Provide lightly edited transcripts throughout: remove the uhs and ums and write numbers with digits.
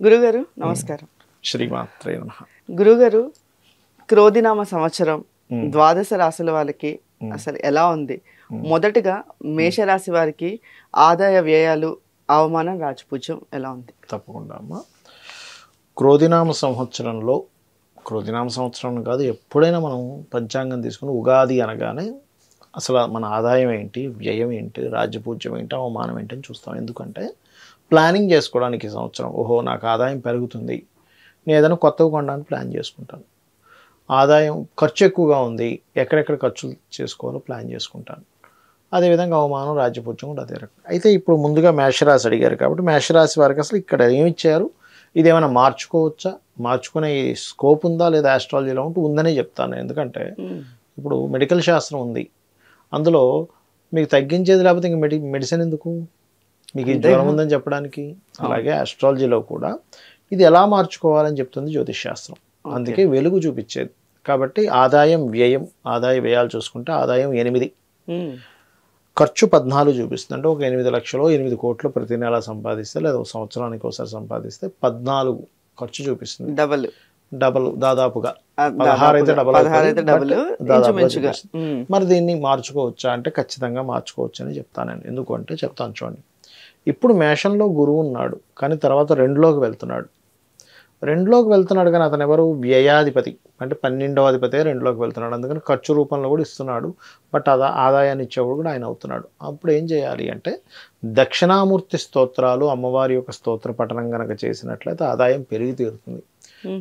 గురుగారు నమస్కారం. శ్రీమాత్రే నమః. గురుగారు, క్రోధినామ సంవత్సరం ద్వాదశ రాశుల వాళ్ళకి అసలు ఎలా ఉంది? మొదటగా మేషరాశి వారికి ఆదాయ వ్యయాలు, అవమానం, రాజపూజ్యం ఎలా ఉంది? తప్పకుండా అమ్మ. క్రోధినామ సంవత్సరంలో, క్రోధినామ సంవత్సరం కాదు, ఎప్పుడైనా మనం పంచాంగం తీసుకుని ఉగాది అనగానే అసలు మన ఆదాయం ఏంటి, వ్యయం ఏంటి, రాజ్యపూజ్యం ఏంటి, అవమానం ఏంటి అని చూస్తాం. ఎందుకంటే ప్లానింగ్ చేసుకోవడానికి ఈ సంవత్సరం ఓహో నాకు ఆదాయం పెరుగుతుంది, నేను ఏదైనా కొత్తగా కొనడానికి ప్లాన్ చేసుకుంటాను. ఆదాయం ఖర్చు ఎక్కువగా ఉంది, ఎక్కడెక్కడ ఖర్చులు చేసుకోవాలో ప్లాన్ చేసుకుంటాను. అదేవిధంగా అవమానం, రాజ్యపూజ్యం కూడా అదే రకం. అయితే ఇప్పుడు ముందుగా మేషరాశి అడిగారు కాబట్టి మేషరాశి వారికి అసలు ఇక్కడ ఏమి ఇచ్చారు, ఇదేమైనా మార్చుకోవచ్చా, మార్చుకునే స్కోప్ ఉందా లేదా ఆస్ట్రాలజీలో ఉందనే చెప్తాను. ఎందుకంటే ఇప్పుడు మెడికల్ శాస్త్రం ఉంది, అందులో మీకు తగ్గించేది లేకపోతే ఇంక మెడిసిన్ ఎందుకు, మీకు ఈ జ్వరం ఉందని చెప్పడానికి. అలాగే ఆస్ట్రాలజీలో కూడా ఇది ఎలా మార్చుకోవాలని చెప్తుంది జ్యోతిష్ శాస్త్రం. అందుకే వెలుగు చూపించేది. కాబట్టి ఆదాయం వ్యయం, ఆదాయ వ్యయాలు చూసుకుంటే ఆదాయం 8, ఖర్చు 14 చూపిస్తుంది. అంటే ఒక 8 లక్షలు 8 కోట్లు ప్రతి నెల సంపాదిస్తే లేదా ఒక సంవత్సరానికి ఒకసారి సంపాదిస్తే 14 ఖర్చు చూపిస్తుంది. డబల్ దాదాపుగా 16 అయితే డబల్ దాదాపుగా చూపిస్తుంది. మరి దీన్ని మార్చుకోవచ్చా అంటే ఖచ్చితంగా మార్చుకోవచ్చు అని చెప్తానండి. ఎందుకంటే చెప్తాను చూడండి. ఇప్పుడు మేషంలో గురువు ఉన్నాడు, కానీ తర్వాత 2లోకి వెళ్తున్నాడు. 2లోకి వెళ్తున్నాడు కానీ అతను ఎవరు, వ్యయాధిపతి, అంటే 12వ అధిపతి 2లోకి వెళ్తున్నాడు. అందుకని ఖర్చు రూపంలో కూడా ఇస్తున్నాడు, బట్ ఆదాయాన్ని ఇచ్చేవాడు కూడా ఆయన అవుతున్నాడు. అప్పుడు ఏం చేయాలి అంటే దక్షిణామూర్తి స్తోత్రాలు, అమ్మవారి యొక్క స్తోత్ర పఠనం కనుక చేసినట్లయితే ఆదాయం పెరిగి తీరుతుంది.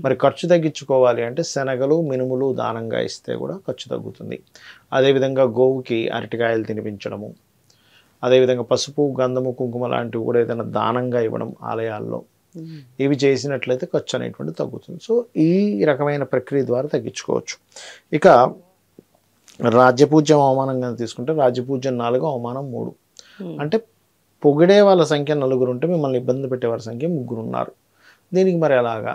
మరి ఖర్చు తగ్గించుకోవాలి అంటే శనగలు, మినుములు దానంగా ఇస్తే కూడా ఖర్చు తగ్గుతుంది. అదేవిధంగా గోవుకి అరటికాయలు తినిపించడము, అదేవిధంగా పసుపు, గంధము, కుంకుమ లాంటివి కూడా ఏదైనా దానంగా ఇవ్వడం ఆలయాల్లో, ఇవి చేసినట్లయితే ఖర్చు అనేటువంటి తగ్గుతుంది. సో ఈ రకమైన ప్రక్రియ ద్వారా తగ్గించుకోవచ్చు. ఇక రాజ్యపూజ్యం, అవమానంగా తీసుకుంటే రాజ్యపూజ్యం 4, అవమానం 3. అంటే పొగిడే వాళ్ళ సంఖ్య 4 ఉంటే మిమ్మల్ని ఇబ్బంది పెట్టేవారి సంఖ్య 3 ఉన్నారు. దీనికి మరి ఎలాగా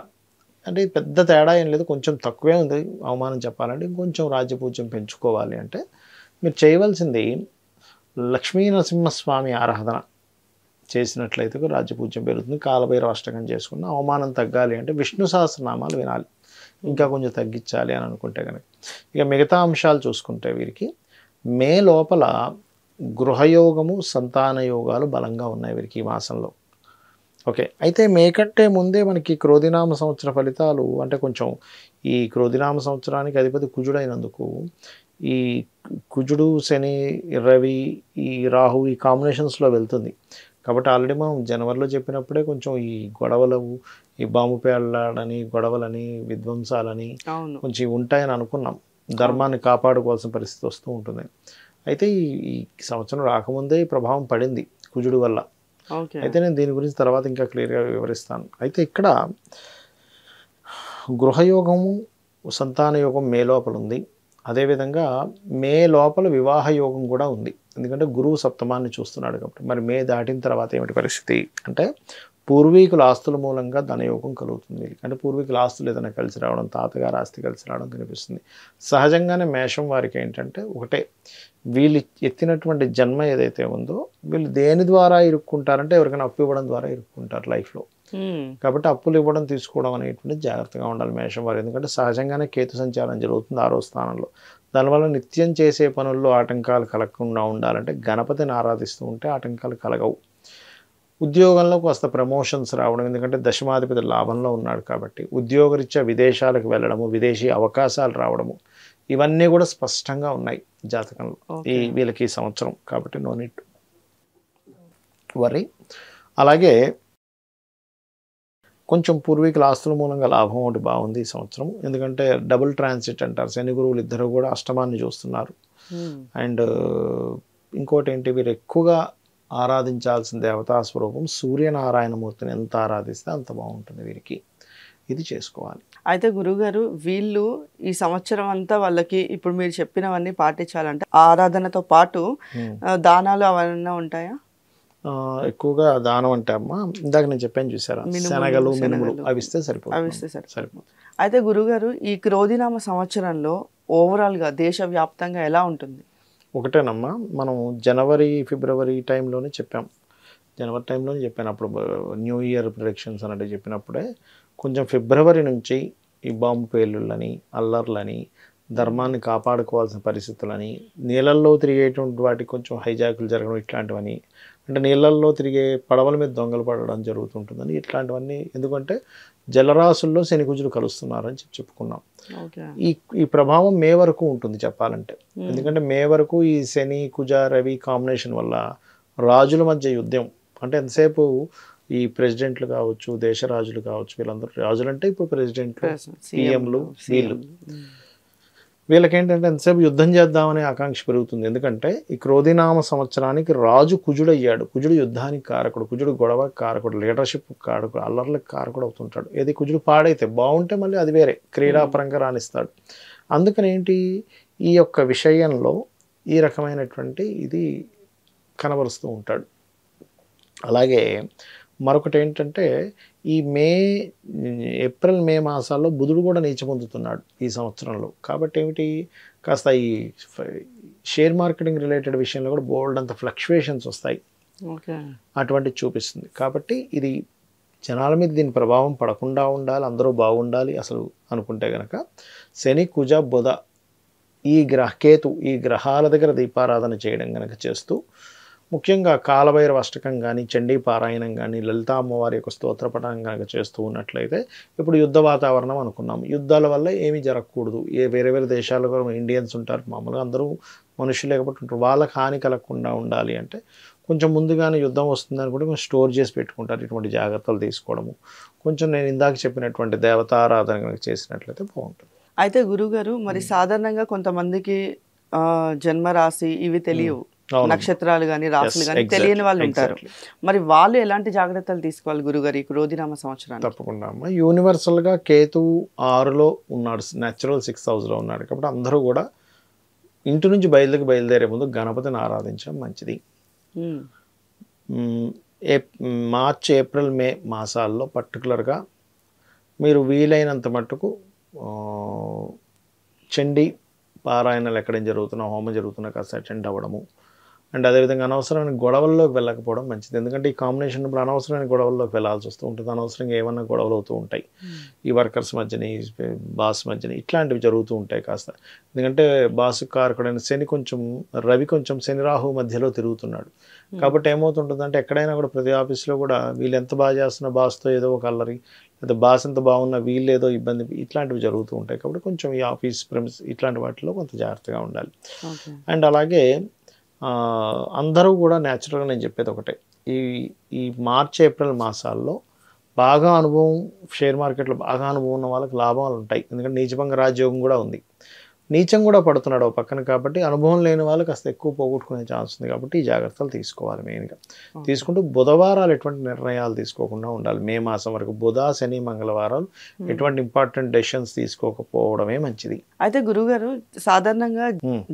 అంటే పెద్ద తేడా ఏం లేదు, కొంచెం తక్కువే ఉంది అవమానం చెప్పాలంటే. ఇంకొంచెం రాజ్యపూజ్యం పెంచుకోవాలి అంటే మీరు చేయవలసింది లక్ష్మీ నరసింహస్వామి ఆరాధన చేసినట్లయితే రాజ్యపూజ్యం పెరుగుతుంది. కాలభైరవ అష్టకం చేసుకున్న అవమానం తగ్గాలి అంటే విష్ణు సహస్రనామాలు వినాలి, ఇంకా కొంచెం తగ్గించాలి అని అనుకుంటే కనుక. ఇక మిగతా అంశాలు చూసుకుంటే వీరికి మే లోపల గృహయోగము, సంతాన యోగాలు బలంగా ఉన్నాయి వీరికి ఈ మాసంలో. ఓకే, అయితే మే కంటే ముందే మనకి క్రోధినామ సంవత్సర ఫలితాలు అంటే కొంచెం ఈ క్రోధినామ సంవత్సరానికి అధిపతి కుజుడైనందుకు ఈ కుజుడు, శని, రవి, ఈ రాహు ఈ కాంబినేషన్స్లో వెళ్తుంది. కాబట్టి ఆల్రెడీ మనం జనవరిలో చెప్పినప్పుడే కొంచెం ఈ గొడవలు, ఈ బాంబు పేలాడని, గొడవలని, విధ్వంసాలని కొంచెం ఉంటాయని అనుకున్నాం. ధర్మాన్ని కాపాడుకోవాల్సిన పరిస్థితి వస్తూ ఉంటుంది. అయితే ఈ సంవత్సరం రాకముందే ఈ ప్రభావం పడింది కుజుడు వల్ల. అయితే నేను దీని గురించి తర్వాత ఇంకా క్లియర్గా వివరిస్తాను. అయితే ఇక్కడ గృహయోగము, సంతాన యోగం మే లోపల ఉంది. అదేవిధంగా మే లోపల వివాహ యోగం కూడా ఉంది, ఎందుకంటే గురువు సప్తమాన్ని చూస్తున్నాడు కాబట్టి. మరి మే దాటిన తర్వాత ఏమిటి పరిస్థితి అంటే పూర్వీకుల ఆస్తుల మూలంగా ధనయోగం కలుగుతుంది. అంటే పూర్వీకుల ఆస్తులు ఏదైనా కలిసి రావడం, తాతగారు ఆస్తి కలిసి రావడం కనిపిస్తుంది. సహజంగానే మేషం వారికి ఏంటంటే ఒకటే, వీళ్ళు ఎత్తినటువంటి జన్మ ఏదైతే ఉందో వీళ్ళు దేని ద్వారా ఇరుక్కుంటారంటే ఎవరికైనా అప్పు ఇవ్వడం ద్వారా ఇరుక్కుంటారు లైఫ్లో. కాబట్టి అప్పులు ఇవ్వడం, తీసుకోవడం అనేటువంటి జాగ్రత్తగా ఉండాలి మేషం వారు. ఎందుకంటే సహజంగానే కేతు సంచారం జరుగుతుంది 6వ స్థానంలో. దానివల్ల నిత్యం చేసే పనుల్లో ఆటంకాలు కలగకుండా ఉండాలంటే గణపతిని ఆరాధిస్తూ ఉంటే ఆటంకాలు కలగవు. ఉద్యోగంలో కాస్త ప్రమోషన్స్ రావడం, ఎందుకంటే దశమాధిపతి లాభంలో ఉన్నాడు కాబట్టి ఉద్యోగరీత్యా విదేశాలకు వెళ్ళడము, విదేశీ అవకాశాలు రావడము, ఇవన్నీ కూడా స్పష్టంగా ఉన్నాయి జాతకంలో ఈ వీళ్ళకి ఈ సంవత్సరం. కాబట్టి నో నీడ్ వరీ. అలాగే కొంచెం పూర్వీకుల ఆస్తుల మూలంగా లాభం ఒకటి బాగుంది ఈ సంవత్సరం, ఎందుకంటే డబుల్ ట్రాన్సిట్ అంటారు. శని గురువులు ఇద్దరు కూడా అష్టమాన్ని చూస్తున్నారు. అండ్ ఇంకోటి ఏంటి, వీరు ఎక్కువగా ఆరాధించాల్సిన దేవతా స్వరూపం సూర్యనారాయణమూర్తిని ఎంత ఆరాధిస్తే అంత బాగుంటుంది వీరికి. ఇది చేసుకోవాలి. అయితే గురుగారు, వీళ్ళు ఈ సంవత్సరం అంతా వాళ్ళకి ఇప్పుడు మీరు చెప్పినవన్నీ పాటించాలంటే ఆరాధనతో పాటు దానాలు అవన్నీ ఉంటాయా? ఎక్కువగా దానం అంటే అమ్మ ఇందాక నేను చెప్పాను చూసారా, శనగలు, మినుములు అవి ఇస్తే సరిపోతుంది. అయితే గురుగారు, ఈ క్రోధినామ సంవత్సరంలో ఓవరాల్గా దేశవ్యాప్తంగా ఎలా ఉంటుంది? ఒకటేనమ్మా, మనం జనవరి, ఫిబ్రవరి టైంలోనే చెప్పాం జనవరి టైంలోనే చెప్పాను అప్పుడు న్యూ ఇయర్ ప్రొడిక్షన్స్ అన్నట్టు చెప్పినప్పుడే కొంచెం ఫిబ్రవరి నుంచి ఈ బాంబు పేలుళ్ళని అల్లర్లని ధర్మాన్ని కాపాడుకోవాల్సిన పరిస్థితులని నీళ్ళల్లో తిరిగేటువంటి వాటికి కొంచెం హైజాకులు జరగడం ఇట్లాంటివని అంటే నీళ్ళల్లో తిరిగే పడవల మీద దొంగలు పడడం జరుగుతుంటుందని ఇట్లాంటివన్నీ ఎందుకంటే జలరాశుల్లో శనికుజులు కలుస్తున్నారని చెప్పుకున్నాం. ఈ ప్రభావం మే వరకు ఉంటుంది చెప్పాలంటే. ఎందుకంటే మే వరకు ఈ శని కుజ రవి కాంబినేషన్ వల్ల రాజుల మధ్య యుద్ధం అంటే ఎంతసేపు ఈ ప్రెసిడెంట్లు కావచ్చు దేశ రాజులు కావచ్చు వీళ్ళందరూ రాజులు అంటే ఇప్పుడు ప్రెసిడెంట్లు పిఎంలు వీళ్ళకి ఏంటంటే ఎంతసేపు యుద్ధం చేద్దామనే ఆకాంక్ష పెరుగుతుంది. ఎందుకంటే ఈ క్రోధినామ సంవత్సరానికి రాజు కుజుడు అయ్యాడు. కుజుడు యుద్ధానికి కారకుడు, కుజుడు గొడవకి కారకుడు, లీడర్షిప్ కారకుడు, అల్లర్లకు కారకుడు అవుతుంటాడు. ఏది కుజుడు పాడైతే బాగుంటే మళ్ళీ అది వేరే క్రీడాపరంగా రాణిస్తాడు. అందుకని ఏంటి ఈ యొక్క విషయంలో ఈ రకమైనటువంటి ఇది కనబరుస్తూ ఉంటాడు. అలాగే మరొకటి ఏంటంటే ఈ ఏప్రిల్ మే మాసాల్లో బుధుడు కూడా నీచ పొందుతున్నాడు ఈ సంవత్సరంలో. కాబట్టి ఏమిటి కాస్త ఈ షేర్ మార్కెటింగ్ రిలేటెడ్ విషయంలో కూడా బోల్డ్ అంత ఫ్లక్చువేషన్స్ వస్తాయి, అటువంటిది చూపిస్తుంది. కాబట్టి ఇది జనాల మీద దీని ప్రభావం పడకుండా ఉండాలి, అందరూ బాగుండాలి అసలు అనుకుంటే కనుక శని కుజ బుధ కేతు ఈ గ్రహాల దగ్గర దీపారాధన చేయడం కనుక చేస్తూ ముఖ్యంగా కాలభైరవ అష్టకం కానీ చండీ పారాయణం కానీ లలితా అమ్మవారి యొక్క స్తోత్రపఠనం కనుక చేస్తూ ఉన్నట్లయితే ఇప్పుడు యుద్ధ వాతావరణం అనుకున్నాం. యుద్ధాల వల్ల ఏమీ జరగకూడదు. వేరే వేరే దేశాల్లో కూడా ఇండియన్స్ ఉంటారు, మామూలుగా అందరూ మనుషులు లేకపోతే ఉంటారు, వాళ్ళకి హాని కలగకుండా ఉండాలి అంటే కొంచెం ముందుగానే యుద్ధం వస్తుందని కూడా కొంచెం స్టోర్ చేసి పెట్టుకుంటారు. ఇటువంటి జాగ్రత్తలు తీసుకోవడము కొంచెం నేను ఇందాక చెప్పినటువంటి దేవతారాధన కనుక చేసినట్లయితే బాగుంటుంది. అయితే గురుగారు మరి సాధారణంగా కొంతమందికి జన్మరాశి ఇవి తెలియవు, నక్షత్రాలు కానీ రాశులు కానీ తెలియని వాళ్ళు ఉంటారు. మరి వాళ్ళు ఎలాంటి జాగ్రత్తలు తీసుకోవాలి గురుగారు ఈ క్రోధినామ సంవత్సరాన్ని? తప్పకుండా అమ్మ. యూనివర్సల్గా కేతు 6లో ఉన్నాడు, న్యాచురల్ 6th హౌస్లో ఉన్నాడు. కాబట్టి అందరూ కూడా ఇంటి నుంచి బయలుదేరే ముందు గణపతిని ఆరాధించడం మంచిది. మార్చ్ ఏప్రిల్ మే మాసాల్లో పర్టికులర్గా మీరు వీలైనంత మట్టుకు చండీ పారాయణాలు ఎక్కడేం జరుగుతున్నా హోమం జరుగుతున్నా కాస్త అటెండ్ అవ్వడము. అండ్ అదేవిధంగా అనవసరమైన గొడవల్లోకి వెళ్ళకపోవడం మంచిది. ఎందుకంటే ఈ కాంబినేషన్ ఇప్పుడు అనవసరమైన గొడవల్లోకి వెళ్ళాల్సి వస్తూ ఉంటుంది. అనవసరంగా ఏమన్నా గొడవలు అవుతూ ఉంటాయి ఈ వర్కర్స్ మధ్యని బాస్ మధ్యని ఇట్లాంటివి జరుగుతూ ఉంటాయి కాస్త. ఎందుకంటే బాసు కారకుడైన శని రవి కొంచెం శని రాహు మధ్యలో తిరుగుతున్నాడు. కాబట్టి ఏమవుతుంటుందంటే ఎక్కడైనా కూడా ప్రతి ఆఫీస్లో కూడా వీళ్ళు ఎంత బాగా చేస్తున్న బాస్తో ఏదో ఒక అల్లరి, లేదా బాస్ ఎంత బాగున్నా వీళ్ళు ఏదో ఇబ్బంది ఇట్లాంటివి జరుగుతూ ఉంటాయి. కాబట్టి కొంచెం ఈ ఆఫీస్ ప్రెమిస్ ఇట్లాంటి వాటిలో కొంత జాగ్రత్తగా ఉండాలి. అండ్ అలాగే అందరూ కూడా న్యాచురల్గా నేను చెప్పేది ఒకటే, ఈ మార్చ్ ఏప్రిల్ మాసాల్లో బాగా అనుభవం షేర్ మార్కెట్లో బాగా అనుభవం ఉన్న వాళ్ళకి లాభాలు ఉంటాయి. ఎందుకంటే నీచభంగ రాజయోగం కూడా ఉంది, నీచం కూడా పడుతున్నాడు ఒక పక్కన. కాబట్టి అనుభవం లేని వాళ్ళు కాస్త ఎక్కువ పోగొట్టుకునే ఛాన్స్ ఉంది. కాబట్టి ఈ జాగ్రత్తలు తీసుకోవాలి. మెయిన్గా తీసుకుంటూ బుధవారాలు ఎటువంటి నిర్ణయాలు తీసుకోకుండా ఉండాలి. మే మాసం వరకు బుధ శని మంగళవారాలు ఎటువంటి ఇంపార్టెంట్ డెసిషన్స్ తీసుకోకపోవడమే మంచిది. అయితే గురుగారు సాధారణంగా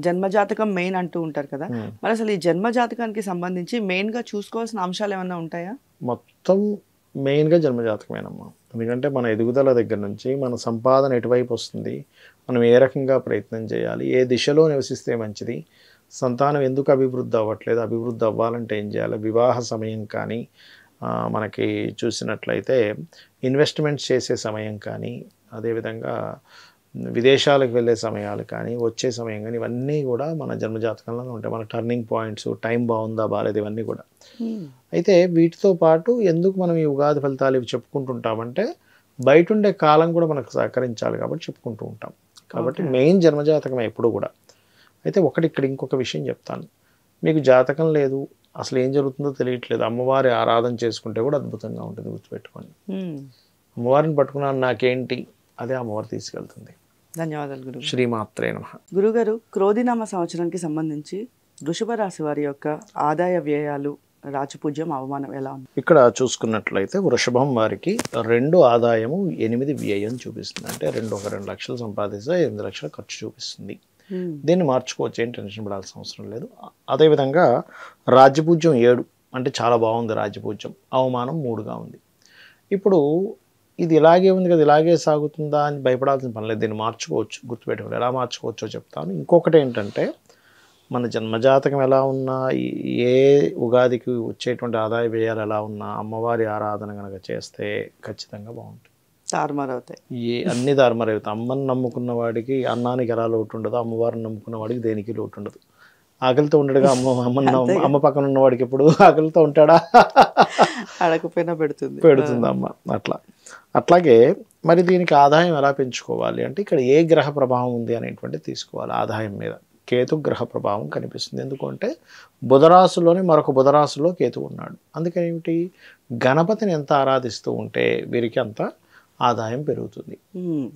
జన్మజాతకం మెయిన్ అంటూ ఉంటారు కదా, మరి అసలు ఈ జన్మజాతకానికి సంబంధించి మెయిన్గా చూసుకోవాల్సిన అంశాలు ఏమైనా ఉంటాయా? మొత్తం మెయిన్గా జన్మజాతకమేనమ్మా. ఎందుకంటే మన ఎదుగుదల దగ్గర నుంచి మన సంపాదన ఎటువైపు వస్తుంది, మనం ఏ రకంగా ప్రయత్నం చేయాలి, ఏ దిశలో నివసిస్తే మంచిది, సంతానం ఎందుకు అభివృద్ధి అవ్వట్లేదు, అభివృద్ధి అవ్వాలంటే ఏం చేయాలి, వివాహ సమయం కానీ మనకి చూసినట్లయితే ఇన్వెస్ట్మెంట్స్ చేసే సమయం కానీ అదేవిధంగా విదేశాలకు వెళ్ళే సమయాలు కానీ వచ్చే సమయం కానీ ఇవన్నీ కూడా మన జన్మజాతకంలో ఉంటాయి. మన టర్నింగ్ పాయింట్స్, టైం బాగుందా బాగాలేదు ఇవన్నీ కూడా. అయితే వీటితో పాటు ఎందుకు మనం ఈ ఉగాది ఫలితాలు ఇవి చెప్పుకుంటుంటామంటే బయట ఉండే కాలం కూడా మనకు సహకరించాలి కాబట్టి చెప్పుకుంటూ ఉంటాం. కాబట్టి మెయిన్ జన్మజాతకమే ఎప్పుడు కూడా. అయితే ఇక్కడ ఇంకొక విషయం చెప్తాను, మీకు జాతకం లేదు అసలు ఏం జరుగుతుందో తెలియట్లేదు, అమ్మవారి ఆరాధన చేసుకుంటే కూడా అద్భుతంగా ఉంటుంది. గుర్తుపెట్టుకోండి, అమ్మవారిని పట్టుకున్నాను నాకేంటి, అదే అమ్మవారు తీసుకెళ్తుంది. ధన్యవాదాలు గురు. శ్రీమాత్రే నమః. గురుగారు క్రోధినామ సంవత్సరానికి సంబంధించి వృషభ రాశి వారి యొక్క ఆదాయ వ్యయాలు, రాజపూజ్యం, అవమానం ఎలా ఉంది? ఇక్కడ చూసుకున్నట్లయితే వృషభం వారికి 2 ఆదాయము 8 వ్యయం చూపిస్తుంది. అంటే 2 లక్షలు సంపాదిస్తే 8 లక్షలు ఖర్చు చూపిస్తుంది. దీన్ని మార్చుకోవచ్చు, ఏం టెన్షన్ పడాల్సిన అవసరం లేదు. అదేవిధంగా రాజ్యపూజ్యం 7 అంటే చాలా బాగుంది రాజ్యపూజ్యం, అవమానం 3గా ఉంది. ఇప్పుడు ఇది ఇలాగే ఉంది కదా, ఇలాగే సాగుతుందా అని భయపడాల్సిన పని లేదు, దీన్ని మార్చుకోవచ్చు. గుర్తుపెట్టుకోవాలి ఎలా మార్చుకోవచ్చో చెప్తాను. ఇంకొకటి ఏంటంటే మన జన్మజాతకం ఎలా ఉన్నా, ఏ ఉగాదికి వచ్చేటువంటి ఆదాయ వ్యయాలు ఎలా ఉన్నా, అమ్మవారి ఆరాధన కనుక చేస్తే ఖచ్చితంగా బాగుంటుంది. తారుమారవుతాయి. అన్ని తారుమారవుతాయి. అమ్మని నమ్ముకున్న వాడికి అన్నానికి ఎలా లోటు ఉండదు, అమ్మవారిని నమ్ముకున్న వాడికి దేనికి లోటు ఉండదు. ఆకలితో ఉండడుగా అమ్మ పక్కన ఉన్నవాడికి ఎప్పుడు ఆకలితో ఉంటాడా? అడగపోయినా పెడుతుంది అమ్మ. అట్లాగే మరి దీనికి ఆదాయం ఎలా పెంచుకోవాలి అంటే ఇక్కడ ఏ గ్రహ ప్రభావం ఉంది అనేటువంటి తీసుకోవాలి. ఆదాయం మీద కేతు గ్రహ ప్రభావం కనిపిస్తుంది. ఎందుకంటే బుధరాశిలోనే మరొక బుధరాశిలో కేతు ఉన్నాడు. అందుకని ఏమిటి, గణపతిని ఎంత ఆరాధిస్తూ ఉంటే వీరికి అంత ఆదాయం పెరుగుతుంది.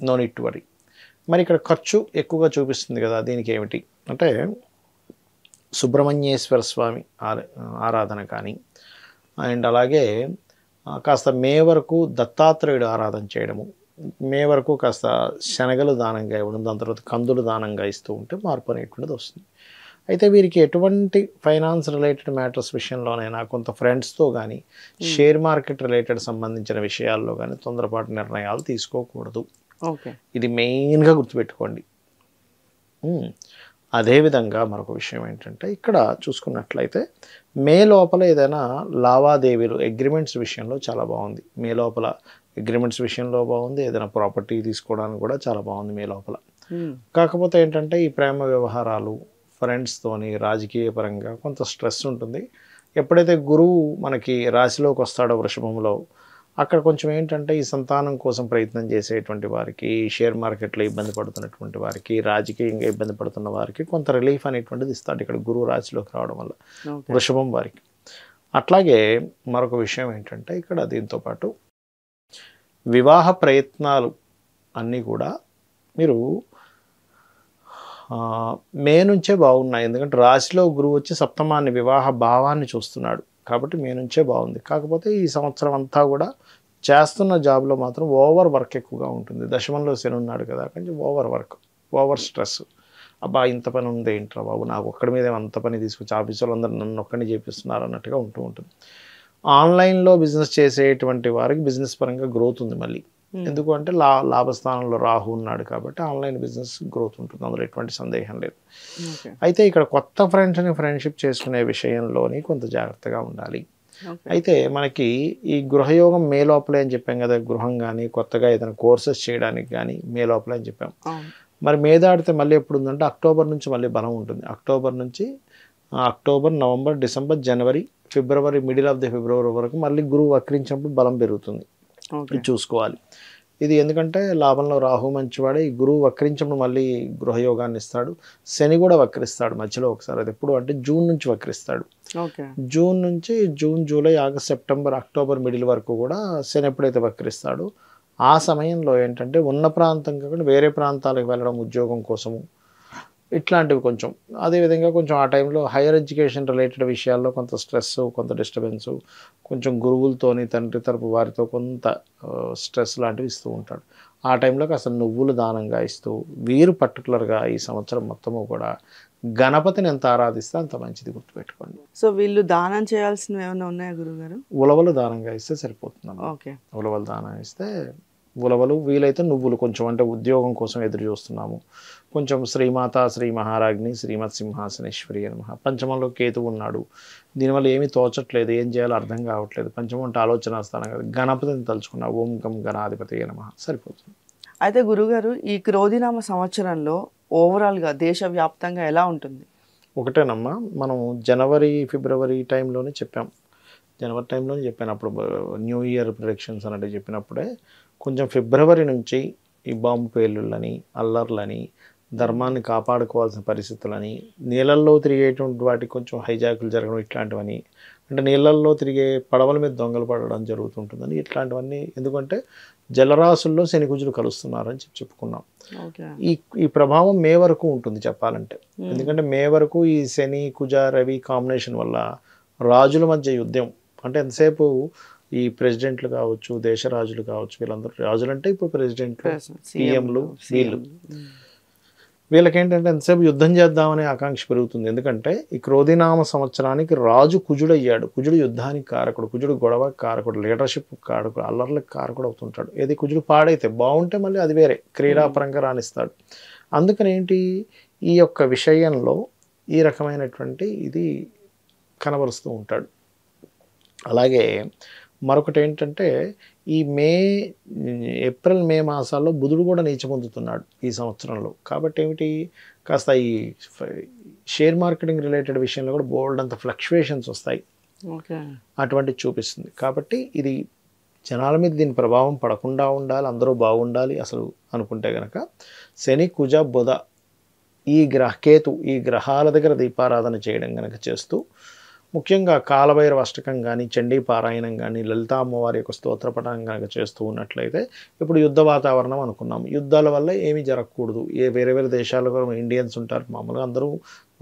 No need to worry. మరి ఇక్కడ ఖర్చు ఎక్కువగా చూపిస్తుంది కదా, దీనికి ఏమిటి అంటే సుబ్రహ్మణ్యేశ్వర స్వామి ఆరాధన కానీ, అండ్ అలాగే కాస్త మే వరకు దత్తాత్రేయుడు ఆరాధన చేయడము, మే వరకు కాస్త శనగలు దానంగా ఇవ్వడం, దాని తర్వాత కందులు దానంగా ఇస్తూ ఉంటే మార్పు అనేటువంటిది వస్తుంది. అయితే వీరికి ఎటువంటి ఫైనాన్స్ రిలేటెడ్ మ్యాటర్స్ విషయంలోనైనా కొంత ఫ్రెండ్స్తో కానీ షేర్ మార్కెట్ రిలేటెడ్ సంబంధించిన విషయాల్లో కానీ తొందరపాటు నిర్ణయాలు తీసుకోకూడదు. ఇది మెయిన్గా గుర్తుపెట్టుకోండి. అదేవిధంగా మరొక విషయం ఏంటంటే ఇక్కడ చూసుకున్నట్లయితే మే లోపల ఏదైనా లావాదేవీలు అగ్రిమెంట్స్ విషయంలో చాలా బాగుంది. మే లోపల అగ్రిమెంట్స్ విషయంలో బాగుంది. ఏదైనా ప్రాపర్టీ తీసుకోవడానికి కూడా చాలా బాగుంది మే లోపల. కాకపోతే ఏంటంటే ఈ ప్రేమ వ్యవహారాలు, ఫ్రెండ్స్తోని, రాజకీయ పరంగా కొంత స్ట్రెస్ ఉంటుంది. ఎప్పుడైతే గురువు మనకి రాశిలోకి వస్తాడో వృషభంలో, అక్కడ కొంచెం ఏంటంటే ఈ సంతానం కోసం ప్రయత్నం చేసేటువంటి వారికి, షేర్ మార్కెట్లో ఇబ్బంది పడుతున్నటువంటి వారికి, రాజకీయంగా ఇబ్బంది పడుతున్న వారికి కొంత రిలీఫ్ అనేటువంటిది ఇస్తాడు ఇక్కడ గురువు రాశిలోకి రావడం వల్ల వృషభం వారికి. అట్లాగే మరొక విషయం ఏంటంటే ఇక్కడ దీంతోపాటు వివాహ ప్రయత్నాలు అన్నీ కూడా మీరు మే నుంచే బాగున్నాయి. ఎందుకంటే రాశిలో గురువు వచ్చి సప్తమాన్ని వివాహ భావాన్ని చూస్తున్నాడు కాబట్టి మే నుంచే బాగుంది. కాకపోతే ఈ సంవత్సరం అంతా కూడా చేస్తున్న జాబ్లో మాత్రం ఓవర్ వర్క్ ఎక్కువగా ఉంటుంది. దశమంలో శని ఉన్నాడు కదా, కొంచెం ఓవర్ వర్క్, ఓవర్ స్ట్రెస్. అబ్బా ఇంత పని ఉంది ఏంట్రా బాబు, నాకు ఒక్కడి మీద అంత పని తీసుకొచ్చి ఆఫీసు వాళ్ళందరూ నన్ను ఒక్కడిని చేపిస్తున్నారు అన్నట్టుగా ఉంటుంది. ఆన్లైన్లో బిజినెస్ చేసేటువంటి వారికి బిజినెస్ పరంగా గ్రోత్ ఉంది మళ్ళీ. ఎందుకు అంటే లాభస్థానంలో రాహు ఉన్నాడు కాబట్టి ఆన్లైన్ బిజినెస్ గ్రోత్ ఉంటుంది, అందులో ఎటువంటి సందేహం లేదు. అయితే ఇక్కడ కొత్త ఫ్రెండ్స్ని ఫ్రెండ్షిప్ చేసుకునే విషయంలోని కొంత జాగ్రత్తగా ఉండాలి. అయితే మనకి ఈ గృహయోగం మే లోపలే అని చెప్పాం కదా, గృహం కానీ కొత్తగా ఏదైనా కోర్సెస్ చేయడానికి కానీ మే లోపలే అని చెప్పాం. మరి మే దాటితే మళ్ళీ ఎప్పుడు ఉందంటే అక్టోబర్ నుంచి మళ్ళీ బలం ఉంటుంది. అక్టోబర్ నుంచి అక్టోబర్, నవంబర్, డిసెంబర్, జనవరి, ఫిబ్రవరి, మిడిల్ ఆఫ్ ది ఫిబ్రవరి వరకు మళ్ళీ గురువు వక్రించినప్పుడు బలం పెరుగుతుంది. చూసుకోవాలి ఇది. ఎందుకంటే లాభంలో రాహు మంచివాడే, ఈ గురువు వక్రించినప్పుడు మళ్ళీ గృహయోగాన్ని ఇస్తాడు. శని కూడా వక్రిస్తాడు మధ్యలో ఒకసారి, అది ఎప్పుడు అంటే జూన్ నుంచి వక్రిస్తాడు. జూన్ నుంచి June, July, August, September, October middle వరకు కూడా శని ఎప్పుడైతే వక్రిస్తాడో ఆ సమయంలో ఏంటంటే ఉన్న ప్రాంతం కాకుండా వేరే ప్రాంతాలకు వెళ్ళడం ఉద్యోగం కోసము ఇట్లాంటివి కొంచెం. అదేవిధంగా కొంచెం ఆ టైంలో హైయర్ ఎడ్యుకేషన్ రిలేటెడ్ విషయాల్లో కొంత స్ట్రెస్, కొంత డిస్టర్బెన్సు, కొంచెం గురువులతోని తండ్రి తరపు వారితో కొంత స్ట్రెస్ లాంటివి ఇస్తూ ఉంటాడు. ఆ టైంలో కాస్త నువ్వులు దానంగా ఇస్తూ, వీరు పర్టికులర్గా ఈ సంవత్సరం మొత్తము కూడా గణపతిని ఎంత ఆరాధిస్తే అంత మంచిది, గుర్తుపెట్టుకోండి. సో వీళ్ళు దానం చేయాల్సినవి ఏమైనా ఉన్నాయా గురువుగారు? ఉలవలు దానంగా ఇస్తే సరిపోతుంది. ఉలవలు దానం ఇస్తే, ఉలవలు వీలైతే నువ్వులు కొంచెం, అంటే ఉద్యోగం కోసం ఎదురు చూస్తున్నాము కొంచెం, శ్రీమాత శ్రీ మహారాజ్ని శ్రీమత్ సింహాసనేశ్వరి నమః. పంచమంలో కేతు ఉన్నాడు, దీనివల్ల ఏమీ తోచట్లేదు, ఏం చేయాలో అర్థం కావట్లేదు. పంచమం అంటే ఆలోచన స్థానం కదా, గణపతిని తలుచుకున్నా ఓం గం గణాధిపతి నమః సరిపోతుంది. అయితే గురుగారు ఈ క్రోధినామ సంవత్సరంలో ఓవరాల్గా దేశవ్యాప్తంగా ఎలా ఉంటుంది? ఒకటేనమ్మా, మనం జనవరి, ఫిబ్రవరి టైంలోనే చెప్పాం. జనవరి టైంలోనే చెప్పాను, అప్పుడు న్యూ ఇయర్ ప్రిడిక్షన్స్ అనేది చెప్పినప్పుడే కొంచెం ఫిబ్రవరి నుంచి ఈ బాంబు పేలుళ్ళని, అల్లర్లని, ధర్మాన్ని కాపాడుకోవాల్సిన పరిస్థితులని, నీళ్ళల్లో తిరిగేటువంటి వాటికి కొంచెం హైజాకులు జరగడం ఇట్లాంటివని, అంటే నీళ్ళల్లో తిరిగే పడవల మీద దొంగలు పడడం జరుగుతుంటుందని, ఇట్లాంటివన్నీ. ఎందుకంటే జలరాశుల్లో శని కుజులు కలుస్తున్నారని చెప్పుకున్నాం. ఈ ప్రభావం మే వరకు ఉంటుంది చెప్పాలంటే. ఎందుకంటే మే వరకు ఈ శని కుజ రవి కాంబినేషన్ వల్ల రాజుల మధ్య యుద్ధం, అంటే ఎంతసేపు ఈ ప్రెసిడెంట్లు కావచ్చు, దేశ రాజులు కావచ్చు, వీళ్ళందరూ రాజులు అంటే ఇప్పుడు ప్రెసిడెంట్లు, సీఎంలు, వీళ్ళకేంటంటే ఎంతసేపు యుద్ధం చేద్దామనే ఆకాంక్ష పెరుగుతుంది. ఎందుకంటే ఈ క్రోధినామ సంవత్సరానికి రాజు కుజుడయ్యాడు. కుజుడు యుద్ధానికి కారకుడు, కుజుడు గొడవకి కారకుడు, లీడర్షిప్ కారకుడు, అల్లర్లకు కారకుడు అవుతుంటాడు. ఏది కుజుడు పాడైతే బాగుంటే మళ్ళీ అది వేరే క్రీడాపరంగా రాణిస్తాడు. అందుకని ఏంటి, ఈ యొక్క విషయంలో ఈ రకమైనటువంటి ఇది కనబరుస్తూ ఉంటాడు. అలాగే మరొకటి ఏంటంటే ఈ ఏప్రిల్ మే మాసాల్లో బుధుడు కూడా నీచ పొందుతున్నాడు ఈ సంవత్సరంలో. కాబట్టి ఏమిటి, కాస్త ఈ షేర్ మార్కెటింగ్ రిలేటెడ్ విషయంలో కూడా బోల్డ్ అంత ఫ్లక్చువేషన్స్ వస్తాయి, అటువంటిది చూపిస్తుంది. కాబట్టి ఇది జనాల మీద దీని ప్రభావం పడకుండా ఉండాలి, అందరూ బాగుండాలి అసలు అనుకుంటే కనుక శని కుజ బుధ కేతు ఈ గ్రహాల దగ్గర దీపారాధన చేయడం కనుక చేస్తూ, ముఖ్యంగా కాలభైరవ అష్టకం కానీ చండీ పారాయణం కానీ లలితా అమ్మవారి యొక్క స్తోత్రపఠనం కనుక చేస్తూ ఉన్నట్లయితే, ఇప్పుడు యుద్ధ వాతావరణం అనుకున్నాం, యుద్ధాల వల్ల ఏమీ జరగకూడదు. వేరే వేరే దేశాల్లో కూడా ఇండియన్స్ ఉంటారు, మామూలుగా అందరూ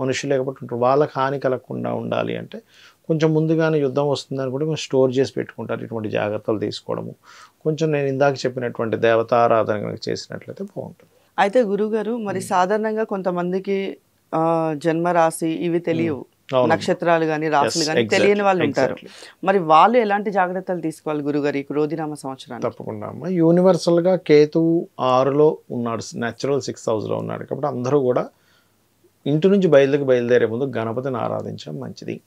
మనుషులు లేకపోతే ఉంటారు, వాళ్ళకి హాని కలగకుండా ఉండాలి అంటే కొంచెం ముందుగానే యుద్ధం వస్తుందని కూడా కొంచెం స్టోర్ చేసి పెట్టుకుంటారు. ఇటువంటి జాగ్రత్తలు తీసుకోవడము, కొంచెం నేను ఇందాక చెప్పినటువంటి దేవతారాధన కనుక చేసినట్లయితే బాగుంటుంది. అయితే గురుగారు, మరి సాధారణంగా కొంతమందికి జన్మరాశి ఇవి తెలియవు, నక్షత్రాలు కానీ రాశులు కానీ తెలియని వాళ్ళు ఉంటారు. మరి వాళ్ళు ఎలాంటి జాగ్రత్తలు తీసుకోవాలి గురుగారు ఈ క్రోధినామ సంవత్సరానికి? తప్పకుండా అమ్మ, యూనివర్సల్గా కేతు 6లో ఉన్నాడు, న్యాచురల్ 6th హౌస్లో ఉన్నాడు. కాబట్టి అందరూ కూడా ఇంటి నుంచి బయలుదేరే ముందు గణపతిని ఆరాధించడం మంచిది.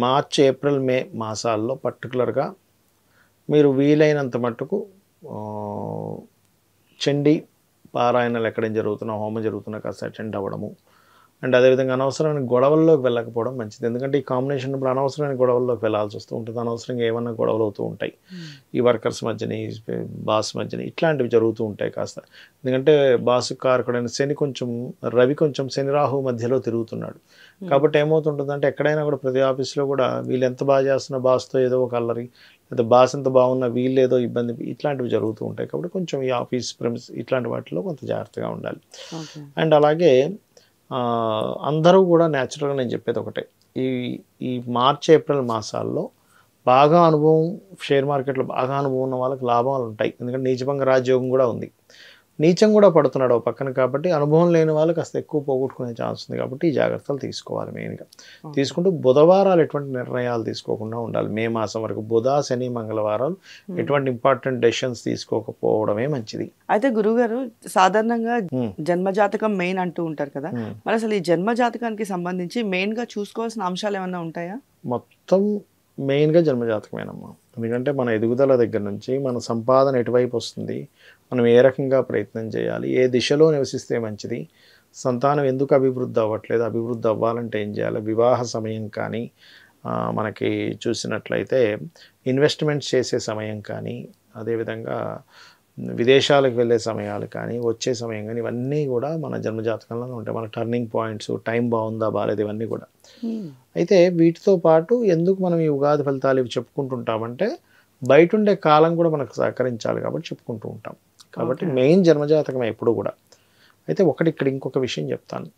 మార్చ్ ఏప్రిల్ మే మాసాల్లో పర్టికులర్గా మీరు వీలైనంత మట్టుకు చండీ పారాయణాలు ఎక్కడేం జరుగుతున్నా, హోమం జరుగుతున్నా కాస్త అటెండ్ అవ్వడము. అండ్ అదేవిధంగా అనవసరమైన గొడవల్లోకి వెళ్ళకపోవడం మంచిది. ఎందుకంటే ఈ కాంబినేషన్ ఇప్పుడు అనవసరమైన గొడవల్లోకి వెళ్ళాల్సి వస్తూ ఉంటుంది, అనవసరంగా ఏమన్నా గొడవలు అవుతూ ఉంటాయి ఈ వర్కర్స్ మధ్యని, బాస్ మధ్యని, ఇట్లాంటివి జరుగుతూ ఉంటాయి కాస్త. ఎందుకంటే బాసు కారకుడైన శని రవి కొంచెం శని రాహు మధ్యలో తిరుగుతున్నాడు. కాబట్టి ఏమవుతుంటుందంటే ఎక్కడైనా కూడా ప్రతి ఆఫీస్లో కూడా వీళ్ళు ఎంత బాగా చేస్తున్న బాస్తో ఏదో ఒక అల్లరి, లేదా బాస్ ఎంత బాగున్నా వీళ్ళు ఏదో ఇబ్బంది, ఇట్లాంటివి జరుగుతూ ఉంటాయి. కాబట్టి కొంచెం ఈ ఆఫీస్ ప్రెమిస్ ఇట్లాంటి వాటిలో కొంత జాగ్రత్తగా ఉండాలి. అండ్ అలాగే అందరూ కూడా న్యాచురల్గా నేను చెప్పేది ఒకటే, ఈ మార్చ్ ఏప్రిల్ మాసాల్లో బాగా అనుభవం, షేర్ మార్కెట్లో బాగా అనుభవం ఉన్న వాళ్ళకి లాభాలు ఉంటాయి. ఎందుకంటే నీచభంగ రాజయోగం కూడా ఉంది, నీచం కూడా పడుతున్నాడు ఒక పక్కన. కాబట్టి అనుభవం లేని వాళ్ళు కాస్త ఎక్కువ పోగొట్టుకునే ఛాన్స్ ఉంది. కాబట్టి ఈ జాగ్రత్తలు తీసుకోవాలి మెయిన్గా. తీసుకుంటూ బుధవారాలు ఎటువంటి నిర్ణయాలు తీసుకోకుండా ఉండాలి. మే మాసం వరకు బుధ శని మంగళవారాలు ఎటువంటి ఇంపార్టెంట్ డెసిషన్స్ తీసుకోకపోవడమే మంచిది. అయితే గురుగారు, సాధారణంగా జన్మజాతకం మెయిన్ అంటూ ఉంటారు కదా, మరి అసలు ఈ జన్మజాతకానికి సంబంధించి మెయిన్గా చూసుకోవాల్సిన అంశాలు ఏమన్నా ఉంటాయా? మొత్తం మెయిన్గా జన్మజాతకమేనమ్మా. ఎందుకంటే మన ఎదుగుదల దగ్గర నుంచి మన సంపాదన ఎటువైపు వస్తుంది, మనం ఏ రకంగా ప్రయత్నం చేయాలి, ఏ దిశలో నివసిస్తే మంచిది, సంతానం ఎందుకు అభివృద్ధి అవ్వట్లేదు, అభివృద్ధి అవ్వాలంటే ఏం చేయాలి, వివాహ సమయం కానీ మనకి చూసినట్లయితే ఇన్వెస్ట్మెంట్స్ చేసే సమయం కానీ, అదేవిధంగా విదేశాలకు వెళ్ళే సమయాలు కానీ, వచ్చే సమయం కానీ, ఇవన్నీ కూడా మన జన్మజాతకంలోనే ఉంటాయి. మన టర్నింగ్ పాయింట్స్, టైం బాగుందా బాగాలేదు, ఇవన్నీ కూడా. అయితే వీటితో పాటు ఎందుకు మనం ఈ ఉగాది ఫలితాలు ఇవి చెప్పుకుంటుంటామంటే, బయట ఉండే కాలం కూడా మనకు సహకరించాలి కాబట్టి చెప్పుకుంటూ ఉంటాం. కాబట్టి మెయిన్ జన్మజాతకం ఎప్పుడు కూడా. అయితే ఇక్కడ ఇంకొక విషయం చెప్తాను,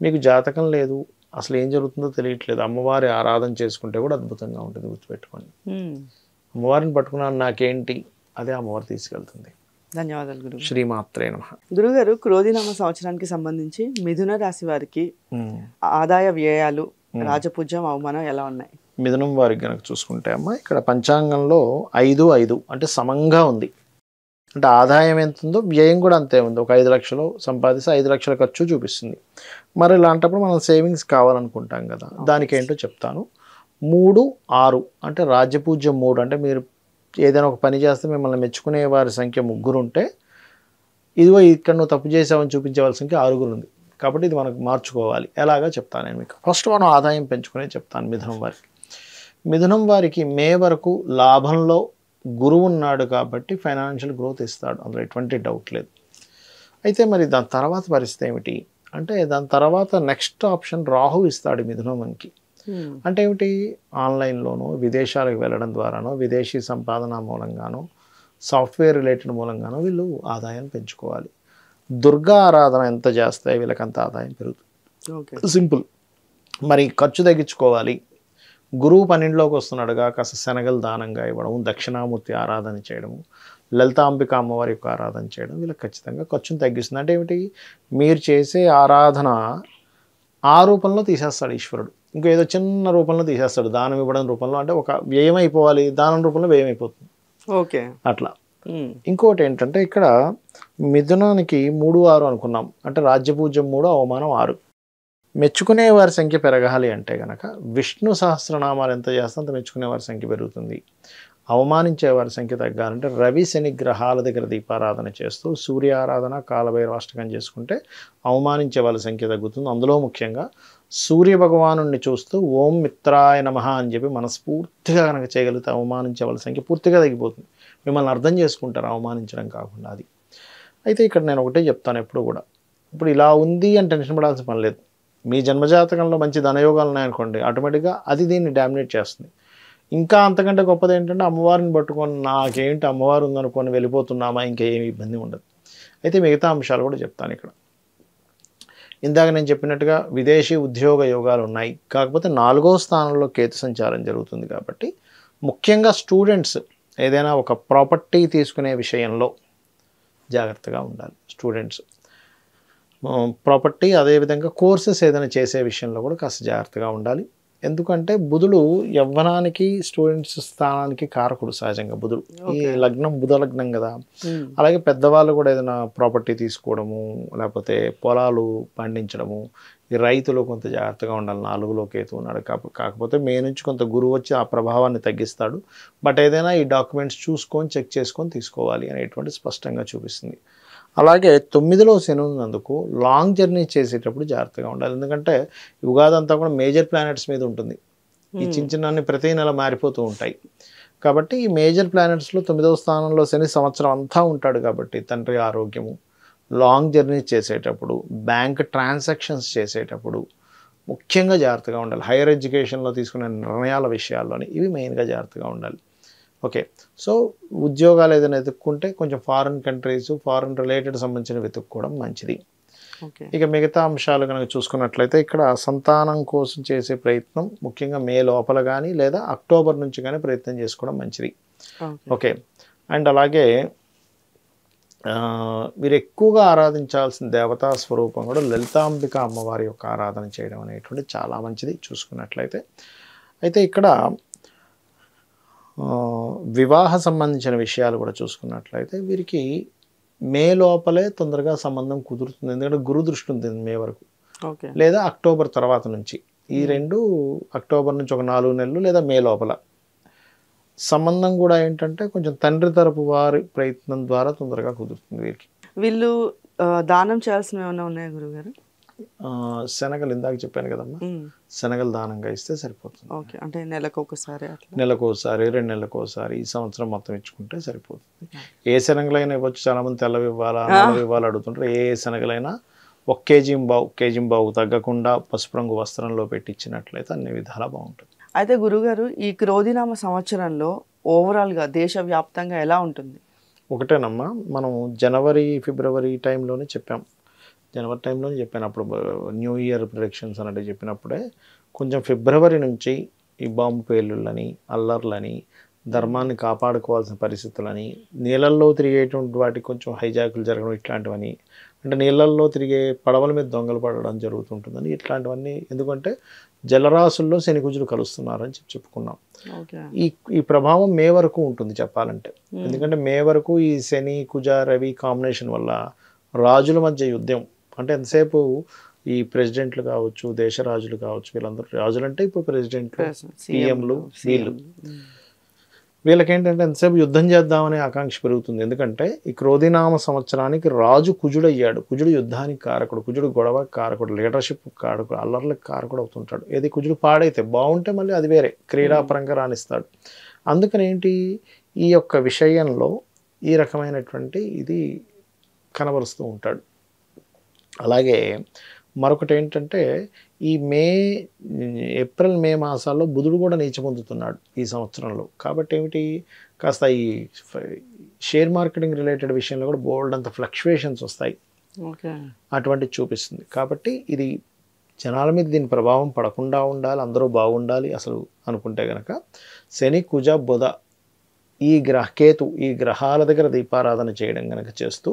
మీకు జాతకం లేదు, అసలు ఏం జరుగుతుందో తెలియట్లేదు, అమ్మవారి ఆరాధన చేసుకుంటే కూడా అద్భుతంగా ఉంటుంది, గుర్తుపెట్టుకోండి. అమ్మవారిని పట్టుకున్నాను నాకేంటి, అదే అమ్మవారు తీసుకెళ్తుంది. ధన్యవాదాలు గురు. శ్రీమాత్రే నమః. గురుగారు, క్రోధినామ సంవత్సరానికి సంబంధించి మిథున రాశి వారికి ఆదాయ వ్యయాలు, రాజపూజ్యం, అవమానం ఎలా ఉన్నాయి? మిథునం వారికి కనుక చూసుకుంటే అమ్మ, ఇక్కడ పంచాంగంలో 5-5 అంటే సమంగా ఉంది. అంటే ఆదాయం ఎంత ఉందో వ్యయం కూడా అంతే ఉంది. ఒక 5 లక్షలు సంపాదిస్తే 5 లక్షల ఖర్చు చూపిస్తుంది. మరి ఇలాంటప్పుడు మనం సేవింగ్స్ కావాలనుకుంటాం కదా, దానికి ఏంటో చెప్తాను. 3-6 అంటే రాజ్యపూజ్యం 3 అంటే మీరు ఏదైనా ఒక పని చేస్తే మిమ్మల్ని మెచ్చుకునే వారి సంఖ్య 3 ఉంటే, ఇదిగో ఇక్కడ నువ్వు తప్పు చేసావని చూపించే వాళ్ళ సంఖ్య 6 ఉంది. కాబట్టి ఇది మనకు మార్చుకోవాలి. ఎలాగా చెప్తాను నేను మీకు. ఫస్ట్ మనం ఆదాయం పెంచుకునే చెప్తాను మిథునం వారికి. మిథునం వారికి మే వరకు లాభంలో గురువు ఉన్నాడు కాబట్టి ఫైనాన్షియల్ గ్రోత్ ఇస్తాడు, అందులో ఎటువంటి డౌట్ లేదు. అయితే మరి దాని తర్వాత పరిస్థితి ఏమిటి అంటే, దాని తర్వాత నెక్స్ట్ ఆప్షన్ రాహు ఇస్తాడు మిథునంకి. అంటే ఏమిటి, ఆన్లైన్లోనో విదేశాలకు వెళ్ళడం ద్వారానో, విదేశీ సంపాదన మూలంగానో, సాఫ్ట్వేర్ రిలేటెడ్ మూలంగానో వీళ్ళు ఆదాయాన్ని పెంచుకోవాలి. దుర్గా ఆరాధన ఎంత చేస్తే వీళ్ళకి అంత ఆదాయం పెరుగుతుంది. సింపుల్. మరి ఖర్చు తగ్గించుకోవాలి, గురువు 12లోకి వస్తున్నాడుగా, కాస్త శనగలు దానంగా ఇవ్వడం, దక్షిణామూర్తి ఆరాధన చేయడము, లలితాంబిక అమ్మవారి యొక్క ఆరాధన చేయడం వీళ్ళకి ఖచ్చితంగా ఖర్చును తగ్గిస్తుంది. అంటే ఏమిటి, మీరు చేసే ఆరాధన ఆ రూపంలో తీసేస్తాడు ఈశ్వరుడు, ఇంకో ఏదో చిన్న రూపంలో తీసేస్తాడు, దానం ఇవ్వడం రూపంలో. అంటే ఒక వ్యయం అయిపోవాలి, దానం రూపంలో వ్యయం అయిపోతుంది. ఓకే, అట్లా. ఇంకోటి ఏంటంటే ఇక్కడ మిథునానికి 3, 6 అనుకున్నాం, అంటే రాజ్యపూజ్యం 3, అవమానం 6. మెచ్చుకునే వారి సంఖ్య పెరగాలి అంటే గనక విష్ణు సహస్రనామాలు ఎంత చేస్తే అంత మెచ్చుకునే వారి సంఖ్య పెరుగుతుంది. అవమానించే వారి సంఖ్య తగ్గాలంటే రవి శని గ్రహాల దగ్గర దీపారాధన చేస్తూ సూర్య ఆరాధన కాలభైరవాష్టకం చేసుకుంటే అవమానించే వాళ్ళ సంఖ్య తగ్గుతుంది. అందులో ముఖ్యంగా సూర్య భగవానుడిని చూస్తూ ఓం మిత్రాయ నమః అని చెప్పి మనస్ఫూర్తిగా కనుక చేయగలిగితే అవమానించే వాళ్ళ సంఖ్య పూర్తిగా తగ్గిపోతుంది. మిమ్మల్ని అర్థం చేసుకుంటారు అవమానించడం కాకుండా. అది అయితే ఇక్కడ నేను ఒకటే చెప్తాను ఎప్పుడు కూడా, ఇప్పుడు ఇలా ఉంది అని టెన్షన్ పడాల్సిన పని లేదు. మీ జన్మజాతకంలో మంచి ధనయోగాలు ఉన్నాయనుకోండి, ఆటోమేటిక్గా అది దీన్ని డామినేట్ చేస్తుంది. ఇంకా అంతకంటే గొప్పది ఏంటంటే అమ్మవారిని పట్టుకొని నాకేంటి అమ్మవారు ఉందనుకొని వెళ్ళిపోతున్నామా, ఇంకేమి ఇబ్బంది ఉండదు. అయితే మిగతా అంశాలు కూడా చెప్తాను ఇక్కడ. ఇందాక నేను చెప్పినట్టుగా విదేశీ ఉద్యోగ యోగాలు ఉన్నాయి, కాకపోతే 4వ స్థానంలో కేతు సంచారం జరుగుతుంది. కాబట్టి ముఖ్యంగా స్టూడెంట్స్ ఏదైనా ఒక ప్రాపర్టీ తీసుకునే విషయంలో జాగ్రత్తగా ఉండాలి. స్టూడెంట్స్ ప్రాపర్టీ, అదేవిధంగా కోర్సెస్ ఏదైనా చేసే విషయంలో కూడా కాస్త జాగ్రత్తగా ఉండాలి. ఎందుకంటే బుధుడు యవ్వనానికి స్టూడెంట్స్ స్థానానికి కారకుడు. సహజంగా బుధుడు, ఈ లగ్నం బుధ లగ్నం కదా. అలాగే పెద్దవాళ్ళు కూడా ఏదైనా ప్రాపర్టీ తీసుకోవడము, లేకపోతే పొలాలు పండించడము, ఈ రైతులు కొంత జాగ్రత్తగా ఉండాలి. 4లో కేతు ఉన్నాడు. కాకపోతే మే నుంచి కొంత గురువు వచ్చి ఆ ప్రభావాన్ని తగ్గిస్తాడు. బట్ ఏదైనా ఈ డాక్యుమెంట్స్ చూసుకొని చెక్ చేసుకొని తీసుకోవాలి అనేటువంటి స్పష్టంగా చూపిస్తుంది. అలాగే 9లో శని ఉన్నందుకు లాంగ్ జర్నీ చేసేటప్పుడు జాగ్రత్తగా ఉండాలి. ఎందుకంటే ఉగాది అంతా కూడా మేజర్ ప్లానెట్స్ మీద ఉంటుంది. ఈ చిన్న చిన్న ప్రతి నెల మారిపోతూ ఉంటాయి. కాబట్టి ఈ మేజర్ ప్లానెట్స్లో 9వ స్థానంలో శని సంవత్సరం అంతా ఉంటాడు. కాబట్టి తండ్రి ఆరోగ్యము, లాంగ్ జర్నీ చేసేటప్పుడు, బ్యాంక్ ట్రాన్సాక్షన్స్ చేసేటప్పుడు ముఖ్యంగా జాగ్రత్తగా ఉండాలి. హైయర్ ఎడ్యుకేషన్లో తీసుకునే నిర్ణయాల విషయాల్లోని ఇవి మెయిన్గా జాగ్రత్తగా ఉండాలి. ఓకే, సో ఉద్యోగాలు ఏదైనా వెతుక్కుంటే కొంచెం ఫారిన్ కంట్రీస్, ఫారిన్ రిలేటెడ్ సంబంధించిన వెతుక్కోవడం మంచిది. ఇక మిగతా అంశాలు కనుక చూసుకున్నట్లయితే ఇక్కడ సంతానం కోసం చేసే ప్రయత్నం ముఖ్యంగా మే లోపల కానీ లేదా అక్టోబర్ నుంచి కానీ ప్రయత్నం చేసుకోవడం మంచిది. ఓకే, అండ్ అలాగే మీరు ఎక్కువగా ఆరాధించాల్సిన దేవతా స్వరూపం కూడా లలితాంబిక అమ్మవారి యొక్క ఆరాధన చేయడం అనేటువంటి చాలా మంచిది చూసుకున్నట్లయితే. అయితే ఇక్కడ వివాహ సంబంధించిన విషయాలు కూడా చూసుకున్నట్లయితే వీరికి మే లోపలే తొందరగా సంబంధం కుదురుతుంది. ఎందుకంటే గురు దృష్టి ఉంటుంది మే వరకు, లేదా అక్టోబర్ తర్వాత నుంచి. ఈ రెండు అక్టోబర్ నుంచి ఒక 4 నెలలు లేదా మే లోపల. సంబంధం కూడా ఏంటంటే కొంచెం తండ్రి తరపు వారి ప్రయత్నం ద్వారా తొందరగా కుదురుతుంది వీరికి. వీళ్ళు దానం చేయాల్సినవి ఏమైనా ఉన్నాయా గురుగారు? శనగలు ఇందాక చెప్పాను కదమ్మా, శనగలు దానంగా ఇస్తే సరిపోతుంది. ఓకే, అంటే నెలకొకసారి, నెలకోసారి 2 నెలలకోసారి, ఈ సంవత్సరం మొత్తం ఇచ్చుకుంటే సరిపోతుంది. ఏ శనగలైనా ఇవ్వచ్చు. చాలా మంది తెల్లవి ఇవ్వాలా, నల్లవి ఇవ్వాలా అడుగుతుంటారు. ఏ శనగలైనా 1 కేజీ బావు తగ్గకుండా పసుపు రంగు వస్త్రంలో పెట్టి ఇచ్చినట్లయితే అన్ని విధాలా బాగుంటుంది. అయితే గురుగారు, ఈ క్రోధినామ సంవత్సరంలో ఓవరాల్గా దేశవ్యాప్తంగా ఎలా ఉంటుంది? ఒకటేనమ్మా, మనం జనవరి ఫిబ్రవరి టైంలోనే చెప్పాం. జనవరి టైంలోనే చెప్పాను. అప్పుడు న్యూ ఇయర్ ప్రిడిక్షన్స్ అన్నట్టు చెప్పినప్పుడే కొంచెం ఫిబ్రవరి నుంచి ఈ బాంబు పేలుళ్ళని, అల్లర్లని, ధర్మాన్ని కాపాడుకోవాల్సిన పరిస్థితులని, నీళ్ళల్లో తిరిగేటువంటి వాటికి కొంచెం హైజాకులు జరగడం, ఇట్లాంటివన్నీ, అంటే నీళ్ళల్లో తిరిగే పడవల మీద దొంగలు పడడం జరుగుతుంటుందని, ఇట్లాంటివన్నీ. ఎందుకంటే జలరాశుల్లో శని కుజులు కలుస్తున్నారని చెప్పుకున్నాం. ఈ ప్రభావం మే వరకు ఉంటుంది చెప్పాలంటే. ఎందుకంటే మే వరకు ఈ శని కుజ రవి కాంబినేషన్ వల్ల రాజుల మధ్య యుద్ధం. అంటే ఎంతసేపు ఈ ప్రెసిడెంట్లు కావచ్చు, దేశ రాజులు కావచ్చు, వీళ్ళందరూ రాజులు అంటే ఇప్పుడు ప్రెసిడెంట్లు, సీఎంలు, వీళ్ళకేంటంటే ఎంతసేపు యుద్ధం చేద్దామనే ఆకాంక్ష పెరుగుతుంది. ఎందుకంటే ఈ క్రోధినామ సంవత్సరానికి రాజు కుజుడు అయ్యాడు. కుజుడు యుద్ధానికి కారకుడు, కుజుడు గొడవ కారకుడు, లీడర్షిప్ కారకుడు, అల్లర్లకు కారకుడు అవుతుంటాడు. ఏది కుజుడు పాడైతే బాగుంటే మళ్ళీ అది వేరే క్రీడాపరంగా రాణిస్తాడు. అందుకని ఏంటి, ఈ యొక్క విషయంలో ఈ రకమైనటువంటి ఇది కనబరుస్తూ ఉంటాడు. అలాగే మరొకటి ఏంటంటే ఈ ఏప్రిల్ మే మాసాల్లో బుధుడు కూడా నీచ పొందుతున్నాడు ఈ సంవత్సరంలో. కాబట్టి ఏమిటి, కాస్త ఈ షేర్ మార్కెటింగ్ రిలేటెడ్ విషయంలో కూడా బోల్డ్ అంత ఫ్లక్చువేషన్స్ వస్తాయి. అటువంటిది చూపిస్తుంది. కాబట్టి ఇది జనాల మీద దీని ప్రభావం పడకుండా ఉండాలి, అందరూ బాగుండాలి అసలు అనుకుంటే కనుక శని కుజ బుధ కేతు ఈ గ్రహాల దగ్గర దీపారాధన చేయడం కనుక చేస్తూ,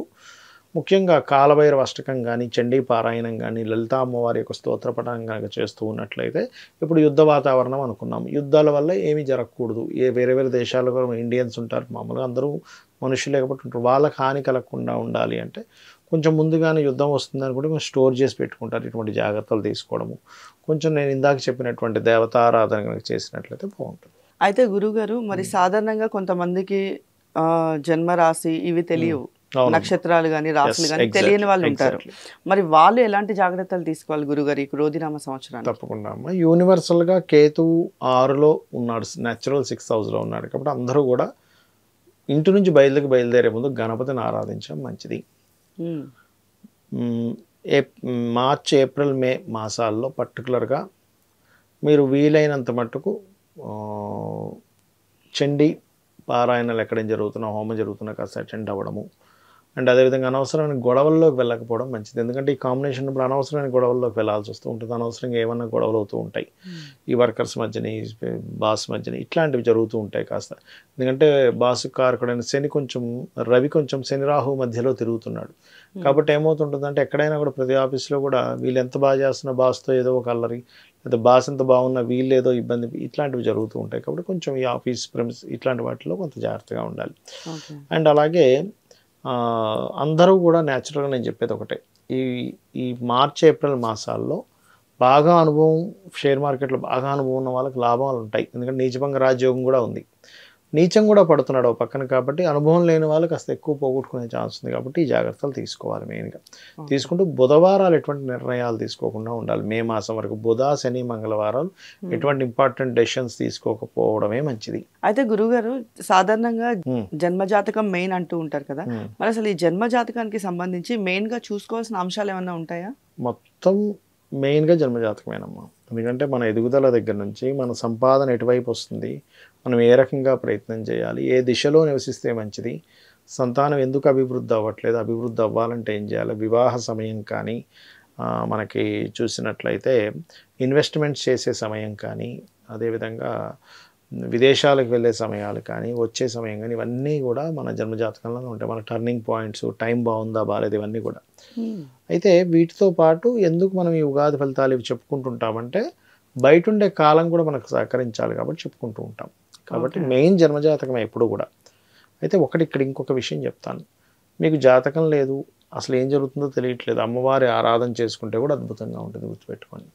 ముఖ్యంగా కాలభైరవ అష్టకం కానీ, చండీ పారాయణం కానీ, లలితా అమ్మవారి యొక్క స్తోత్రపఠనం కనుక చేస్తూ ఉన్నట్లయితే, ఇప్పుడు యుద్ధ వాతావరణం అనుకున్నాం. యుద్ధాల వల్ల ఏమీ జరగకూడదు. వేరే వేరే దేశాల్లో కూడా ఇండియన్స్ ఉంటారు, మామూలుగా అందరూ మనుషులే కాబట్టి ఉంటారు. వాళ్ళకి హాని కలగకుండా ఉండాలి అంటే కొంచెం ముందుగానే యుద్ధం వస్తుందని కూడా కొంచెం స్టోర్ చేసి పెట్టుకుంటారు. ఇటువంటి జాగ్రత్తలు తీసుకోవడము కొంచెం నేను ఇందాక చెప్పినటువంటి దేవతారాధన కనుక చేసినట్లయితే బాగుంటుంది. అయితే గురుగారు మరి సాధారణంగా కొంతమందికి జన్మరాశి ఇవి తెలియవు, నక్షత్రాలు కానీ రాశులు కానీ తెలియని వాళ్ళు ఉంటారు. మరి వాళ్ళు ఎలాంటి జాగ్రత్తలు తీసుకోవాలి గురుగారు ఈ క్రోధినామ సంవత్సరానికి? తప్పకుండా అమ్మ. యూనివర్సల్గా కేతువు 6లో ఉన్నాడు, న్యాచురల్ 6th హౌస్లో ఉన్నాడు కాబట్టి అందరూ కూడా ఇంటి నుంచి బయలుదేరే ముందు గణపతిని ఆరాధించడం మంచిది. మార్చ్, ఏప్రిల్, మే మాసాల్లో పర్టికులర్గా మీరు వీలైనంత మట్టుకు చండీ పారాయణలు ఎక్కడేం జరుగుతున్నా, హోమం జరుగుతున్నా కాస్త అటెండ్ అవ్వడము. అండ్ అదేవిధంగా అనవసరమైన గొడవల్లోకి వెళ్ళకపోవడం మంచిది. ఎందుకంటే ఈ కాంబినేషన్ ఇప్పుడు అనవసరమైన గొడవల్లోకి వెళ్ళాల్సి వస్తూ ఉంటుంది. అనవసరంగా ఏమన్నా గొడవలు అవుతూ ఉంటాయి ఈ వర్కర్స్ మధ్యని, బాస్ మధ్యని, ఇట్లాంటివి జరుగుతూ ఉంటాయి కాస్త. ఎందుకంటే బాసు కారకుడైన శని రవి కొంచెం శని రాహు మధ్యలో తిరుగుతున్నాడు కాబట్టి ఏమవుతుంటుందంటే ఎక్కడైనా కూడా ప్రతి ఆఫీస్లో కూడా వీళ్ళు ఎంత బాగా చేస్తున్న బాస్తో ఏదో ఒక అల్లరి, లేదా బాస్ ఎంత బాగున్నా వీళ్ళు ఏదో ఇబ్బంది, ఇట్లాంటివి జరుగుతూ ఉంటాయి. కాబట్టి కొంచెం ఈ ఆఫీస్ ప్రెమిస్ ఇట్లాంటి వాటిలో కొంత జాగ్రత్తగా ఉండాలి. అండ్ అలాగే అందరూ కూడా న్యాచురల్గా నేను చెప్పేది ఒకటే, ఈ మార్చ్, ఏప్రిల్ మాసాల్లో బాగా అనుభవం, షేర్ మార్కెట్లో బాగా అనుభవం ఉన్న వాళ్ళకి లాభాలు ఉంటాయి. ఎందుకంటే నీచభంగ రాజయోగం కూడా ఉంది, నీచం కూడా పడుతున్నాడు ఒక పక్కన. కాబట్టి అనుభవం లేని వాళ్ళు కాస్త ఎక్కువ పోగొట్టుకునే ఛాన్స్ ఉంది. కాబట్టి ఈ జాగ్రత్తలు తీసుకోవాలి. మెయిన్గా తీసుకుంటూ బుధవారాలు ఎటువంటి నిర్ణయాలు తీసుకోకుండా ఉండాలి. మే మాసం వరకు బుధ, శని, మంగళవారాలు ఎటువంటి ఇంపార్టెంట్ డెసిషన్స్ తీసుకోకపోవడమే మంచిది. అయితే గురుగారు సాధారణంగా జన్మజాతకం మెయిన్ అంటూ ఉంటారు కదా, మరి అసలు ఈ జన్మజాతకానికి సంబంధించి మెయిన్గా చూసుకోవాల్సిన అంశాలు ఏమన్నా ఉంటాయా? మొత్తం మెయిన్గా జన్మజాతకమేనమ్మా. ఎందుకంటే మన ఎదుగుదల దగ్గర నుంచి మన సంపాదన ఎటువైపు వస్తుంది, మనం ఏ రకంగా ప్రయత్నం చేయాలి, ఏ దిశలో నివసిస్తే మంచిది, సంతానం ఎందుకు అభివృద్ధి అవ్వట్లేదు, అభివృద్ధి అవ్వాలంటే ఏం చేయాలి, వివాహ సమయం కానీ మనకి చూసినట్లయితే ఇన్వెస్ట్మెంట్స్ చేసే సమయం కానీ, అదేవిధంగా విదేశాలకు వెళ్ళే సమయాలు కానీ, వచ్చే సమయం కానీ, ఇవన్నీ కూడా మన జన్మజాతకంలోనే ఉంటాయి. మన టర్నింగ్ పాయింట్స్, టైం బాగుందా బాగాలేదు, ఇవన్నీ కూడా. అయితే వీటితో పాటు ఎందుకు మనం ఈ ఉగాది ఫలితాలు ఇవి చెప్పుకుంటుంటామంటే బయట ఉండే కాలం కూడా మనకు సహకరించాలి కాబట్టి చెప్పుకుంటూ ఉంటాం. కాబట్టి మెయిన్ జన్మజాతకం ఎప్పుడు కూడా. అయితే ఇక్కడ ఇంకొక విషయం చెప్తాను. మీకు జాతకం లేదు, అసలు ఏం జరుగుతుందో తెలియట్లేదు, అమ్మవారి ఆరాధన చేసుకుంటే కూడా అద్భుతంగా ఉంటుంది. గుర్తుపెట్టుకోండి,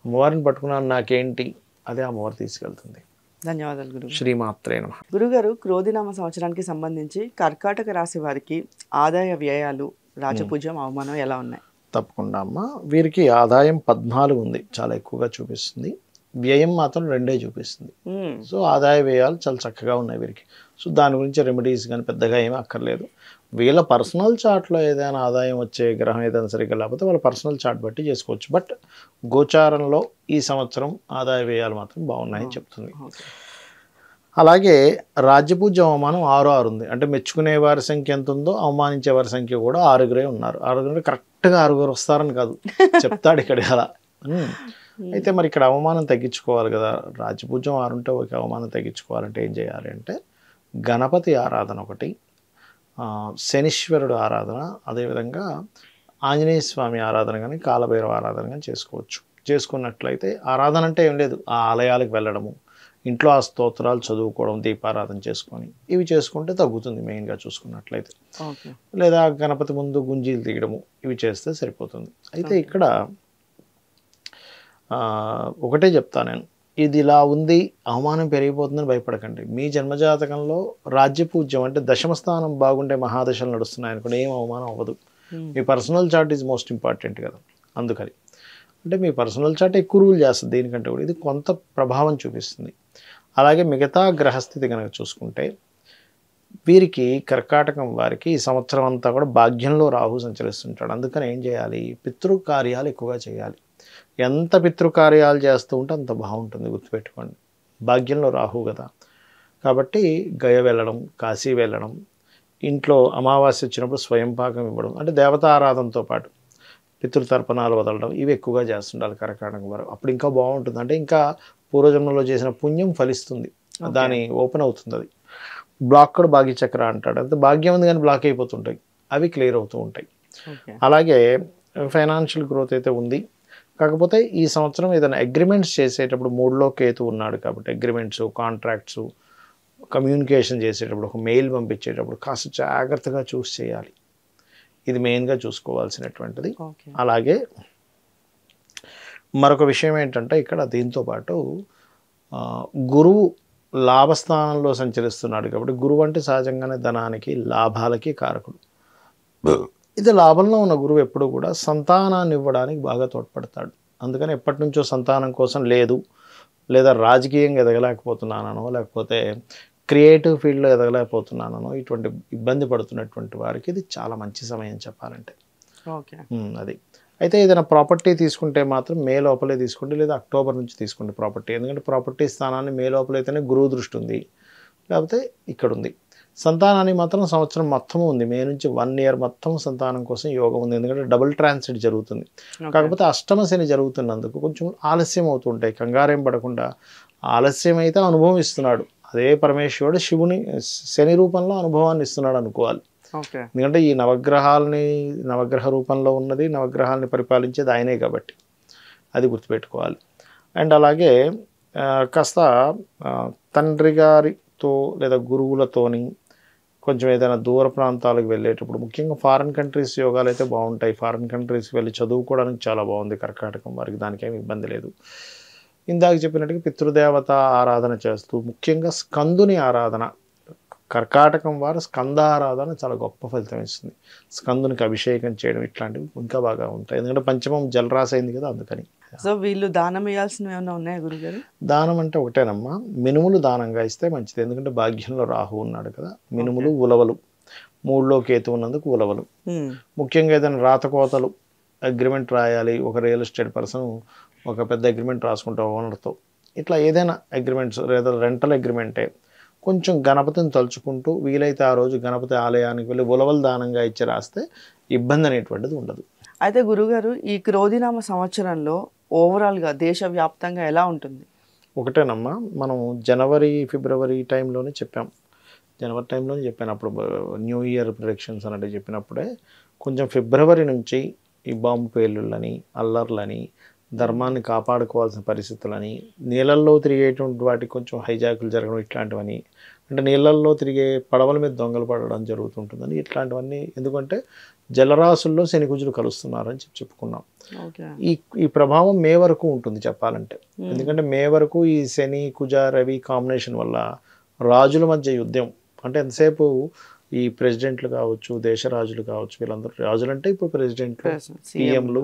అమ్మవారిని పట్టుకున్నాను నాకేంటి, అదే అమ్మవారు తీసుకెళ్తుంది. ధన్యవాదాలు గురు. శ్రీమాత్రే నమః. గురుగారు క్రోధినామ సంవత్సరానికి సంబంధించి కర్కాటక రాశి వారికి ఆదాయ వ్యయాలు, రాజపూజ్యం, అవమానం ఎలా ఉన్నాయి? తప్పకుండా అమ్మ. వీరికి ఆదాయం 14 ఉంది, చాలా ఎక్కువగా చూపిస్తుంది. వ్యయం మాత్రం 2 చూపిస్తుంది. సో ఆదాయ వ్యయాలు చాలా చక్కగా ఉన్నాయి వీరికి. సో దాని గురించి రెమెడీస్ కానీ పెద్దగా ఏమీ అక్కర్లేదు. వీళ్ళ పర్సనల్ చార్ట్లో ఏదైనా ఆదాయం వచ్చే గ్రహం ఏదైనా సరిగ్గా లేకపోతే వాళ్ళ పర్సనల్ చార్ట్ బట్టి చేసుకోవచ్చు. బట్ గోచారంలో ఈ సంవత్సరం ఆదాయ వ్యయాలు మాత్రం బాగున్నాయని చెప్తుంది. అలాగే రాజ్యపూజ్యం అవమానం 6 ఉంది. అంటే మెచ్చుకునే వారి సంఖ్య ఎంత ఉందో అవమానించే వారి సంఖ్య కూడా 6 ఉన్నారు. 6 కరెక్ట్గా 6 వస్తారని కాదు, చెప్తాడు ఇక్కడ అలా. అయితే మరి ఇక్కడ అవమానం తగ్గించుకోవాలి కదా, రాజ్యపూజ్యం 6 ఉంటే ఒక అవమానం తగ్గించుకోవాలంటే ఏం చేయాలి అంటే గణపతి ఆరాధన ఒకటి, శనీశ్వరుడు ఆరాధన, అదేవిధంగా ఆంజనేయ స్వామి ఆరాధన కానీ కాలభైరవ ఆరాధన కానీ చేసుకోవచ్చు. చేసుకున్నట్లయితే ఆరాధన అంటే ఏం లేదు, ఆ ఆలయాలకు వెళ్ళడము, ఇంట్లో ఆ స్తోత్రాలు చదువుకోవడం, దీపారాధన చేసుకొని ఇవి చేసుకుంటే తగ్గుతుంది మెయిన్గా చూసుకున్నట్లయితే. లేదా గణపతి ముందు గుంజీలు తీయడము, ఇవి చేస్తే సరిపోతుంది. అయితే ఇక్కడ ఒకటే చెప్తా నేను, ఇది ఇలా ఉంది అవమానం పెరిగిపోతుందని భయపడకండి. మీ జన్మజాతకంలో రాజ్యపూజ్యం అంటే దశమ స్థానం బాగుండే మహాదశలు నడుస్తున్నాయి అనుకోండి, ఏం అవమానం అవ్వదు. మీ personal chart is most important కదా, అందుకని అంటే మీ పర్సనల్ చార్ట్ ఎక్కువ రూల్ చేస్తుంది దీనికంటే కూడా, ఇది కొంత ప్రభావం చూపిస్తుంది. అలాగే మిగతా గ్రహస్థితి కనుక చూసుకుంటే వీరికి కర్కాటకం వారికి ఈ సంవత్సరం అంతా కూడా భాగ్యంలో రాహు సంచరిస్తుంటాడు. అందుకని ఏం చేయాలి, పితృకార్యాలు ఎక్కువగా చేయాలి. ఎంత పితృకార్యాలు చేస్తూ ఉంటే అంత బాగుంటుంది, గుర్తుపెట్టుకోండి. భాగ్యంలో రాహు కదా, కాబట్టి గయ వెళ్ళడం, కాశీ వెళ్ళడం, ఇంట్లో అమావాస్య వచ్చినప్పుడు స్వయం పాకం ఇవ్వడం, అంటే దేవతారాధనతో పాటు పితృతర్పణాలు వదలడం, ఇవి ఎక్కువగా చేస్తుండాలి కర్కాటకం వారు. అప్పుడు ఇంకా బాగుంటుంది. అంటే ఇంకా పూర్వజన్మలో చేసిన పుణ్యం ఫలిస్తుంది, దాని ఓపెన్ అవుతుంది. అది బ్లాక్డ్ భాగ్యచక్ర అంటాడు. అంటే భాగ్యం ఉంది కానీ బ్లాక్ అయిపోతుంటాయి, అవి క్లియర్ అవుతూ ఉంటాయి. అలాగే ఫైనాన్షియల్ గ్రోత్ అయితే ఉంది. కాకపోతే ఈ సంవత్సరం ఏదైనా అగ్రిమెంట్స్ చేసేటప్పుడు 3లో కేతు ఉన్నాడు కాబట్టి అగ్రిమెంట్స్, కాంట్రాక్ట్స్, కమ్యూనికేషన్ చేసేటప్పుడు, ఒక మెయిల్ పంపించేటప్పుడు కాస్త జాగ్రత్తగా చూసి చేయాలి. ఇది మెయిన్గా చూసుకోవాల్సినటువంటిది. ఓకే. అలాగే మరొక విషయం ఏంటంటే ఇక్కడ దీంతో పాటు గురువు లాభస్థానంలో సంచరిస్తున్నాడు కాబట్టి, గురువు అంటే సహజంగానే ధనానికి లాభాలకి కారకుడు. ఇది లాభంలో ఉన్న గురువు ఎప్పుడు కూడా సంతానాన్ని ఇవ్వడానికి బాగా తోడ్పడతాడు. అందుకని ఎప్పటి నుంచో సంతానం కోసం లేదు, లేదా రాజకీయంగా ఎదగలేకపోతున్నానో, లేకపోతే క్రియేటివ్ ఫీల్డ్లో ఎదగలేకపోతున్నానో, ఇటువంటి ఇబ్బంది పడుతున్నటువంటి వారికి ఇది చాలా మంచి సమయం చెప్పాలంటే. ఓకే. అది అయితే ఏదైనా ప్రాపర్టీ తీసుకుంటే మాత్రం మే లోపలే తీసుకోండి, లేదా అక్టోబర్ నుంచి తీసుకోండి ప్రాపర్టీ. ఎందుకంటే ప్రాపర్టీ స్థానాన్ని మే లోపలైతేనే గురువు దృష్టి ఉంది, లేకపోతే ఇక్కడ ఉంది. సంతానానికి మాత్రం సంవత్సరం మొత్తం ఉంది. మే నుంచి 1 ఇయర్ మొత్తం సంతానం కోసం యోగం ఉంది. ఎందుకంటే డబుల్ ట్రాన్సిట్ జరుగుతుంది. కాకపోతే అష్టమ శని జరుగుతున్నందుకు కొంచెం ఆలస్యం అవుతుంటాయి. కంగారేం పడకుండా ఆలస్యం అయితే అనుభవం ఇస్తున్నాడు. అదే పరమేశ్వరుడు శని రూపంలో అనుభవాన్ని ఇస్తున్నాడు అనుకోవాలి. ఎందుకంటే ఈ నవగ్రహ రూపంలో ఉన్నది, నవగ్రహాలని పరిపాలించేది ఆయనే కాబట్టి అది గుర్తుపెట్టుకోవాలి. అండ్ అలాగే కాస్త తండ్రి గారితో లేదా గురువులతోని కొంచెం ఏదైనా దూర ప్రాంతాలకు వెళ్ళేటప్పుడు, ముఖ్యంగా ఫారిన్ కంట్రీస్ యోగాలు అయితే బాగుంటాయి. ఫారిన్ కంట్రీస్కి వెళ్ళి చదువుకోవడానికి చాలా బాగుంది కర్కాటకం వారికి, దానికేమి ఇబ్బంది లేదు. ఇందాక చెప్పినట్టుగా పితృదేవత ఆరాధన చేస్తూ, ముఖ్యంగా స్కందుని ఆరాధన, కర్కాటకం వారు స్కంద ఆరాధన చాలా గొప్ప ఫలితం ఇస్తుంది. స్కందునికి అభిషేకం చేయడం ఇట్లాంటివి ఇంకా బాగా ఉంటాయి. ఎందుకంటే పంచమం జలరాశి అయింది కదా, అందుకని. సో వీళ్ళు దానం ఇవ్వాల్సినవి ఏమైనా ఉన్నాయా గురుగారు? దానం అంటే ఒకటేనమ్మా, మినుములు దానంగా ఇస్తే మంచిది. ఎందుకంటే భాగ్యంలో రాహు ఉన్నాడు కదా, మినుములు, ఉలవలు, 3లో కేతు ఉన్నందుకు ఉలవలు. ముఖ్యంగా ఏదైనా రాతకోతలు అగ్రిమెంట్ రాయాలి, ఒక రియల్ ఎస్టేట్ పర్సన్ ఒక పెద్ద అగ్రిమెంట్ రాసుకుంటాం ఓనర్తో, ఇట్లా ఏదైనా అగ్రిమెంట్స్ లేదా రెంటల్ అగ్రిమెంటే, కొంచెం గణపతిని తలుచుకుంటూ వీలైతే ఆ రోజు గణపతి ఆలయానికి వెళ్ళి ఉలవలు దానంగా ఇచ్చి రాస్తే ఇబ్బంది అనేటువంటిది ఉండదు. అయితే గురుగారు, ఈ క్రోధినామ సంవత్సరంలో ఓవరాల్గా దేశవ్యాప్తంగా ఎలా ఉంటుంది? ఒకటేనమ్మా, మనం జనవరి ఫిబ్రవరి టైంలోనే చెప్పాం. జనవరి టైంలోనే చెప్పాను. అప్పుడు న్యూ ఇయర్ ప్రిడిక్షన్స్ అనేది చెప్పినప్పుడే కొంచెం ఫిబ్రవరి నుంచి ఈ బాంబు పేలుళ్ళని, అల్లర్లని, ధర్మాన్ని కాపాడుకోవాల్సిన పరిస్థితులని, నీళ్ళల్లో తిరిగేటువంటి వాటికి కొంచెం హైజాకులు జరగడం ఇట్లాంటివని, అంటే నీళ్ళల్లో తిరిగే పడవల మీద దొంగలు పడడం జరుగుతుంటుందని, ఇట్లాంటివన్నీ ఎందుకంటే జలరాశుల్లో శని కుజులు కలుస్తున్నారని చెప్పుకున్నాం. ఈ ప్రభావం మే వరకు ఉంటుంది చెప్పాలంటే. ఎందుకంటే మే వరకు ఈ శని కుజ రవి కాంబినేషన్ వల్ల రాజుల మధ్య యుద్ధం, అంటే ఎంతసేపు ఈ ప్రెసిడెంట్లు కావచ్చు, దేశ రాజులు కావచ్చు, వీళ్ళందరూ రాజులు అంటే ఇప్పుడు ప్రెసిడెంట్లు, సీఎంలు,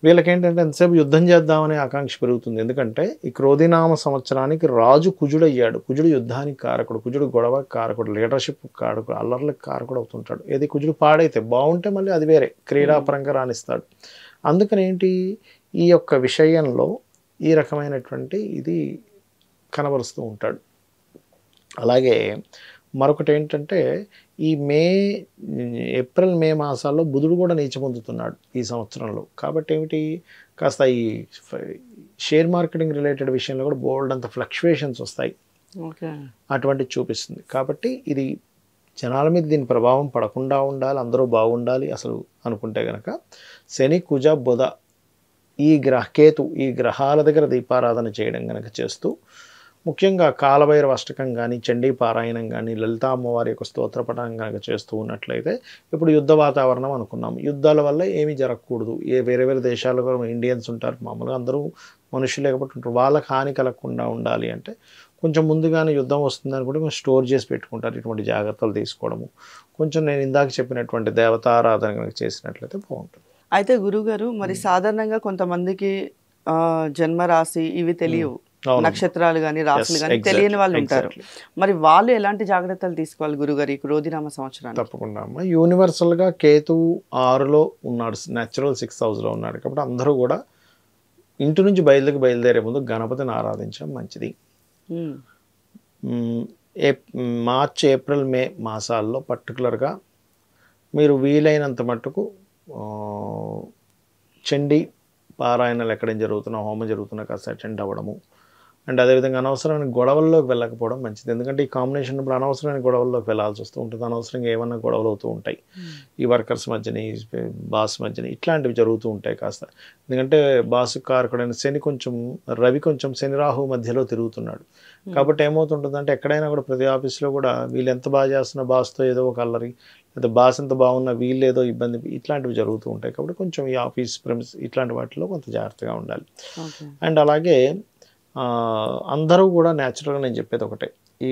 వీళ్ళకేంటంటే ఎంతసేపు యుద్ధం చేద్దామనే ఆకాంక్ష పెరుగుతుంది. ఎందుకంటే ఈ క్రోధినామ సంవత్సరానికి రాజు కుజుడయ్యాడు. కుజుడు యుద్ధానికి కారకుడు, కుజుడు గొడవకి కారకుడు, లీడర్షిప్ కారకుడు, అల్లర్లకు కారకుడు అవుతుంటాడు. ఏది కుజుడు పాడైతే బాగుంటే మళ్ళీ అది వేరే క్రీడాపరంగా రాణిస్తాడు. అందుకని ఏంటి, ఈ యొక్క విషయంలో ఈ రకమైనటువంటి ఇది కనబరుస్తూ ఉంటాడు. అలాగే మరొకటి ఏంటంటే ఈ ఏప్రిల్ మే మాసాల్లో బుధుడు కూడా నీచ పొందుతున్నాడు ఈ సంవత్సరంలో. కాబట్టి ఏమిటి, కాస్త ఈ షేర్ మార్కెటింగ్ రిలేటెడ్ విషయంలో కూడా బోల్డ్ అంత ఫ్లక్చువేషన్స్ వస్తాయి, అటువంటివి చూపిస్తుంది. కాబట్టి ఇది జనాల మీద దీని ప్రభావం పడకుండా ఉండాలి, అందరూ బాగుండాలి అసలు అనుకుంటే కనుక శని కుజ బుధ కేతు ఈ గ్రహాల దగ్గర దీపారాధన చేయడం కనుక చేస్తూ, ముఖ్యంగా కాలభైరవ అష్టకం కానీ, చండీ పారాయణం కానీ, లలితా అమ్మవారి యొక్క స్తోత్రపఠనం కనుక చేస్తూ ఉన్నట్లయితే, ఇప్పుడు యుద్ధ వాతావరణం అనుకున్నాం, యుద్ధాల వల్ల ఏమీ జరగకూడదు. వేరే వేరే దేశాల్లో కూడా ఇండియన్స్ ఉంటారు, మామూలుగా అందరూ మనుషులే కాబట్టి ఉంటారు, వాళ్ళకి హాని కలగకుండా ఉండాలి అంటే కొంచెం ముందుగానే యుద్ధం వస్తుందని కూడా కొంచెం స్టోర్ చేసి పెట్టుకుంటారు. ఇటువంటి జాగ్రత్తలు తీసుకోవడము, కొంచెం నేను ఇందాక చెప్పినటువంటి దేవతారాధన కనుక చేసినట్లయితే బాగుంటుంది. అయితే గురుగారు, మరి సాధారణంగా కొంతమందికి జన్మరాశి ఇవి తెలియవు, నక్షత్రాలు కానీ రాశులు కానీ తెలియని వాళ్ళు ఉంటారు. మరి వాళ్ళు ఎలాంటి జాగ్రత్తలు తీసుకోవాలి గురుగారు ఈ క్రోధినామ సంవత్సరానికి? తప్పకుండా అమ్మ, యూనివర్సల్గా కేతు 6లో ఉన్నాడు, న్యాచురల్ 6th హౌస్లో ఉన్నాడు కాబట్టి అందరూ కూడా ఇంటి నుంచి బయలుదేరే ముందు గణపతిని ఆరాధించడం మంచిది. మార్చ్ ఏప్రిల్ మే మాసాల్లో పర్టికులర్గా మీరు వీలైనంత మట్టుకు చండీ పారాయణలు ఎక్కడేం జరుగుతున్నా, హోమం జరుగుతున్నా కాస్త అటెండ్ అవ్వడము, అండ్ అదేవిధంగా అనవసరమైన గొడవల్లోకి వెళ్ళకపోవడం మంచిది. ఎందుకంటే ఈ కాంబినేషన్ ఇప్పుడు అనవసరమైన గొడవల్లోకి వెళ్ళాల్సి వస్తూ ఉంటుంది. అనవసరంగా ఏమన్నా గొడవలు అవుతూ ఉంటాయి. ఈ వర్కర్స్ మధ్యని, బాస్ మధ్యని ఇట్లాంటివి జరుగుతూ ఉంటాయి కాస్త. ఎందుకంటే బాసు కారకుడైన శని కొంచెం, రవి కొంచెం శని రాహు మధ్యలో తిరుగుతున్నాడు. కాబట్టి ఏమవుతుంటుందంటే ఎక్కడైనా కూడా ప్రతి ఆఫీస్లో కూడా వీళ్ళు ఎంత బాగా చేస్తున్న బాస్తో ఏదో ఒక అల్లరి, లేదా బాస్ ఎంత బాగున్నా వీళ్ళు ఏదో ఇబ్బంది, ఇట్లాంటివి జరుగుతూ ఉంటాయి. కాబట్టి కొంచెం ఈ ఆఫీస్ ప్రెమిస్ ఇట్లాంటి వాటిలో కొంత జాగ్రత్తగా ఉండాలి. అండ్ అలాగే అందరూ కూడా న్యాచురల్గా నేను చెప్పేది ఒకటే, ఈ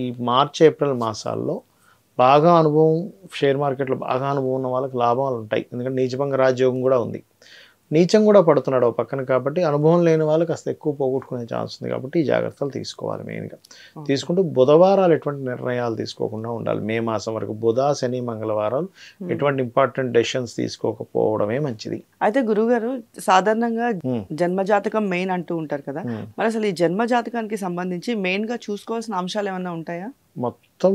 ఈ మార్చ్ ఏప్రిల్ మాసాల్లో బాగా అనుభవం, షేర్ మార్కెట్లో బాగా అనుభవం ఉన్న వాళ్ళకి లాభాలు ఉంటాయి. ఎందుకంటే నీచభంగ రాజయోగం కూడా ఉంది, నీచం కూడా పడుతున్నాడు ఒక పక్కన. కాబట్టి అనుభవం లేని వాళ్ళు కాస్త ఎక్కువ పోగొట్టుకునే ఛాన్స్ ఉంది. కాబట్టి ఈ జాగ్రత్తలు తీసుకోవాలి మెయిన్గా. తీసుకుంటూ బుధవారాలు ఎటువంటి నిర్ణయాలు తీసుకోకుండా ఉండాలి. మే మాసం వరకు బుధ, శని, మంగళవారాలు ఎటువంటి ఇంపార్టెంట్ డెసిషన్స్ తీసుకోకపోవడమే మంచిది. అయితే గురుగారు సాధారణంగా జన్మజాతకం మెయిన్ అంటూ ఉంటారు కదా, మరి అసలు ఈ జన్మజాతకానికి సంబంధించి మెయిన్గా చూసుకోవాల్సిన అంశాలు ఏమన్నా ఉంటాయా? మొత్తం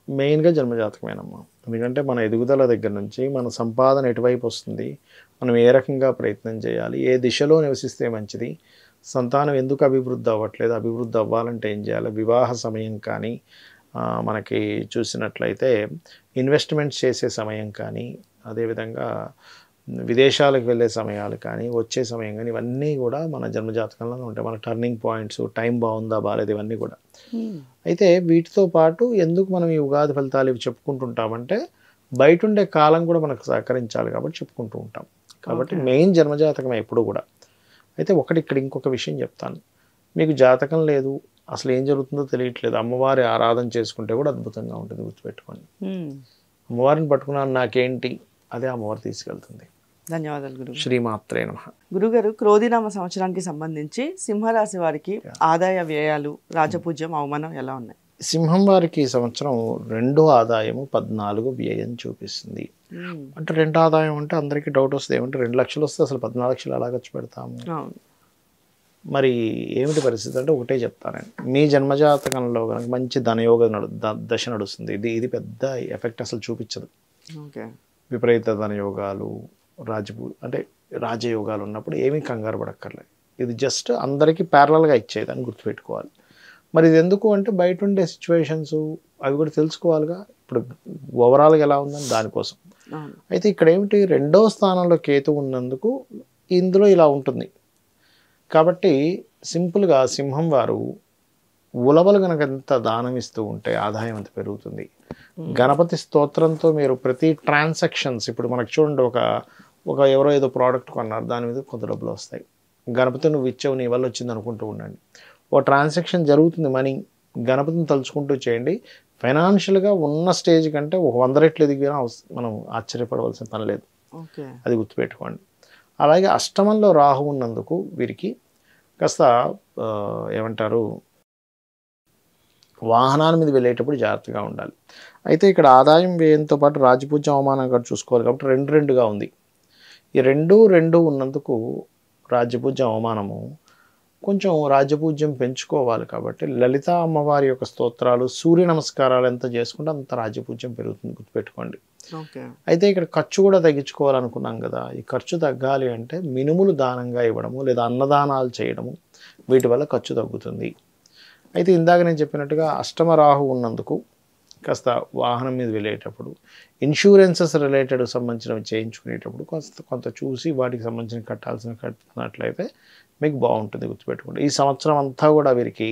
మెయిన్గా జన్మజాతకమేనమ్మా. ఎందుకంటే మన ఎదుగుదల దగ్గర నుంచి మన సంపాదన ఎటువైపు వస్తుంది, మనం ఏ రకంగా ప్రయత్నం చేయాలి, ఏ దిశలో నివసిస్తే మంచిది, సంతానం ఎందుకు అభివృద్ధి అవ్వట్లేదు, అభివృద్ధి అవ్వాలంటే ఏం చేయాలి, వివాహ సమయం కానీ మనకి చూసినట్లయితే ఇన్వెస్ట్మెంట్స్ చేసే సమయం కానీ, అదేవిధంగా విదేశాలకు వెళ్ళే సమయాలు కానీ, వచ్చే సమయం కానీ, ఇవన్నీ కూడా మన జన్మజాతకంలోనే ఉంటాయి. మన టర్నింగ్ పాయింట్స్, టైం బాగుందా బాగాలేదు, ఇవన్నీ కూడా. అయితే వీటితో పాటు ఎందుకు మనం ఈ ఉగాది ఫలితాలు ఇవి చెప్పుకుంటుంటామంటే బయట ఉండే కాలం కూడా మనకు సహకరించాలి కాబట్టి చెప్పుకుంటూ ఉంటాం. కాబట్టి మెయిన్ జన్మజాతకం ఎప్పుడు కూడా. అయితే ఇక్కడ ఇంకొక విషయం చెప్తాను. మీకు జాతకం లేదు, అసలు ఏం జరుగుతుందో తెలియట్లేదు, అమ్మవారి ఆరాధన చేసుకుంటే కూడా అద్భుతంగా ఉంటుంది, గుర్తుపెట్టుకోండి. అమ్మవారిని పట్టుకున్నాను నాకేంటి, అదే అమ్మవారు తీసుకెళ్తుంది. ధన్యవాదాలు గురు. శ్రీమాత్రే నమః. గురుగారు, క్రోధినామ సంవత్సరానికి సంబంధించి సింహరాశి వారికి ఆదాయ వ్యయాలు, రాజపూజ్యం, అవమానం ఎలా ఉన్నాయి? సింహం వారికి ఈ సంవత్సరం 2 ఆదాయము 14 వ్యయం చూపిస్తుంది. అంటే 2 ఆదాయం అంటే అందరికీ డౌట్ వస్తుంది, ఏమంటే 2 లక్షలు వస్తే అసలు 14 లక్షలు ఎలా ఖర్చు పెడతాము, మరి ఏమిటి పరిస్థితి అంటే ఒకటే చెప్తానండి. మీ జన్మజాతకంలో కనుక మంచి ధనయోగ దశ నడుస్తుంది, ఇది పెద్ద ఎఫెక్ట్ అసలు చూపించదు. విపరీత ధనయోగాలు, అంటే రాజయోగాలు ఉన్నప్పుడు ఏమీ కంగారు పడక్కర్లేదు. ఇది జస్ట్ అందరికీ ప్యారలల్గా ఇచ్చేదని గుర్తుపెట్టుకోవాలి. మరి ఇది ఎందుకు అంటే బయట ఉండే సిచ్యువేషన్స్ అవి కూడా తెలుసుకోవాలిగా, ఇప్పుడు ఓవరాల్గా ఎలా ఉందని దానికోసం. అయితే ఇక్కడ ఏమిటి, 2వ స్థానంలో కేతు ఉన్నందుకు ఇందులో ఇలా ఉంటుంది. కాబట్టి సింపుల్గా సింహం వారు ఉలవలు కనుక ఎంత దానం ఇస్తూ ఉంటే ఆదాయం అంత పెరుగుతుంది. గణపతి స్తోత్రంతో మీరు ప్రతి ట్రాన్సాక్షన్స్, ఇప్పుడు మనకు చూడండి, ఒక ఎవరో ఏదో ప్రోడక్ట్ కొన్నారు, దాని మీద కొంత డబ్బులు వస్తాయి. గణపతి నువ్వు ఇచ్చావు, నీ వల్ల వచ్చింది అనుకుంటూ ఉండండి. ఓ ట్రాన్సాక్షన్ జరుగుతుంది, మనీ, గణపతిని తలుచుకుంటూ చేయండి. ఫైనాన్షియల్గా ఉన్న స్టేజ్ కంటే ఒక 100 రెట్లు ఎదిగినా మనం ఆశ్చర్యపడవలసిన పని లేదు. అది గుర్తుపెట్టుకోండి. అలాగే అష్టమంలో రాహు ఉన్నందుకు వీరికి కాస్త ఏమంటారు, వాహనాల మీద వెళ్ళేటప్పుడు జాగ్రత్తగా ఉండాలి. అయితే ఇక్కడ ఆదాయం వ్యయంతో పాటు రాజపూజ్యం, అవమానం కూడా చూసుకోవాలి. కాబట్టి 2-2గా ఉంది. ఈ 2-2 ఉన్నందుకు రాజ్యపూజ్యం, అవమానము, కొంచెం రాజ్యపూజ్యం పెంచుకోవాలి. కాబట్టి లలిత అమ్మవారి యొక్క స్తోత్రాలు, సూర్య నమస్కారాలు ఎంత చేసుకుంటే అంత రాజ్యపూజ్యం పెరుగుతుంది, గుర్తుపెట్టుకోండి. అయితే ఇక్కడ ఖర్చు కూడా తగ్గించుకోవాలనుకున్నాం కదా, ఈ ఖర్చు తగ్గాలి అంటే మినుములు దానంగా ఇవ్వడము లేదా అన్నదానాలు చేయడము, వీటి వల్ల ఖర్చు తగ్గుతుంది. అయితే ఇందాక నేను చెప్పినట్టుగా అష్టమ రాహు ఉన్నందుకు కాస్త వాహనం మీద వెళ్ళేటప్పుడు, ఇన్సూరెన్సెస్ రిలేటెడ్ సంబంధించినవి చేయించుకునేటప్పుడు కొంత చూసి వాటికి సంబంధించిన కట్టినట్లయితే మీకు బాగుంటుంది, గుర్తుపెట్టుకోండి. ఈ సంవత్సరం అంతా కూడా వీరికి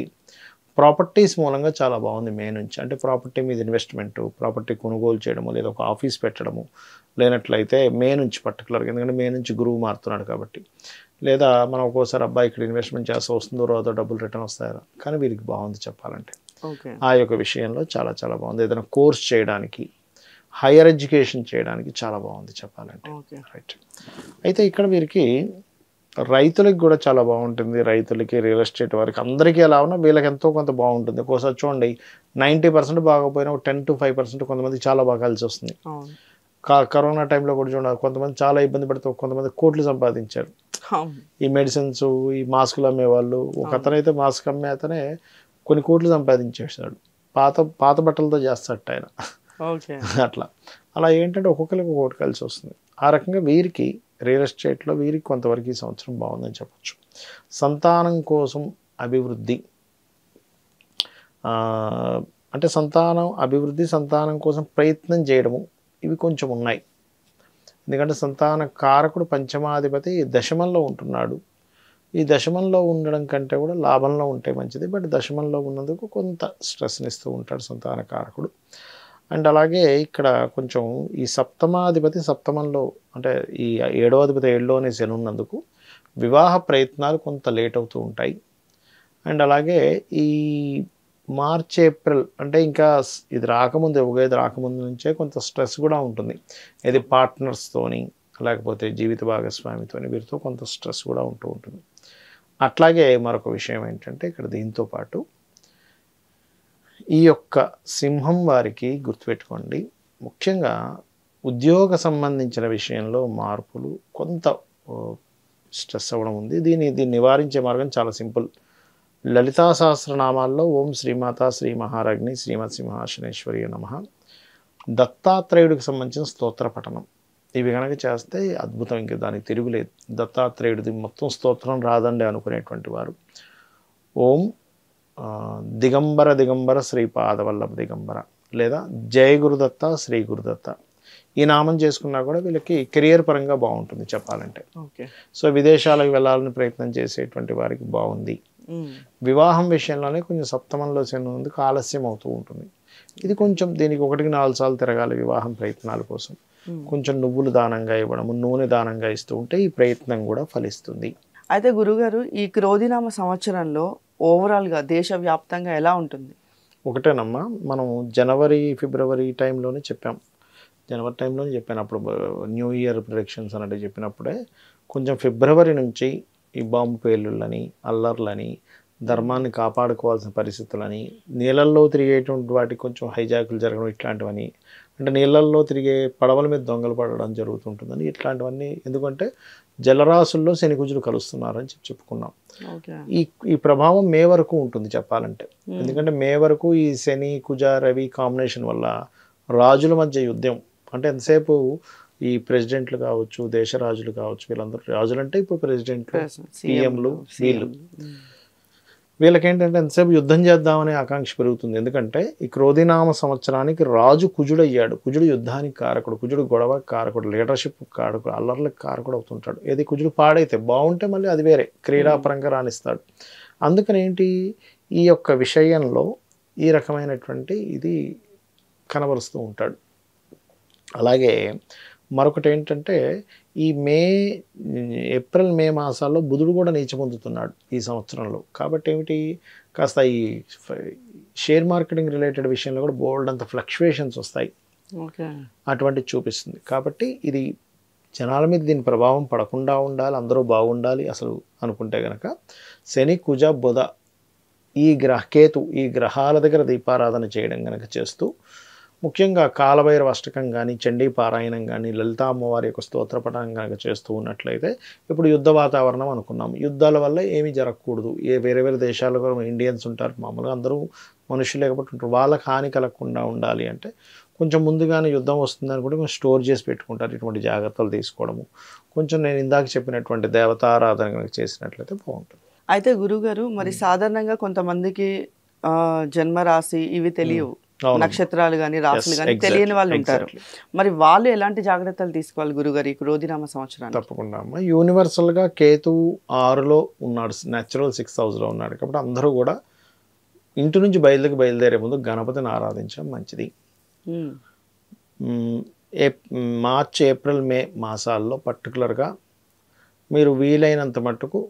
ప్రాపర్టీస్ మూలంగా చాలా బాగుంది. మే నుంచి అంటే ప్రాపర్టీ మీద ఇన్వెస్ట్మెంటు, ప్రాపర్టీ కొనుగోలు చేయడము లేదా ఒక ఆఫీస్ పెట్టడము, లేనట్లయితే మే నుంచి పర్టికులర్గా, ఎందుకంటే మే నుంచి గురువు మారుతున్నాడు కాబట్టి, లేదా మనం ఒక్కోసారి అబ్బాయి ఇక్కడ ఇన్వెస్ట్మెంట్ చేస్తే వస్తుందో రాదో, డబ్బులు రిటర్న్ వస్తాయో, కానీ వీరికి బాగుంది చెప్పాలంటే. ఆ యొక్క విషయంలో చాలా చాలా బాగుంది. ఏదైనా కోర్స్ చేయడానికి, హైయర్ ఎడ్యుకేషన్ చేయడానికి చాలా బాగుంది చెప్పాలంటే. రైట్. అయితే ఇక్కడ వీరికి రైతులకి కూడా చాలా బాగుంటుంది. రైతులకి, రియల్ ఎస్టేట్ వారికి, అందరికీ ఎలా ఉన్నా వీళ్ళకి ఎంతో కొంత బాగుంటుంది. ఒక్కోసారి చూడండి 90% బాగపోయినా 10 to 5% కొంతమంది చాలా బాగా కలిసి వస్తుంది. కరోనా టైంలో కూడా చూడాలి, కొంతమంది చాలా ఇబ్బంది పడితే కొంతమంది కోట్లు సంపాదించారు. ఈ మెడిసిన్స్, ఈ మాస్కులు అమ్మేవాళ్ళు, ఒక అతనైతే మాస్క్ అమ్మే అతనే కొన్ని కోట్లు సంపాదించేసాడు. పాత బట్టలతో చేస్తాడు ఆయన. అట్లా అలా ఏంటంటే ఒక్కొక్కరికి ఒక్కొక్కటి కలిసి వస్తుంది. ఆ రకంగా వీరికి రియల్ ఎస్టేట్లో వీరికి కొంతవరకు ఈ సంవత్సరం బాగుందని చెప్పచ్చు. సంతానం కోసం అభివృద్ధి, అంటే సంతానం అభివృద్ధి, సంతానం కోసం ప్రయత్నం చేయడము, ఇవి కొంచెం ఉన్నాయి. ఎందుకంటే సంతాన కారకుడు పంచమాధిపతి దశమంలో ఉంటున్నాడు. ఈ దశమంలో ఉండడం కంటే కూడా లాభంలో ఉంటే మంచిది. బట్ దశమంలో ఉన్నందుకు కొంత స్ట్రెస్ని ఇస్తూ ఉంటాడు సంతాన కారకుడు. అండ్ అలాగే ఇక్కడ కొంచెం ఈ సప్తమాధిపతి సప్తమంలో, అంటే ఈ 7వ అధిపతి 7లోనే శని ఉన్నందుకు వివాహ ప్రయత్నాలు కొంత లేట్ అవుతూ ఉంటాయి. అండ్ అలాగే ఈ మార్చ్ ఏప్రిల్, అంటే ఇంకా ఇది రాకముందు, ఉగాది రాకముందు నుంచే కొంత స్ట్రెస్ కూడా ఉంటుంది. ఇది పార్ట్నర్స్తోని, లేకపోతే జీవిత భాగస్వామితోని, వీరితో కొంత స్ట్రెస్ కూడా ఉంటూ ఉంటుంది. అట్లాగే మరొక విషయం ఏంటంటే ఇక్కడ దీంతో పాటు ఈ యొక్క సింహం వారికి గుర్తుపెట్టుకోండి, ముఖ్యంగా ఉద్యోగ సంబంధించిన విషయంలో మార్పులు, కొంత స్ట్రెస్ అవ్వడం ఉంది. దీన్ని నివారించే మార్గం చాలా సింపుల్. లలితా సహస్రనామాల్లో ఓం శ్రీమాత శ్రీ మహారాజ్ని శ్రీమత్ సింహాసనేశ్వరి నమః, దత్తాత్రేయుడికి సంబంధించిన స్తోత్ర పఠనం, ఇవి కనుక చేస్తే అద్భుతం, ఇంక దానికి తిరుగులేదు. దత్తాత్రేయుడిది మొత్తం స్తోత్రం రాదండి అనుకునేటువంటి వారు ఓం దిగంబర దిగంబర శ్రీపాదవల్లభ దిగంబర, లేదా జయ గురుదత్త శ్రీ గురుదత్త, ఈ నామం చేసుకున్నా కూడా వీళ్ళకి కెరియర్ పరంగా బాగుంటుంది చెప్పాలంటే. సో విదేశాలకు వెళ్ళాలని ప్రయత్నం చేసేటువంటి వారికి బాగుంది. వివాహం విషయంలోనే కొంచెం సప్తమంలో చెందినందుకు ఆలస్యం అవుతూ ఉంటుంది. ఇది కొంచెం, దీనికి 1కి 4 సార్లు తిరగాలి వివాహం ప్రయత్నాల కోసం. కొంచెం నువ్వులు దానంగా ఇవ్వడము, నూనె దానంగా ఇస్తూ ఉంటే ఈ ప్రయత్నం కూడా ఫలిస్తుంది. అయితే గురుగారు, ఈ క్రోధినామ సంవత్సరంలో ఓవరాల్గా దేశవ్యాప్తంగా ఎలా ఉంటుంది? ఒకటేనమ్మా, మనం జనవరి ఫిబ్రవరి టైంలోనే చెప్పాం. జనవరి టైంలోనే చెప్పాను, అప్పుడు న్యూ ఇయర్ ప్రిడిక్షన్స్ అన్నట్టు చెప్పినప్పుడే కొంచెం ఫిబ్రవరి నుంచి ఈ బాంబు పేలుళ్ళని, అల్లర్లని, ధర్మాన్ని కాపాడుకోవాల్సిన పరిస్థితులని, నీళ్ళల్లో తిరిగేటువంటి వాటికి కొంచెం హైజాకులు జరగడం, ఇట్లాంటివని, అంటే నీళ్ళల్లో తిరిగే పడవల మీద దొంగలు పడడం జరుగుతుంటుందని, ఇట్లాంటివన్నీ. ఎందుకంటే జలరాశుల్లో శని కుజులు కలుస్తున్నారని చెప్పుకున్నాం. ఈ ప్రభావం మే వరకు ఉంటుంది చెప్పాలంటే. ఎందుకంటే మే వరకు ఈ శని కుజ రవి కాంబినేషన్ వల్ల రాజుల మధ్య యుద్ధం, అంటే ఎంతసేపు ఈ ప్రెసిడెంట్లు కావచ్చు, దేశ రాజులు కావచ్చు, వీళ్ళందరూ రాజులు అంటే ఇప్పుడు ప్రెసిడెంట్లు, సీఎంలు, వీళ్ళకేంటంటే ఎంతసేపు యుద్ధం చేద్దామనే ఆకాంక్ష పెరుగుతుంది. ఎందుకంటే ఈ క్రోధినామ సంవత్సరానికి రాజు కుజుడు అయ్యాడు. కుజుడు యుద్ధానికి కారకుడు, కుజుడు గొడవ కారకుడు, లీడర్షిప్ కారకుడు, అల్లర్లకు కారకుడు అవుతుంటాడు. ఏది కుజుడు పాడైతే బాగుంటే మళ్ళీ అది వేరే క్రీడాపరంగా రాణిస్తాడు. అందుకని ఏంటి, ఈ యొక్క విషయంలో ఈ రకమైనటువంటి ఇది కనబరుస్తూ ఉంటాడు. అలాగే మరొకటి ఏంటంటే ఈ ఏప్రిల్ మే మాసాల్లో బుధుడు కూడా నీచ పొందుతున్నాడు ఈ సంవత్సరంలో. కాబట్టి ఏమిటి, కాస్త ఈ షేర్ మార్కెటింగ్ రిలేటెడ్ విషయంలో కూడా బోల్డ్ అంత ఫ్లక్చువేషన్స్ వస్తాయి, అటువంటి చూపిస్తుంది. కాబట్టి ఇది జనాల మీద దీని ప్రభావం పడకుండా ఉండాలి, అందరూ బాగుండాలి అసలు అనుకుంటే కనుక శని కుజ బుధ కేతు ఈ గ్రహాల దగ్గర దీపారాధన చేయడం కనుక చేస్తూ, ముఖ్యంగా కాలభైరవ అష్టకం కానీ, చండీ పారాయణం కానీ, లలితా అమ్మవారి యొక్క స్తోత్రపఠనం కనుక చేస్తూ ఉన్నట్లయితే, ఇప్పుడు యుద్ధ వాతావరణం అనుకున్నాం, యుద్ధాల వల్ల ఏమీ జరగకూడదు. వేరే వేరే దేశాల్లో ఇండియన్స్ ఉంటారు, మామూలుగా అందరూ మనుషులు లేకపోతే ఉంటారు, వాళ్ళకి హాని కలగకుండా ఉండాలి అంటే కొంచెం ముందుగానే యుద్ధం వస్తుందని కూడా కొంచెం స్టోర్ చేసి పెట్టుకుంటారు. ఇటువంటి జాగ్రత్తలు తీసుకోవడము, కొంచెం నేను ఇందాక చెప్పినటువంటి దేవతారాధన కనుక చేసినట్లయితే బాగుంటుంది. అయితే గురుగారు, మరి సాధారణంగా కొంతమందికి జన్మరాశి ఇవి తెలియవు, నక్షత్రాలు కానీ రాశులు కానీ తెలియని వాళ్ళు ఉంటారు. మరి వాళ్ళు ఎలాంటి జాగ్రత్తలు తీసుకోవాలి గురుగారు ఈ క్రోధినామ సంవత్సరానికి? తప్పకుండా అమ్మ, యూనివర్సల్గా కేతు 6లో ఉన్నాడు, న్యాచురల్ 6th హౌస్లో ఉన్నాడు. కాబట్టి అందరూ కూడా ఇంటి నుంచి బయలుదేరే ముందు గణపతిని ఆరాధించడం మంచిది. మార్చ్ ఏప్రిల్ మే మాసాల్లో పర్టికులర్గా మీరు వీలైనంత మట్టుకు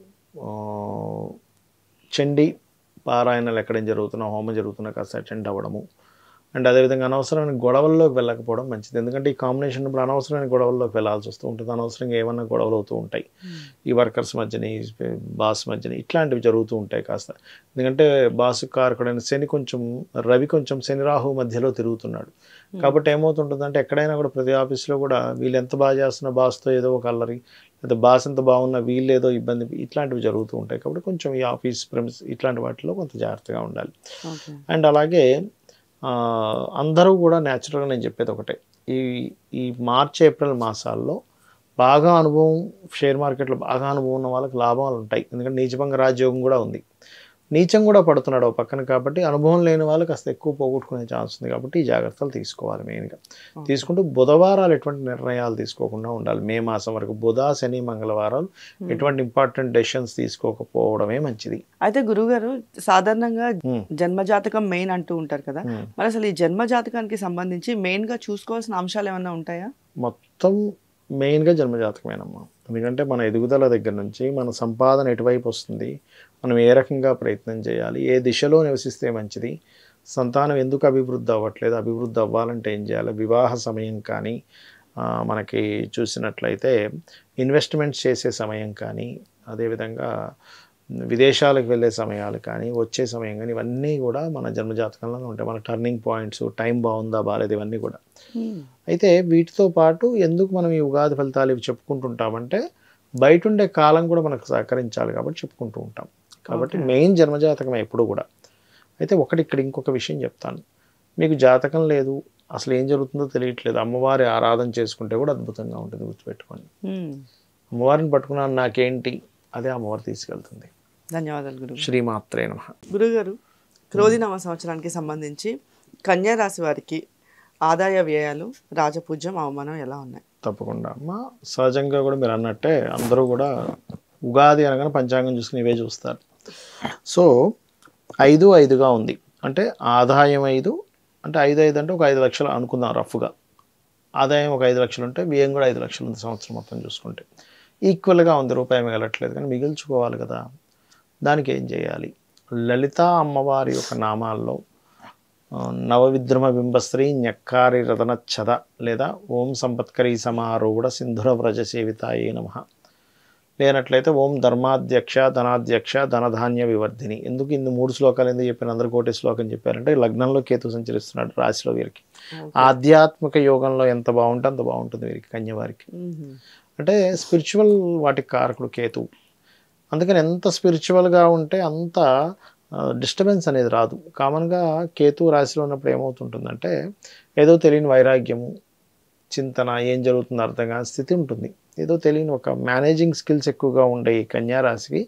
చండీ పారాయణలు ఎక్కడేం జరుగుతున్నా, హోమం జరుగుతున్నా కాస్త అటెండ్ అవ్వడము. అండ్ అదేవిధంగా అనవసరమైన గొడవల్లోకి వెళ్ళకపోవడం మంచిది. ఎందుకంటే ఈ కాంబినేషన్ ఇప్పుడు అనవసరమైన గొడవల్లోకి వెళ్ళాల్సి వస్తూ ఉంటుంది, అనవసరంగా ఏమన్నా గొడవలు అవుతూ ఉంటాయి ఈ వర్కర్స్ మధ్యని, బాస్ మధ్యని, ఇట్లాంటివి జరుగుతూ ఉంటాయి కాస్త. ఎందుకంటే బాసు కారకుడైన శని కొంచెం, రవి కొంచెం శని రాహు మధ్యలో తిరుగుతున్నాడు. కాబట్టి ఏమవుతుంటుందంటే ఎక్కడైనా కూడా ప్రతి ఆఫీస్లో కూడా వీళ్ళు ఎంత బాగా చేస్తున్నా బాస్తో ఏదో ఒక అల్లరి, లేదా బాస్ ఎంత బాగున్నా వీళ్ళు ఏదో ఇబ్బంది, ఇట్లాంటివి జరుగుతూ ఉంటాయి. కాబట్టి కొంచెం ఈ ఆఫీస్ ప్రెమిస్ ఇట్లాంటి వాటిలో కొంత జాగ్రత్తగా ఉండాలి. అండ్ అలాగే అందరూ కూడా న్యాచురల్గా నేను చెప్పేది ఒకటే, ఈ మార్చ్ ఏప్రిల్ మాసాల్లో బాగా అనుభవం, షేర్ మార్కెట్లో బాగా అనుభవం ఉన్న వాళ్ళకి లాభాలు ఉంటాయి. ఎందుకంటే నీచభంగ రాజయోగం కూడా ఉంది. నీచం కూడా పడుతున్నాడు ఓ పక్కన, కాబట్టి అనుభవం లేని వాళ్ళు కాస్త ఎక్కువ పోగొట్టుకునే ఛాన్స్ ఉంది. కాబట్టి ఈ జాగ్రత్తలు తీసుకోవాలి మెయిన్గా. తీసుకుంటూ బుధవారాలు ఎటువంటి నిర్ణయాలు తీసుకోకుండా ఉండాలి. మే మాసం వరకు బుధ, శని, మంగళవారాలు ఎటువంటి ఇంపార్టెంట్ డెసిషన్స్ తీసుకోకపోవడమే మంచిది. అయితే గురుగారు సాధారణంగా జన్మజాతకం మెయిన్ అంటూ ఉంటారు కదా, మరి అసలు ఈ జన్మజాతకానికి సంబంధించి మెయిన్ గా చూసుకోవాల్సిన అంశాలు ఏమైనా ఉంటాయా? మొత్తం మెయిన్గా జన్మజాతకమేనమ్మా. ఎందుకంటే మన ఎదుగుదల దగ్గర నుంచి మన సంపాదన ఎటువైపు వస్తుంది, మనం ఏ రకంగా ప్రయత్నం చేయాలి, ఏ దిశలో నివసిస్తే మంచిది, సంతానం ఎందుకు అభివృద్ధి అవ్వట్లేదు, అభివృద్ధి అవ్వాలంటే ఏం చేయాలి, వివాహ సమయం కానీ మనకి చూసినట్లయితే ఇన్వెస్ట్మెంట్స్ చేసే సమయం కానీ, అదేవిధంగా విదేశాలకు వెళ్ళే సమయాలు కానీ, వచ్చే సమయం కానీ, ఇవన్నీ కూడా మన జన్మజాతకంలోనే ఉంటాయి. మన టర్నింగ్ పాయింట్స్, టైం బాగుందా బాగాలేదు, ఇవన్నీ కూడా. అయితే వీటితో పాటు ఎందుకు మనం ఈ ఉగాది ఫలితాలు ఇవి చెప్పుకుంటుంటామంటే బయట ఉండే కాలం కూడా మనకు సహకరించాలి కాబట్టి చెప్పుకుంటూ ఉంటాం. కాబట్టి మెయిన్ జన్మజాతకం ఎప్పుడు కూడా. అయితే ఇక్కడ ఇంకొక విషయం చెప్తాను. మీకు జాతకం లేదు, అసలు ఏం జరుగుతుందో తెలియట్లేదు, అమ్మవారి ఆరాధన చేసుకుంటే కూడా అద్భుతంగా ఉంటుంది. గుర్తుపెట్టుకోండి, అమ్మవారిని పట్టుకున్నాను నాకేంటి, అదే అమ్మవారు తీసుకెళ్తుంది. ధన్యవాదాలు గురువు. శ్రీమాత్రే నమః. గురుగారు, క్రోధినామ సంవత్సరానికి సంబంధించి కన్యా రాశి వారికి ఆదాయ వ్యయాలు, రాజపూజ్యం, అవమానం ఎలా ఉన్నాయి? తప్పకుండా అమ్మ. సహజంగా కూడా మీరు అన్నట్టే అందరూ కూడా ఉగాది అనగానే పంచాంగం చూసుకుని ఇవే చూస్తారు. సో 5-5గా ఉంది అంటే ఆదాయం 5 అంటే 5-5 అంటే ఒక 5 లక్షలు అనుకుందాం రఫ్గా. ఆదాయం ఒక 5 లక్షలు ఉంటే వ్యయం కూడా 5 లక్షలు ఉంది సంవత్సరం మొత్తం చూసుకుంటే. ఈక్వల్గా ఉంది, రూపాయి మిగలట్లేదు, కానీ మిగిల్చుకోవాలి కదా. దానికి ఏం చేయాలి? లలితా అమ్మవారి యొక్క నామాల్లో నవవిద్రమ బింబశ్రీ న్యక్కారి రతనచ్చద లేదా ఓం సంపత్కరీ సమారూఢ సింధుర వ్రజ సేవితాయే నమః, లేనట్లయితే ఓం ధర్మాధ్యక్ష ధనాధ్యక్ష ధనధాన్య వివర్ధిని. ఎందుకు ఇన్ని 3 శ్లోకాలు ఎందుకు చెప్పాను, అందరు కోటి శ్లోకం చెప్పారంటే లగ్నంలో కేతు సంచరిస్తున్నాడు రాశిలో వీరికి. ఆధ్యాత్మిక యోగంలో ఎంత బాగుంటే అంత బాగుంటుంది వీరికి, కన్యవారికి. అంటే స్పిరిచువల్ వాటికి కారకుడు కేతు. అందుకని ఎంత స్పిరిచువల్గా ఉంటే అంత డిస్టర్బెన్స్ అనేది రాదు. కామన్గా కేతు రాశిలో ఉన్నప్పుడు ఏమవుతుంటుందంటే ఏదో తెలియని వైరాగ్యము, చింతన, ఏం జరుగుతుందో అర్థం కాని స్థితి ఉంటుంది. ఏదో తెలియని ఒక మేనేజింగ్ స్కిల్స్ ఎక్కువగా ఉండే ఈ కన్యారాశికి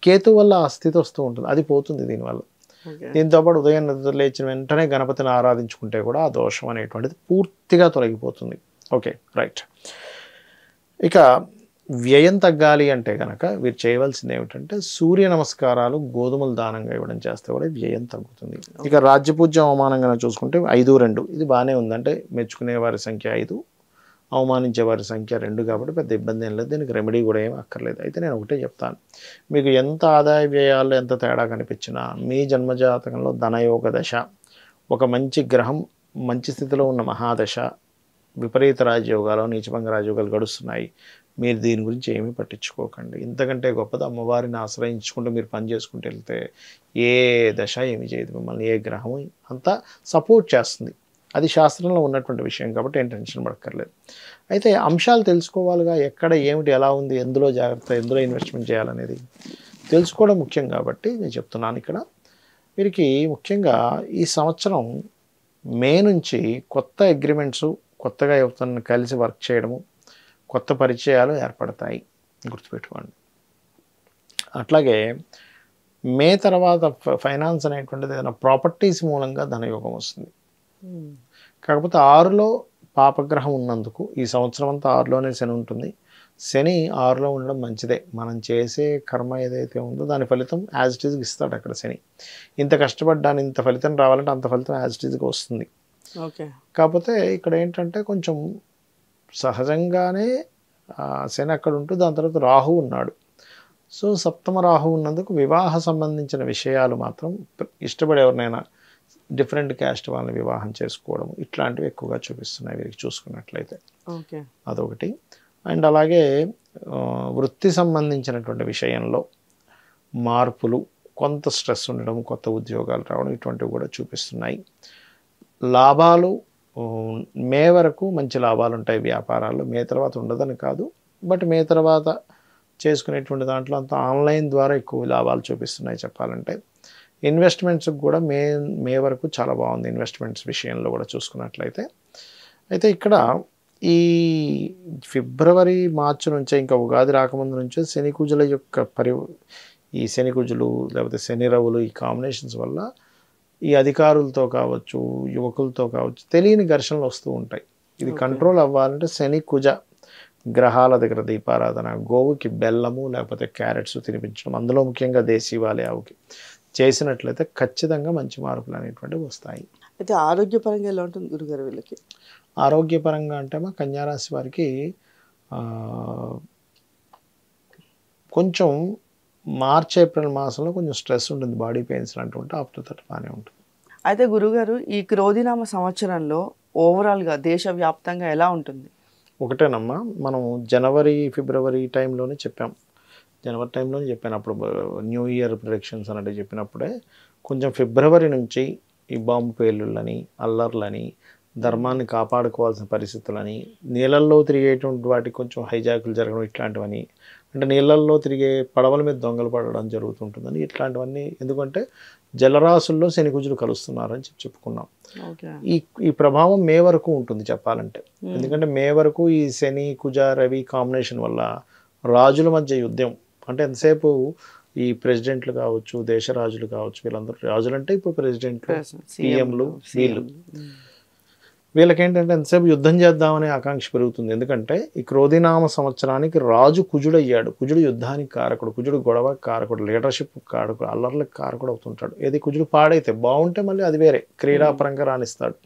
కేతు వల్ల ఆ స్థితి వస్తూ ఉంటుంది, అది పోతుంది దీనివల్ల. దీంతోపాటు ఉదయం నిద్ర లేచిన వెంటనే గణపతిని ఆరాధించుకుంటే కూడా ఆ దోషం అనేటువంటిది పూర్తిగా తొలగిపోతుంది. Okay, right. ఇక వ్యయం తగ్గాలి అంటే కనుక వీరు చేయవలసింది ఏమిటంటే సూర్య నమస్కారాలు, గోధుమలు దానంగా ఇవ్వడం చేస్తే కూడా వ్యయం తగ్గుతుంది. ఇక రాజ్యపూజ్యం అవమానంగా చూసుకుంటే 5-2 ఇది బాగానే ఉందంటే మెచ్చుకునే వారి సంఖ్య 5, అవమానించే వారి సంఖ్య 2 కాబట్టి పెద్ద ఇబ్బంది ఏం లేదు. దీనికి రెమెడీ కూడా ఏం అక్కర్లేదు. అయితే నేను ఒకటే చెప్తాను, మీకు ఎంత ఆదాయ వ్యయాల్లో ఎంత తేడా కనిపించినా మీ జన్మజాతకంలో ధనయోగ దశ, ఒక మంచి గ్రహం మంచి స్థితిలో ఉన్న మహాదశ, విపరీత రాజయోగాలు, నీచభంగ రాజయోగాలు గడుస్తున్నాయి, మీరు దీని గురించి ఏమీ పట్టించుకోకండి. ఇంతకంటే గొప్పది అమ్మవారిని ఆశ్రయించుకుంటూ మీరు పని చేసుకుంటూ వెళ్తే ఏ దశ ఏమి చేయదు, మిమ్మల్ని ఏ గ్రహము అంతా సపోర్ట్ చేస్తుంది. అది శాస్త్రంలో ఉన్నటువంటి విషయం కాబట్టి ఏం టెన్షన్ పడక్కర్లేదు. అయితే అంశాలు తెలుసుకోవాలిగా, ఎక్కడ ఏమిటి ఎలా ఉంది, ఎందులో జాగ్రత్త, ఎందులో ఇన్వెస్ట్మెంట్ చేయాలనేది తెలుసుకోవడం ముఖ్యం. కాబట్టి నేను చెప్తున్నాను ఇక్కడ వీరికి ముఖ్యంగా ఈ సంవత్సరం మే నుంచి కొత్త అగ్రిమెంట్స్, కొత్తగా ఎవరితో కలిసి వర్క్ చేయడము, కొత్త పరిచయాలు ఏర్పడతాయి, గుర్తుపెట్టుకోండి. అట్లాగే మే తర్వాత ఫైనాన్స్ అనేటువంటిది ఏదైనా ప్రాపర్టీస్ మూలంగా ధనయోగం వస్తుంది. కాకపోతే 6లో పాపగ్రహం ఉన్నందుకు ఈ సంవత్సరం అంతా 6లోనే శని ఉంటుంది. శని 6లో ఉండడం మంచిదే. మనం చేసే కర్మ ఏదైతే ఉందో దాని ఫలితం యాజ్ ఇట్ ఈజ్గా ఇస్తాడు అక్కడ శని. ఇంత కష్టపడ్డాను, ఇంత ఫలితం రావాలంటే అంత ఫలితం యాజ్ ఇట్ ఈజ్గా వస్తుంది. ఓకే. కాకపోతే ఇక్కడ ఏంటంటే కొంచెం సహజంగానే శని అక్కడ ఉంటూ దాని తర్వాత రాహు ఉన్నాడు. సో సప్తమ రాహు ఉన్నందుకు వివాహ సంబంధించిన విషయాలు మాత్రం ఇష్టపడే ఎవరినైనా డిఫరెంట్ క్యాస్ట్ వాళ్ళని వివాహం చేసుకోవడం ఇట్లాంటివి ఎక్కువగా చూపిస్తున్నాయి వీరికి చూసుకున్నట్లయితే. ఓకే, అదొకటి. అండ్ అలాగే వృత్తి సంబంధించినటువంటి విషయంలో మార్పులు, కొంత స్ట్రెస్ ఉండడం, కొత్త ఉద్యోగాలు రావడం ఇటువంటివి కూడా చూపిస్తున్నాయి. లాభాలు మే వరకు మంచి లాభాలు ఉంటాయి వ్యాపారాల్లో. మే తర్వాత ఉండదని కాదు, బట్ మే తర్వాత చేసుకునేటువంటి దాంట్లో అంతా ఆన్లైన్ ద్వారా ఎక్కువ లాభాలు చూపిస్తున్నాయి చెప్పాలంటే. ఇన్వెస్ట్మెంట్స్కి కూడా మే వరకు చాలా బాగుంది ఇన్వెస్ట్మెంట్స్ విషయంలో కూడా చూసుకున్నట్లయితే. అయితే ఇక్కడ ఈ ఫిబ్రవరి మార్చి నుంచే, ఇంకా ఉగాది రాకముందు నుంచే శని కుజుల యొక్క ఈ శని కుజులు లేకపోతే శని రవులు ఈ కాంబినేషన్స్ వల్ల ఈ అధికారులతో కావచ్చు, యువకులతో కావచ్చు తెలియని ఘర్షణలు వస్తూ ఉంటాయి. ఇది కంట్రోల్ అవ్వాలంటే శని కుజ గ్రహాల దగ్గర దీపారాధన, గోవుకి బెల్లము లేకపోతే క్యారెట్స్ తినిపించడం, అందులో ముఖ్యంగా దేశీవాళీ ఆవుకి చేసినట్లయితే ఖచ్చితంగా మంచి మార్పులు అనేటువంటివి వస్తాయి. అయితే ఆరోగ్యపరంగా ఎలా ఉంటుంది గురుగారు వీళ్ళకి? ఆరోగ్యపరంగా అంటే మా కన్యారాశి వారికి కొంచెం మార్చ్ ఏప్రిల్ మాసంలో కొంచెం స్ట్రెస్ ఉంటుంది, బాడీ పెయిన్స్ లాంటివి ఉంటే ఆఫ్టర్ దట్ బాగానే ఉంటుంది. అయితే గురుగారు ఈ క్రోధినామ సంవత్సరంలో ఓవరాల్గా దేశవ్యాప్తంగా ఎలా ఉంటుంది? ఒకటేనమ్మా, మనం జనవరి ఫిబ్రవరి టైంలోనే చెప్పాం, జనవరి టైంలోనే చెప్పాను. అప్పుడు న్యూ ఇయర్ ప్రిడిక్షన్స్ అన్నట్టు చెప్పినప్పుడే కొంచెం ఫిబ్రవరి నుంచి ఈ బాంబు పేలుళ్ళని, అల్లర్లని, ధర్మాన్ని కాపాడుకోవాల్సిన పరిస్థితులని, నీళ్ళల్లో తిరిగేటువంటి వాటికి కొంచెం హైజాకులు జరగడం ఇట్లాంటివని, అంటే నీళ్ళల్లో తిరిగే పడవల మీద దొంగలు పడడం జరుగుతుంటుందని ఇట్లాంటివన్నీ. ఎందుకంటే జలరాశుల్లో శని కుజులు కలుస్తున్నారని చెప్పుకున్నాం. ఈ ప్రభావం మే వరకు ఉంటుంది చెప్పాలంటే. ఎందుకంటే మే వరకు ఈ శని కుజ రవి కాంబినేషన్ వల్ల రాజుల మధ్య యుద్ధం, అంటే ఎంతసేపు ఈ ప్రెసిడెంట్లు కావచ్చు, దేశ రాజులు కావచ్చు, వీళ్ళందరూ రాజులు అంటే ఇప్పుడు ప్రెసిడెంట్లు, సీఎంలు, వీళ్ళకేంటంటే ఎంతసేపు యుద్ధం చేద్దామనే ఆకాంక్ష పెరుగుతుంది. ఎందుకంటే ఈ క్రోధినామ సంవత్సరానికి రాజు కుజుడు అయ్యాడు. కుజుడు యుద్ధానికి కారకుడు, కుజుడు గొడవ కారకుడు, లీడర్షిప్ కారకుడు, అల్లర్లకు కారకుడు అవుతుంటాడు. ఏది కుజుడు పాడైతే బాగుంటే మళ్ళీ అది వేరే క్రీడాపరంగా రాణిస్తాడు.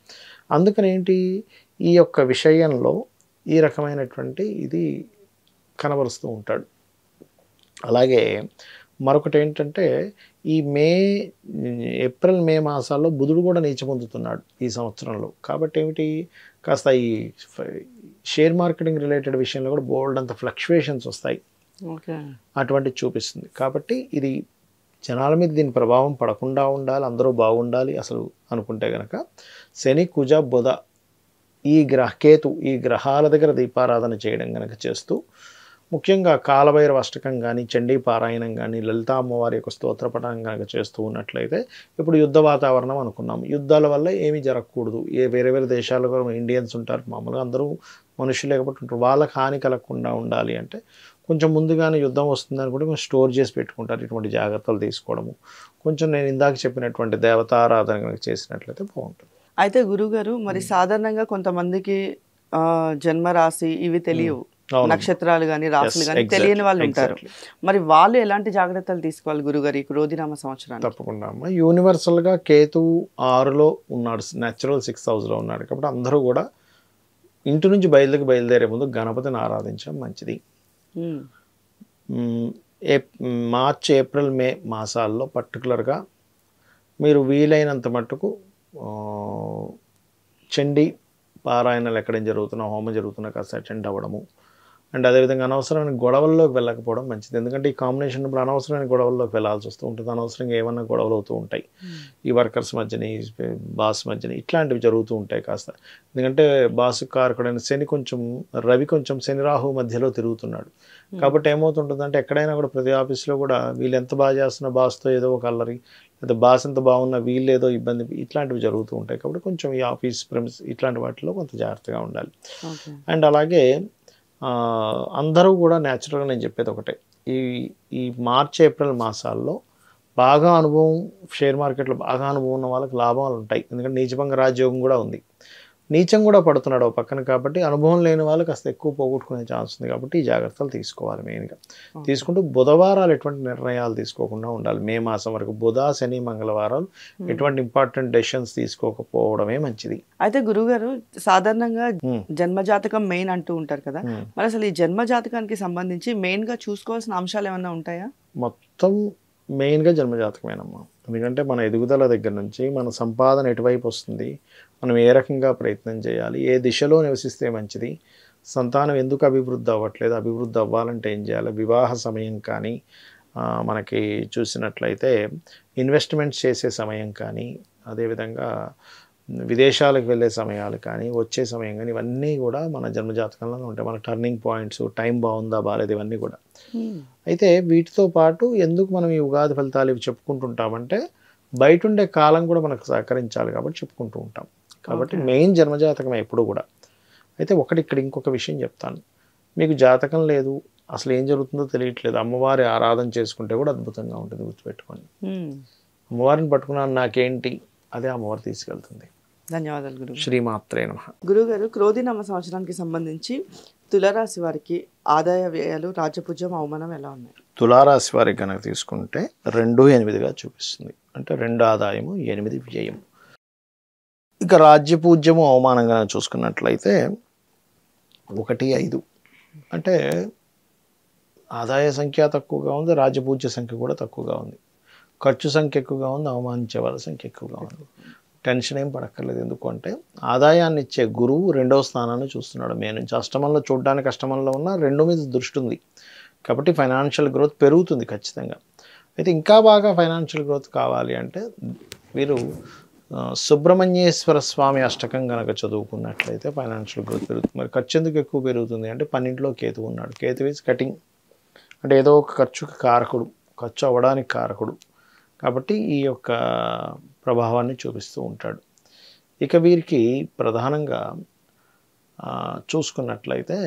అందుకని ఏంటి, ఈ యొక్క విషయంలో ఈ రకమైనటువంటి ఇది కనబరుస్తూ ఉంటాడు. అలాగే మరొకటి ఏంటంటే ఈ ఏప్రిల్ మే మాసాల్లో బుధుడు కూడా నీచ పొందుతున్నాడు ఈ సంవత్సరంలో. కాబట్టి ఏమిటి, కాస్త ఈ షేర్ మార్కెటింగ్ రిలేటెడ్ విషయంలో కూడా బోల్డ్ అంత ఫ్లక్చువేషన్స్ వస్తాయి, అటువంటిది చూపిస్తుంది. కాబట్టి ఇది జనాల మీద దీని ప్రభావం పడకుండా ఉండాలి, అందరూ బాగుండాలి అసలు అనుకుంటే కనుక శని కుజ బుధ కేతు ఈ గ్రహాల దగ్గర దీపారాధన చేయడం కనుక చేస్తూ, ముఖ్యంగా కాలభైరవ అష్టకం కానీ, చండీ పారాయణం కానీ, లలితా అమ్మవారి యొక్క స్తోత్రపఠనం కనుక చేస్తూ ఉన్నట్లయితే, ఇప్పుడు యుద్ధ వాతావరణం అనుకున్నాం, యుద్ధాల వల్ల ఏమీ జరగకూడదు. వేరే వేరే దేశాల్లో ఇండియన్స్ ఉంటారు, మామూలుగా అందరూ మనుషులు లేకపోతే ఉంటారు, వాళ్ళకి హాని కలగకుండా ఉండాలి అంటే కొంచెం ముందుగానే యుద్ధం వస్తుంది అనుకుంటే కొంచెం స్టోర్ చేసి పెట్టుకుంటారు. ఇటువంటి జాగ్రత్తలు తీసుకోవడము, కొంచెం నేను ఇందాక చెప్పినటువంటి దేవతారాధన కనుక చేసినట్లయితే బాగుంటుంది. అయితే గురుగారు మరి సాధారణంగా కొంతమందికి జన్మరాశి ఇవి తెలియవు, నక్షత్రాలు కానీ రాశులు కానీ తెలియని వాళ్ళు ఉంటారు. మరి వాళ్ళు ఎలాంటి జాగ్రత్తలు తీసుకోవాలి గురుగారు ఈ క్రోధినామ సంవత్సరానికి? తప్పకుండా అమ్మ, యూనివర్సల్గా కేతు 6లో ఉన్నాడు, న్యాచురల్ 6th హౌస్లో ఉన్నాడు. కాబట్టి అందరూ కూడా ఇంటి నుంచి బయలుదేరే ముందు గణపతిని ఆరాధించడం మంచిది. మార్చ్ ఏప్రిల్ మే మాసాల్లో పర్టికులర్గా మీరు వీలైనంత మట్టుకు చండీ పారాయణలు ఎక్కడ జరుగుతున్నా, హోమం జరుగుతున్నా కాస్త అటెండ్ అవ్వడము. అండ్ అదేవిధంగా అనవసరమైన గొడవల్లోకి వెళ్ళకపోవడం మంచిది. ఎందుకంటే ఈ కాంబినేషన్ ఇప్పుడు అనవసరమైన గొడవల్లోకి వెళ్ళాల్సి వస్తూ ఉంటుంది, అనవసరంగా ఏమన్నా గొడవలు అవుతూ ఉంటాయి ఈ వర్కర్స్ మధ్యని, బాస్ మధ్యని, ఇట్లాంటివి జరుగుతూ ఉంటాయి కాస్త. ఎందుకంటే బాసు కారకుడైన శని కొంచెం, రవి కొంచెం శని రాహు మధ్యలో తిరుగుతున్నాడు. కాబట్టి ఏమవుతుంటుందంటే ఎక్కడైనా కూడా ప్రతి ఆఫీస్లో కూడా వీళ్ళు ఎంత బాగా చేస్తున్న బాస్తో ఏదో ఒక అల్లరి, లేదా బాస్ ఎంత బాగున్నా వీళ్ళు ఏదో ఇబ్బంది, ఇట్లాంటివి జరుగుతూ ఉంటాయి. కాబట్టి కొంచెం ఈ ఆఫీస్ ప్రెమిస్ ఇట్లాంటి వాటిలో కొంత జాగ్రత్తగా ఉండాలి. అండ్ అలాగే అందరూ కూడా న్యాచురల్గా నేను చెప్పేది ఒకటే, ఈ మార్చ్ ఏప్రిల్ మాసాల్లో బాగా అనుభవం, షేర్ మార్కెట్లో బాగా అనుభవం ఉన్న వాళ్ళకి లాభాలు ఉంటాయి. ఎందుకంటే నీచభంగ రాజయోగం కూడా ఉంది, నీచం కూడా పడుతున్నాడు ఒక పక్కన. కాబట్టి అనుభవం లేని వాళ్ళు కాస్త ఎక్కువ పోగొట్టుకునే ఛాన్స్ ఉంది. కాబట్టి ఈ జాగ్రత్తలు తీసుకోవాలి మెయిన్గా. తీసుకుంటూ బుధవారాలు ఎటువంటి నిర్ణయాలు తీసుకోకుండా ఉండాలి మే మాసం వరకు. బుధ శని మంగళవారాలు ఎటువంటి ఇంపార్టెంట్ డెసిషన్స్ తీసుకోకపోవడమే మంచిది. అయితే గురుగారు సాధారణంగా జన్మజాతకం మెయిన్ అంటూ ఉంటారు కదా, మరి అసలు ఈ జన్మజాతకానికి సంబంధించి మెయిన్గా చూసుకోవాల్సిన అంశాలు ఏమైనా ఉంటాయా? మొత్తం మెయిన్గా జన్మజాతకమేనమ్మా. ఎందుకంటే మన ఎదుగుదల దగ్గర నుంచి మన సంపాదన ఎటువైపు వస్తుంది, మనం ఏ రకంగా ప్రయత్నం చేయాలి, ఏ దిశలో నివసిస్తే మంచిది, సంతానం ఎందుకు అభివృద్ధి అవ్వట్లేదు, అభివృద్ధి అవ్వాలంటే ఏం చేయాలి, వివాహ సమయం కానీ, మనకి చూసినట్లయితే ఇన్వెస్ట్మెంట్స్ చేసే సమయం కానీ, అదేవిధంగా విదేశాలకు వెళ్ళే సమయాలు కానీ, వచ్చే సమయం కానీ, ఇవన్నీ కూడా మన జన్మజాతకంలోనే ఉంటాయి. మన టర్నింగ్ పాయింట్స్, టైం బాగుందా బాగాలేదు, ఇవన్నీ కూడా. అయితే వీటితో పాటు ఎందుకు మనం ఈ ఉగాది ఫలితాలు ఇవి చెప్పుకుంటుంటామంటే బయట ఉండే కాలం కూడా మనకు సహకరించాలి కాబట్టి చెప్పుకుంటూ ఉంటాం. కాబట్టి మెయిన్ జన్మజాతకం ఎప్పుడు కూడా. అయితే ఇక్కడ ఇంకొక విషయం చెప్తాను, మీకు జాతకం లేదు, అసలు ఏం జరుగుతుందో తెలియట్లేదు. అమ్మవారి ఆరాధన చేసుకుంటే కూడా అద్భుతంగా ఉంటుంది, గుర్తుపెట్టుకోండి. అమ్మవారిని పట్టుకున్నాను నాకేంటి, అదే అమ్మవారు తీసుకెళ్తుంది. ధన్యవాదాలు గురువు. శ్రీమాత్రే నమః. గురుగారు, క్రోధినామ సంవత్సరానికి సంబంధించి తులారాశి వారికి ఆదాయ వ్యయాలు, రాజపూజ్యం, అవమానం ఎలా ఉన్నాయి? తులారాశి వారికి కనుక తీసుకుంటే 2-8గా చూపిస్తుంది. అంటే 2 ఆదాయము 8 వ్యయం. ఇక రాజ్యపూజ్యము అవమానంగా చూసుకున్నట్లయితే 1-5. అంటే ఆదాయ సంఖ్య తక్కువగా ఉంది, రాజ్యపూజ్య సంఖ్య కూడా తక్కువగా ఉంది. ఖర్చు సంఖ్య ఎక్కువగా ఉంది, అవమానించే వాళ్ళ సంఖ్య ఎక్కువగా ఉంది. టెన్షన్ ఏం పడక్కర్లేదు. ఎందుకంటే ఆదాయాన్ని ఇచ్చే గురువు 2వ స్థానాన్ని చూస్తున్నాడు. మే నుంచి అష్టమంలో చూడడానికి అష్టమంలో ఉన్న 2 మీద దృష్టి ఉంది కాబట్టి ఫైనాన్షియల్ గ్రోత్ పెరుగుతుంది ఖచ్చితంగా. అయితే ఇంకా బాగా ఫైనాన్షియల్ గ్రోత్ కావాలి అంటే వీరు సుబ్రహ్మణ్యేశ్వర స్వామి అష్టకం కనుక చదువుకున్నట్లయితే ఫైనాన్షియల్ గ్రోత్ పెరుగుతుంది. మరి ఖర్చు ఎందుకు ఎక్కువ పెరుగుతుంది అంటే 12లో కేతు ఉన్నాడు. కేతు ఈజ్ కటింగ్, అంటే ఏదో ఒక ఖర్చుకి కారకుడు, ఖర్చు అవ్వడానికి కారకుడు కాబట్టి ఈ యొక్క ప్రభావాన్ని చూపిస్తూ ఉంటాడు. ఇక వీరికి ప్రధానంగా చూసుకున్నట్లయితే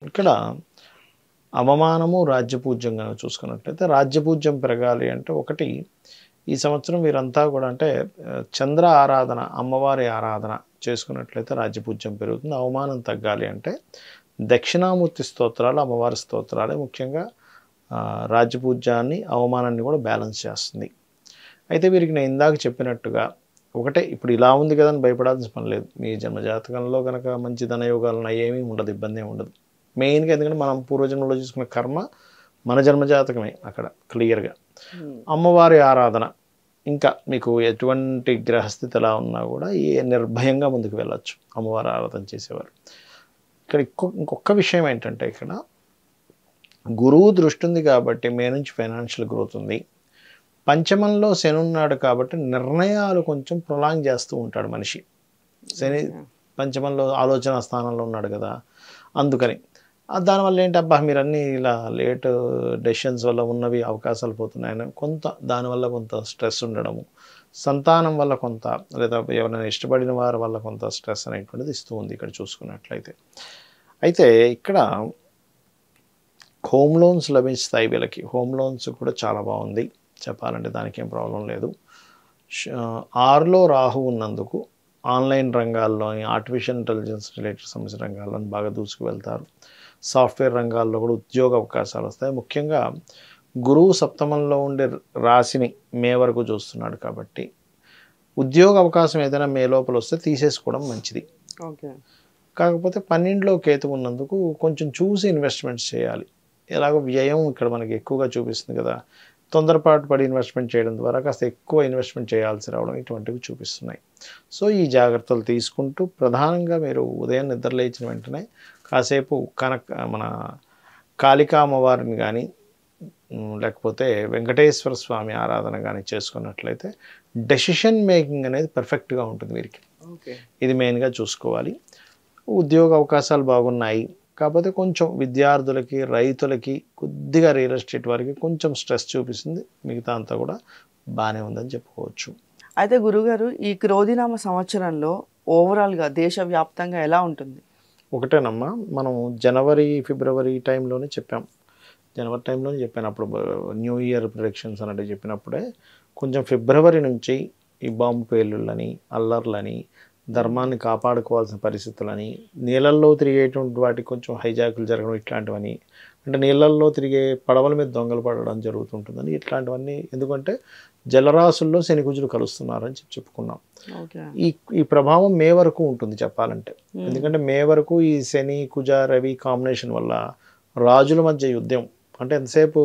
ఇక్కడ అవమానము, రాజ్యపూజ్యంగా చూసుకున్నట్లయితే రాజ్యపూజ్యం పెరగాలి అంటే ఒకటి, ఈ సంవత్సరం వీరంతా కూడా అంటే చంద్ర ఆరాధన, అమ్మవారి ఆరాధన చేసుకున్నట్లయితే రాజ్యపూజ్యం పెరుగుతుంది. అవమానం తగ్గాలి అంటే దక్షిణామూర్తి స్తోత్రాలు, అమ్మవారి స్తోత్రాలే ముఖ్యంగా రాజ్యపూజ్యాన్ని, అవమానాన్ని కూడా బ్యాలెన్స్ చేస్తుంది. అయితే వీరికి నేను ఇందాక చెప్పినట్టుగా ఒకటే, ఇప్పుడు ఇలా ఉంది కదా అని భయపడాల్సిన పని లేదు. మీ జన్మజాతకంలో కనుక మంచి ధనయోగాలను ఏమీ ఉండదు, ఇబ్బంది ఏమి ఉండదు. మెయిన్గా ఎందుకంటే మనం పూర్వజన్మలో చూసుకున్న కర్మ మన జన్మజాతకమే అక్కడ క్లియర్గా. అమ్మవారి ఆరాధన, ఇంకా మీకు ఎటువంటి గ్రహస్థితి ఎలా ఉన్నా కూడా నిర్భయంగా ముందుకు వెళ్ళచ్చు అమ్మవారి ఆరాధన చేసేవారు. ఇక్కడ ఇంకొక విషయం ఏంటంటే ఇక్కడ గురువు దృష్టి ఉంది కాబట్టి మే నుంచి ఫైనాన్షియల్ గ్రోత్ ఉంది. పంచమంలో శని ఉన్నాడు కాబట్టి నిర్ణయాలు కొంచెం ప్రొలాంగ్ చేస్తూ ఉంటాడు మనిషి. శని పంచమంలో ఆలోచన స్థానంలో ఉన్నాడు కదా, అందుకని దానివల్ల ఏంటి, అబ్బా మీరన్నీ ఇలా లేట్ డెసిషన్స్ వల్ల ఉన్నవి అవకాశాలు పోతున్నాయని కొంత, దానివల్ల కొంత స్ట్రెస్ ఉండడము, సంతానం వల్ల కొంత, లేదా ఎవరైనా ఇష్టపడిన వారి వల్ల కొంత స్ట్రెస్ అనేటువంటిది ఇస్తూ ఉంది ఇక్కడ చూసుకున్నట్లయితే. అయితే ఇక్కడ హోమ్ లోన్స్ లభిస్తాయి వీళ్ళకి. హోమ్ లోన్స్ కూడా చాలా బాగుంది చెప్పాలంటే, దానికి ఏం ప్రాబ్లం లేదు. 6లో రాహు ఉన్నందుకు ఆన్లైన్ రంగాల్లోని, ఆర్టిఫిషియల్ ఇంటెలిజెన్స్ రిలేటెడ్ సంబంధించిన రంగాల్లో బాగా దూసుకు వెళ్తారు. సాఫ్ట్వేర్ రంగాల్లో కూడా ఉద్యోగ అవకాశాలు వస్తాయి. ముఖ్యంగా గురువు సప్తమంలో ఉండే రాశిని మే వరకు చూస్తున్నాడు కాబట్టి ఉద్యోగ అవకాశం ఏదైనా మే లోపల వస్తే తీసేసుకోవడం మంచిది. కాకపోతే 12లో కేతు ఉన్నందుకు కొంచెం చూసి ఇన్వెస్ట్మెంట్స్ చేయాలి. ఎలాగో వ్యయం ఇక్కడ మనకి ఎక్కువగా చూపిస్తుంది కదా, తొందరపాటు పడి ఇన్వెస్ట్మెంట్ చేయడం ద్వారా కాస్త ఎక్కువ ఇన్వెస్ట్మెంట్ చేయాల్సి రావడం ఇటువంటివి చూపిస్తున్నాయి. సో ఈ జాగ్రత్తలు తీసుకుంటూ ప్రధానంగా మీరు ఉదయం నిద్ర లేచిన వెంటనే కాసేపు మన కాళికా అమ్మవారిని కానీ లేకపోతే వెంకటేశ్వర స్వామి ఆరాధన కానీ చేసుకున్నట్లయితే డెసిషన్ మేకింగ్ అనేది పర్ఫెక్ట్గా ఉంటుంది వీరికి. ఇది మెయిన్గా చూసుకోవాలి. ఉద్యోగ అవకాశాలు బాగున్నాయి, కాకపోతే కొంచెం విద్యార్థులకి, రైతులకి, కొద్దిగా రియల్ ఎస్టేట్ వారికి కొంచెం స్ట్రెస్ చూపిస్తుంది. మిగతా అంతా కూడా బాగానే ఉందని చెప్పుకోవచ్చు. అయితే గురుగారు, ఈ క్రోధినామ సంవత్సరంలో ఓవరాల్గా దేశవ్యాప్తంగా ఎలా ఉంటుంది? ఒకటేనమ్మా, మనం జనవరి, ఫిబ్రవరి టైంలోనే చెప్పాం. జనవరి టైంలోనే చెప్పాను, అప్పుడు న్యూ ఇయర్ ప్రిడిక్షన్స్ అన్నట్టు చెప్పినప్పుడే కొంచెం ఫిబ్రవరి నుంచి ఈ బాంబు పేలుళ్ళని, అల్లర్లని, ధర్మాన్ని కాపాడుకోవాల్సిన పరిస్థితులని, నీళ్ళల్లో తిరిగేటువంటి వాటికి కొంచెం హైజాకులు జరగడం ఇట్లాంటివని, అంటే నీళ్ళల్లో తిరిగే పడవల మీద దొంగలు పడడం జరుగుతుంటుందని ఇట్లాంటివన్నీ. ఎందుకంటే జలరాశుల్లో శని కుజులు కలుస్తున్నారని చెప్పుకున్నాం. ఈ ప్రభావం మే వరకు ఉంటుంది చెప్పాలంటే. ఎందుకంటే మే వరకు ఈ శని, కుజ, రవి కాంబినేషన్ వల్ల రాజుల మధ్య యుద్ధం. అంటే ఎంతసేపు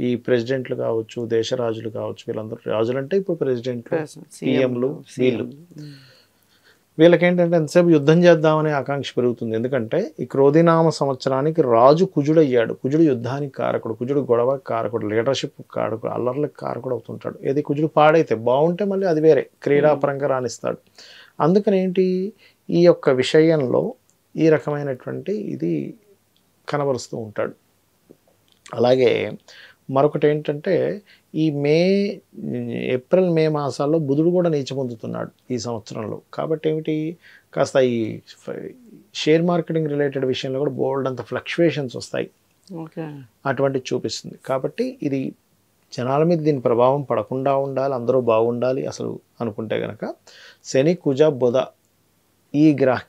ఈ ప్రెసిడెంట్లు కావచ్చు, దేశ రాజులు కావచ్చు, వీళ్ళందరూ రాజులు అంటే ఇప్పుడు ప్రెసిడెంట్లు, సీఎంలు, వీళ్ళకేంటంటే ఎంతసేపు యుద్ధం చేద్దామనే ఆకాంక్ష పెరుగుతుంది. ఎందుకంటే ఈ క్రోధినామ సంవత్సరానికి రాజు కుజుడు అయ్యాడు. కుజుడు యుద్ధానికి కారకుడు, కుజుడు గొడవ కారకుడు, లీడర్షిప్ కారకుడు, అల్లర్లకు కారకుడు అవుతుంటాడు. ఏది కుజుడు పాడైతే బాగుంటే మళ్ళీ అది వేరే క్రీడాపరంగా రాణిస్తాడు. అందుకని ఏంటి, ఈ యొక్క విషయంలో ఈ రకమైనటువంటి ఇది కనబరుస్తూ ఉంటాడు. అలాగే మరొకటి ఏంటంటే ఈ ఏప్రిల్ మే మాసాల్లో బుధుడు కూడా నీచ పొందుతున్నాడు ఈ సంవత్సరంలో. కాబట్టి ఏమిటి, కాస్త ఈ షేర్ మార్కెటింగ్ రిలేటెడ్ విషయంలో కూడా బోల్డ్ అంత ఫ్లక్చువేషన్స్ వస్తాయి, ఓకే. అటువంటిది చూపిస్తుంది. కాబట్టి ఇది జనాల మీద దీని ప్రభావం పడకుండా ఉండాలి, అందరూ బాగుండాలి అసలు అనుకుంటే కనుక శని, కుజ, బుధ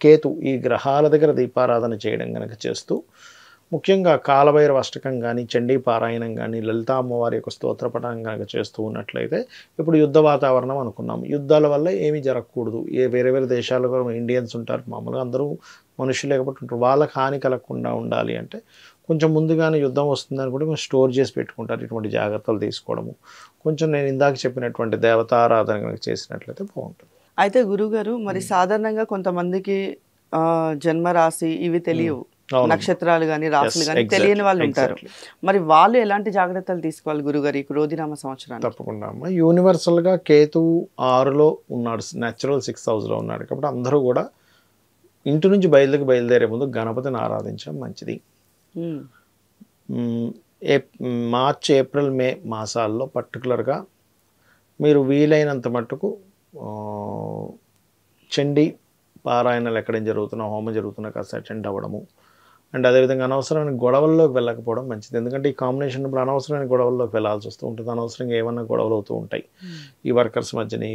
కేతు ఈ గ్రహాల దగ్గర దీపారాధన చేయడం కనుక చేస్తూ, ముఖ్యంగా కాలభైరవ అష్టకం కానీ, చండీ పారాయణం కానీ, లలితా అమ్మవారి యొక్క స్తోత్రపఠనం కనుక చేస్తూ ఉన్నట్లయితే, ఇప్పుడు యుద్ధ వాతావరణం అనుకున్నాం, యుద్ధాల వల్ల ఏమీ జరగకూడదు. వేరే వేరే దేశాల్లో కూడా ఇండియన్స్ ఉంటారు, మామూలుగా అందరూ మనుషులు లేకపోతే ఉంటారు, వాళ్ళకి హాని కలగకుండా ఉండాలి అంటే కొంచెం ముందుగానే యుద్ధం వస్తుందని కూడా కొంచెం స్టోర్ చేసి పెట్టుకుంటారు. ఇటువంటి జాగ్రత్తలు తీసుకోవడము, కొంచెం నేను ఇందాక చెప్పినటువంటి దేవతారాధన కనుక చేసినట్లయితే బాగుంటుంది. అయితే గురుగారు, మరి సాధారణంగా కొంతమందికి జన్మరాశి ఇవి తెలియవు, నక్షత్రాలు కానీ రాశులు కానీ తెలియని వాళ్ళు ఉంటారు. మరి వాళ్ళు ఎలాంటి జాగ్రత్తలు తీసుకోవాలి గురుగారు ఈ క్రోధినామ సంవత్సరానికి? తప్పకుండా అమ్మ. యూనివర్సల్గా కేతు 6లో ఉన్నాడు, న్యాచురల్ 6th హౌస్లో ఉన్నాడు. కాబట్టి అందరూ కూడా ఇంటి నుంచి బయలుదేరే ముందు గణపతిని ఆరాధించడం మంచిది. మార్చ్, ఏప్రిల్, మే మాసాల్లో పర్టికులర్గా మీరు వీలైనంత మట్టుకు చండీ పారాయణలు ఎక్కడేం జరుగుతున్నా, హోమం జరుగుతున్నా కాస్త అటెండ్ అవ్వడము. అండ్ అదేవిధంగా అనవసరమైన గొడవల్లోకి వెళ్ళకపోవడం మంచిది. ఎందుకంటే ఈ కాంబినేషన్ ఇప్పుడు అనవసరమైన గొడవల్లోకి వెళ్ళాల్సి వస్తూ ఉంటుంది, అనవసరంగా ఏమన్నా గొడవలు అవుతూ ఉంటాయి, ఈ వర్కర్స్ మధ్యని,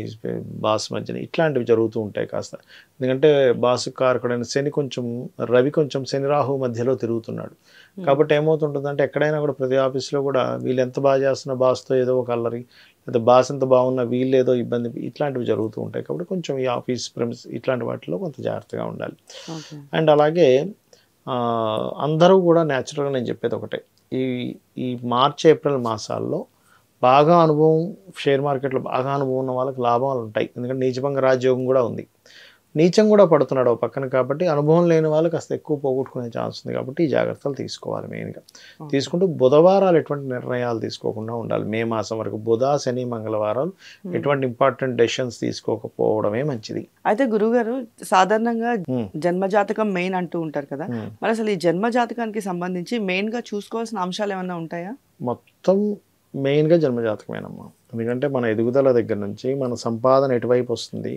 బాస్ మధ్యని ఇట్లాంటివి జరుగుతూ ఉంటాయి కాస్త. ఎందుకంటే బాసు కారకుడైన శని రవి కొంచెం శని రాహు మధ్యలో తిరుగుతున్నాడు. కాబట్టి ఏమవుతుంటుందంటే ఎక్కడైనా కూడా ప్రతి ఆఫీస్లో కూడా వీళ్ళు ఎంత బాగా చేస్తున్న బాస్తో ఏదో ఒక అల్లరి, లేదా బాస్ ఎంత బాగున్నా వీళ్ళు ఏదో ఇబ్బంది, ఇట్లాంటివి జరుగుతూ ఉంటాయి. కాబట్టి కొంచెం ఈ ఆఫీస్ ప్రెమిస్ ఇట్లాంటి వాటిలో కొంత జాగ్రత్తగా ఉండాలి. అండ్ అలాగే అందరూ కూడా న్యాచురల్గా నేను చెప్పేది ఒకటే, ఈ మార్చ్, ఏప్రిల్ మాసాల్లో బాగా అనుభవం, షేర్ మార్కెట్లో బాగా అనుభవం ఉన్న వాళ్ళకి లాభాలు ఉంటాయి. ఎందుకంటే నీచభంగ రాజయోగం కూడా ఉంది, నీచం కూడా పడుతున్నాడు ఒక పక్కన. కాబట్టి అనుభవం లేని వాళ్ళు కాస్త ఎక్కువ పోగొట్టుకునే ఛాన్స్ ఉంది. కాబట్టి ఈ జాగ్రత్తలు తీసుకోవాలి మెయిన్గా. తీసుకుంటూ బుధవారాలు ఎటువంటి నిర్ణయాలు తీసుకోకుండా ఉండాలి. మే మాసం వరకు బుధ, శని, మంగళవారాలు ఎటువంటి ఇంపార్టెంట్ డెసిషన్స్ తీసుకోకపోవడమే మంచిది. అయితే గురుగారు, సాధారణంగా జన్మజాతకం మెయిన్ అంటూ ఉంటారు కదా, మరి అసలు ఈ జన్మజాతకానికి సంబంధించి మెయిన్గా చూసుకోవాల్సిన అంశాలు ఏమన్నా ఉంటాయా? మొత్తం మెయిన్గా జన్మజాతకమేనమ్మా. ఎందుకంటే మన ఎదుగుదల దగ్గర నుంచి మన సంపాదన ఎటువైపు వస్తుంది,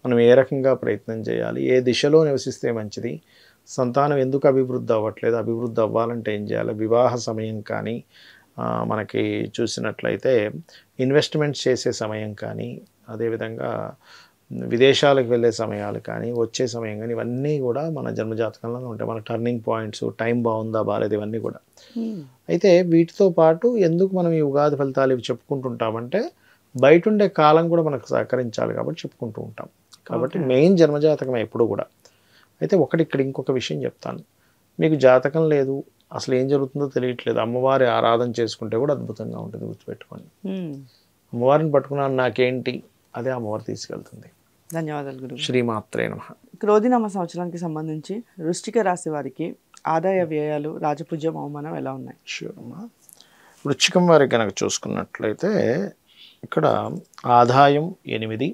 మనం ఏ రకంగా ప్రయత్నం చేయాలి, ఏ దిశలో నివసిస్తే మంచిది, సంతానం ఎందుకు అభివృద్ధి అవ్వట్లేదు, అభివృద్ధి అవ్వాలంటే ఏం చేయాలి, వివాహ సమయం కానీ, మనకి చూసినట్లయితే ఇన్వెస్ట్మెంట్స్ చేసే సమయం కానీ, అదేవిధంగా విదేశాలకు వెళ్ళే సమయాలు కానీ, వచ్చే సమయం కానీ, ఇవన్నీ కూడా మన జన్మజాతకంలోనే ఉంటాయి. మన టర్నింగ్ పాయింట్స్, టైం బాగుందా బాగాలేదు, ఇవన్నీ కూడా. అయితే వీటితో పాటు ఎందుకు మనం ఈ ఉగాది ఫలితాలు ఇవి చెప్పుకుంటుంటామంటే, బయట ఉండే కాలం కూడా మనకు సహకరించాలి కాబట్టి చెప్పుకుంటూ ఉంటాం. కాబట్టి మెయిన్ జన్మజాతకం ఎప్పుడు కూడా. అయితే ఇక్కడ ఇంకొక విషయం చెప్తాను, మీకు జాతకం లేదు, అసలు ఏం జరుగుతుందో తెలియట్లేదు, అమ్మవారి ఆరాధన చేసుకుంటే కూడా అద్భుతంగా ఉంటుంది, గుర్తుపెట్టుకోండి. అమ్మవారిని పట్టుకున్నాను నాకేంటి, అదే అమ్మవారు తీసుకెళ్తుంది. ధన్యవాదాలు గురు. శ్రీమాత్రే నమః. క్రోధినామ సంవత్సరానికి సంబంధించి వృశ్చిక రాశి వారికి ఆదాయ వ్యయాలు, రాజపూజ్యం, అవమానం ఎలా ఉన్నాయి? షూర్ అమ్మా. వృశ్చికం వారికి కనుక చూసుకున్నట్లయితే ఇక్కడ ఆదాయం 8,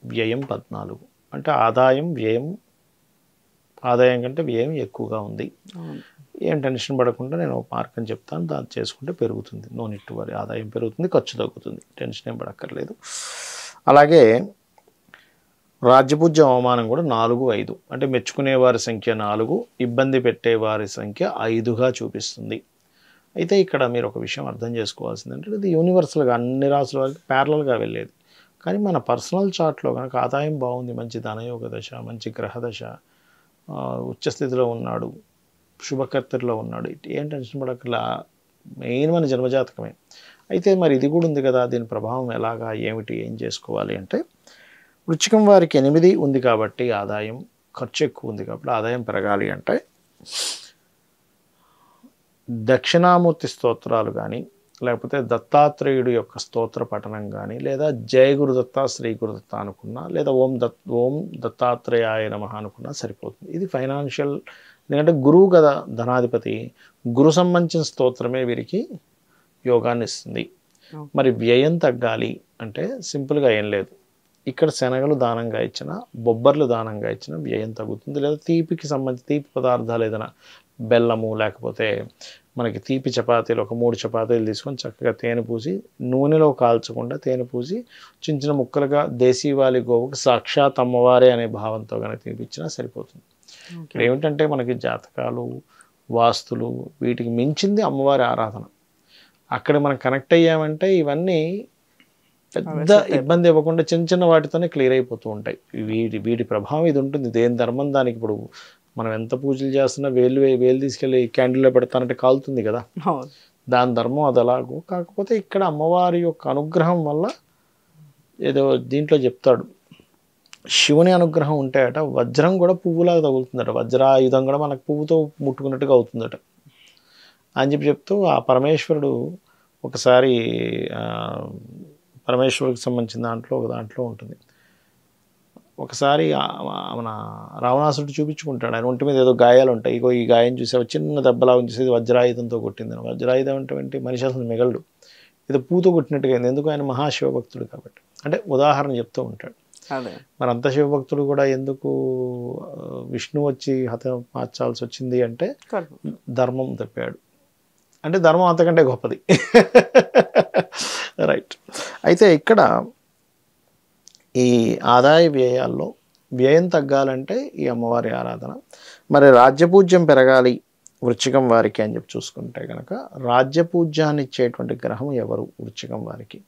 వ్యయం 14. అంటే ఆదాయం కంటే వ్యయం ఎక్కువగా ఉంది. ఏం టెన్షన్ పడకుండా నేను ఒక మార్క్ అని చెప్తాను, దాన్ని చేసుకుంటే పెరుగుతుంది. No need to worry. ఆదాయం పెరుగుతుంది, ఖర్చు తగ్గుతుంది, టెన్షన్ ఏం పడక్కర్లేదు. అలాగే రాజ్యపూజ్యం, అవమానం కూడా 4, 5. అంటే మెచ్చుకునేవారి సంఖ్య 4, ఇబ్బంది పెట్టేవారి సంఖ్య 5గా చూపిస్తుంది. అయితే ఇక్కడ మీరు ఒక విషయం అర్థం చేసుకోవాల్సిందంటే, ఇది యూనివర్సల్గా అన్ని రాసుల వారికి ప్యారలల్గా వెళ్ళేది. కానీ మన పర్సనల్ చార్ట్లో కనుక ఆదాయం బాగుంది, మంచి ధనయోగ దశ, మంచి గ్రహదశ, ఉచ్చస్థితిలో ఉన్నాడు, శుభకర్తలో ఉన్నాడు, ఏం టెన్షన్ పడక్కర్లా, మెయిన్ మన జన్మజాతకమే. అయితే మరి ఇది కూడా ఉంది కదా, దీని ప్రభావం ఎలాగా, ఏమిటి, ఏం చేసుకోవాలి అంటే, వృశ్చికం వారికి 8 ఉంది కాబట్టి ఆదాయం, ఖర్చు ఎక్కువ ఉంది కాబట్టి ఆదాయం పెరగాలి అంటే దక్షిణామూర్తి స్తోత్రాలు కానీ, లేకపోతే దత్తాత్రేయుడు యొక్క స్తోత్ర పఠనం కానీ, లేదా జయ గురుదత్త, శ్రీ గురుదత్త అనుకున్నా, లేదా ఓం దత్తాత్రేయాయ నమః అనుకున్నా సరిపోతుంది. ఇది ఫైనాన్షియల్, ఎందుకంటే గురువు కదా ధనాధిపతి, గురు సంబంధించిన స్తోత్రమే వీరికి యోగాన్ని ఇస్తుంది. మరి వ్యయం తగ్గాలి అంటే సింపుల్గా ఏం లేదు, ఇక్కడ శనగలు దానంగా ఇచ్చిన, బొబ్బర్లు దానంగా ఇచ్చిన వ్యయం తగ్గుతుంది. లేదా తీపికి సంబంధించి తీపి పదార్థాలు ఏదైనా బెల్లము, లేకపోతే మనకి తీపి చపాతీలు ఒక 3 చపాతీలు తీసుకొని చక్కగా తేనె పూసి, నూనెలో కాల్చకుండా తేనె పూసి చిన్న చిన్న ముక్కలుగా దేశీవాలి గోవుకి సాక్షాత్ అమ్మవారే అనే భావంతో కనుక తినిపించినా సరిపోతుంది. ఇక్కడ ఏమిటంటే మనకి జాతకాలు, వాస్తులు వీటికి మించింది అమ్మవారి ఆరాధన. అక్కడ మనం కనెక్ట్ అయ్యామంటే ఇవన్నీ పెద్ద ఇబ్బంది ఇవ్వకుండా చిన్న చిన్న వాటితోనే క్లియర్ అయిపోతూ ఉంటాయి. వీటి ప్రభావం ఇది ఉంటుంది. దేని ధర్మం దానికి. ఇప్పుడు మనం ఎంత పూజలు చేస్తున్నా వేలు తీసుకెళ్ళి క్యాండిల్లో పెడతానంటే కాలుతుంది కదా, దాని ధర్మం అది అలాగూ. కాకపోతే ఇక్కడ అమ్మవారి యొక్క అనుగ్రహం వల్ల ఏదో దీంట్లో చెప్తాడు, శివుని అనుగ్రహం ఉంటే అట వజ్రం కూడా పువ్వులాగా తగులుతుందట, వజ్రాయుధం కూడా మనకు పువ్వుతో ముట్టుకున్నట్టుగా అవుతుందట అని చెప్తూ ఆ పరమేశ్వరుడు ఒకసారి పరమేశ్వరుడికి సంబంధించిన ఒక దాంట్లో ఉంటుంది. ఒకసారి మన రావణాసురుడు చూపించుకుంటాడు, ఆయన ఒంటి మీద ఏదో గాయాలు ఉంటాయి. ఇగో ఈ గాయం చూసే చిన్న దెబ్బలాగా చూసేది వజ్రాయుధంతో కొట్టిందని. వజ్రాయుధం అంటే మనిషి అసలు మిగలడు, ఏదో పూతో కొట్టినట్టుగా అయింది. ఎందుకు? ఆయన మహాశివభక్తుడు కాబట్టి. అంటే ఉదాహరణ చెప్తూ ఉంటాడు. మరి అంత శివభక్తుడు కూడా ఎందుకు విష్ణు వచ్చి మార్చాల్సి వచ్చింది అంటే ధర్మం తప్పాడు. అంటే ధర్మం అంతకంటే గొప్పది. రైట్. అయితే ఇక్కడ ఈ ఆదాయ వ్యయాల్లో వ్యయం తగ్గాలంటే ఈ అమ్మవారి ఆరాధన. మరి రాజ్యపూజ్యం పెరగాలి వృశ్చికం వారికి అని చెప్పి చూసుకుంటే కనుక రాజ్యపూజ్యాన్ని ఇచ్చేటువంటి గ్రహం ఎవరు వృశ్చికం వారికి?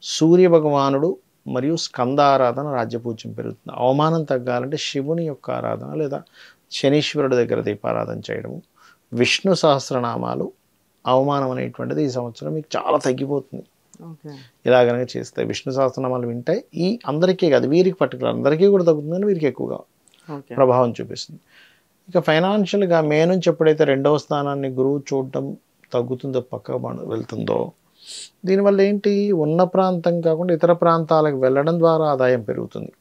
సూర్య భగవానుడు మరియు స్కందారాధన రాజ్యపూజ్యం పెరుగుతుంది. అవమానం తగ్గాలంటే శివుని యొక్క ఆరాధన లేదా శనీశ్వరుడి దగ్గర దీపారాధన చేయడము, విష్ణు సహస్రనామాలు, అవమానం అనేటువంటిది ఈ సంవత్సరం మీకు చాలా తగ్గిపోతుంది. ఇలా కనుక చేస్తే విష్ణు సహస్రనామాలు వింటే ఈ అందరికీ కాదు, వీరికి పర్టికులర్ అందరికీ కూడా తగ్గుతుంది, కానీ వీరికి ఎక్కువగా ప్రభావం చూపిస్తుంది. ఇక ఫైనాన్షియల్గా మే నుంచి ఎప్పుడైతే 2వ స్థానాన్ని గురువు చూడటం తగ్గుతుందో, పక్కకు వెళ్తుందో, దీనివల్ల ఏంటి, ఉన్న ప్రాంతం కాకుండా ఇతర ప్రాంతాలకు వెళ్ళడం ద్వారా ఆదాయం పెరుగుతుంది.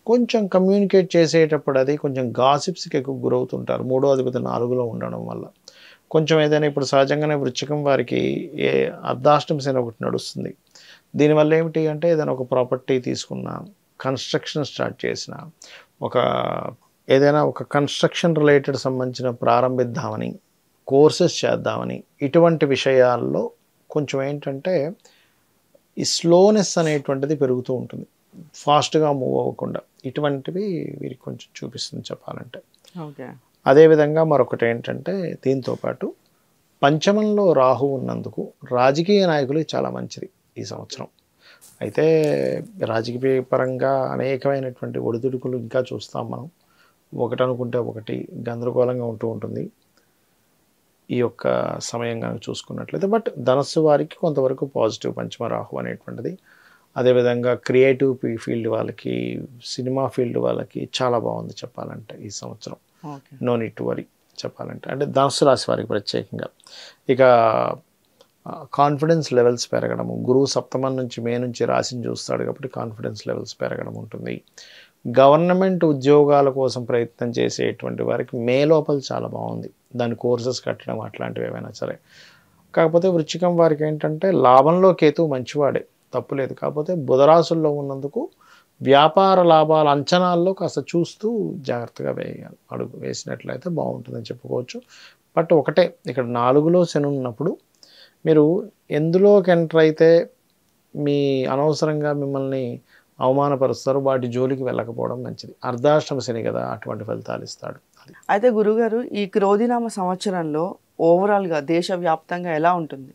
కొంచెం కమ్యూనికేట్ చేసేటప్పుడు అది కొంచెం గాసిప్స్కి ఎక్కువ గురవుతుంటారు. 3వ అధిపతి 4లో ఉండడం వల్ల కొంచెం ఏదైనా ఇప్పుడు సహజంగానే వృశ్చికం వారికి అర్ధాష్టమ శని ఒకటి నడుస్తుంది. దీనివల్ల ఏమిటి అంటే ఏదైనా ఒక ప్రాపర్టీ తీసుకున్నా, కన్స్ట్రక్షన్ స్టార్ట్ చేసిన, ఏదైనా ఒక కన్స్ట్రక్షన్ రిలేటెడ్ సంబంధించిన ప్రారంభిద్దామని, కోర్సెస్ చేద్దామని, ఇటువంటి విషయాల్లో కొంచెం ఏంటంటే ఈ స్లోనెస్ అనేటువంటిది పెరుగుతూ ఉంటుంది, ఫాస్ట్గా మూవ్ అవ్వకుండా. ఇటువంటివి వీరికి కొంచెం చూపిస్తుంది చెప్పాలంటే. అదేవిధంగా మరొకటి ఏంటంటే దీంతోపాటు పంచమంలో రాహు ఉన్నందుకు రాజకీయ నాయకులు చాలా మంచిది ఈ సంవత్సరం. అయితే రాజకీయ పరంగా అనేకమైనటువంటి ఒడిదుడుకులు ఇంకా చూస్తాం మనం. ఒకటి అనుకుంటే ఒకటి గందరగోళంగా ఉంటూ ఉంటుంది ఈ యొక్క సమయం కనుక చూసుకున్నట్లయితే. బట్ ధనస్సు వారికి కొంతవరకు పాజిటివ్ పంచమ రాహు అనేటువంటిది. అదేవిధంగా క్రియేటివ్ ఫీల్డ్ వాళ్ళకి, సినిమా ఫీల్డ్ వాళ్ళకి చాలా బాగుంది చెప్పాలంటే ఈ సంవత్సరం. నో నీడ్ టు వరీ చెప్పాలంటే. అంటే ధనుస్సు రాశి వారికి ప్రత్యేకంగా. ఇక కాన్ఫిడెన్స్ లెవెల్స్ పెరగడము, గురువు సప్తమం నుంచి మే నుంచి రాశిని చూస్తాడు కాబట్టి కాన్ఫిడెన్స్ లెవెల్స్ పెరగడం ఉంటుంది. గవర్నమెంట్ ఉద్యోగాల కోసం ప్రయత్నం చేసేటువంటి వారికి మే లోపల చాలా బాగుంది, దాని కోర్సెస్ కట్టడం అట్లాంటివి ఏమైనా సరే. కాకపోతే వృశ్చికం వారికి ఏంటంటే లాభంలో కేతువు మంచివాడే, తప్పులేదు. కాకపోతే బుధరాశుల్లో ఉన్నందుకు వ్యాపార లాభాల అంచనాల్లో కాస్త చూస్తూ జాగ్రత్తగా వేయాలి. అడుగు వేసినట్లయితే బాగుంటుందని చెప్పుకోవచ్చు. బట్ ఒకటే, ఇక్కడ 4లో శని ఉన్నప్పుడు మీరు ఎందులోకి ఎంటర్ అయితే మీ అనవసరంగా మిమ్మల్ని అవమానపరుస్తారు, వాటి జోలికి వెళ్ళకపోవడం మంచిది. అర్ధాష్టమ శని కదా, అటువంటి ఫలితాలు ఇస్తాడు. అయితే గురుగారు, ఈ క్రోధినామ సంవత్సరంలో ఓవరాల్గా దేశవ్యాప్తంగా ఎలా ఉంటుంది?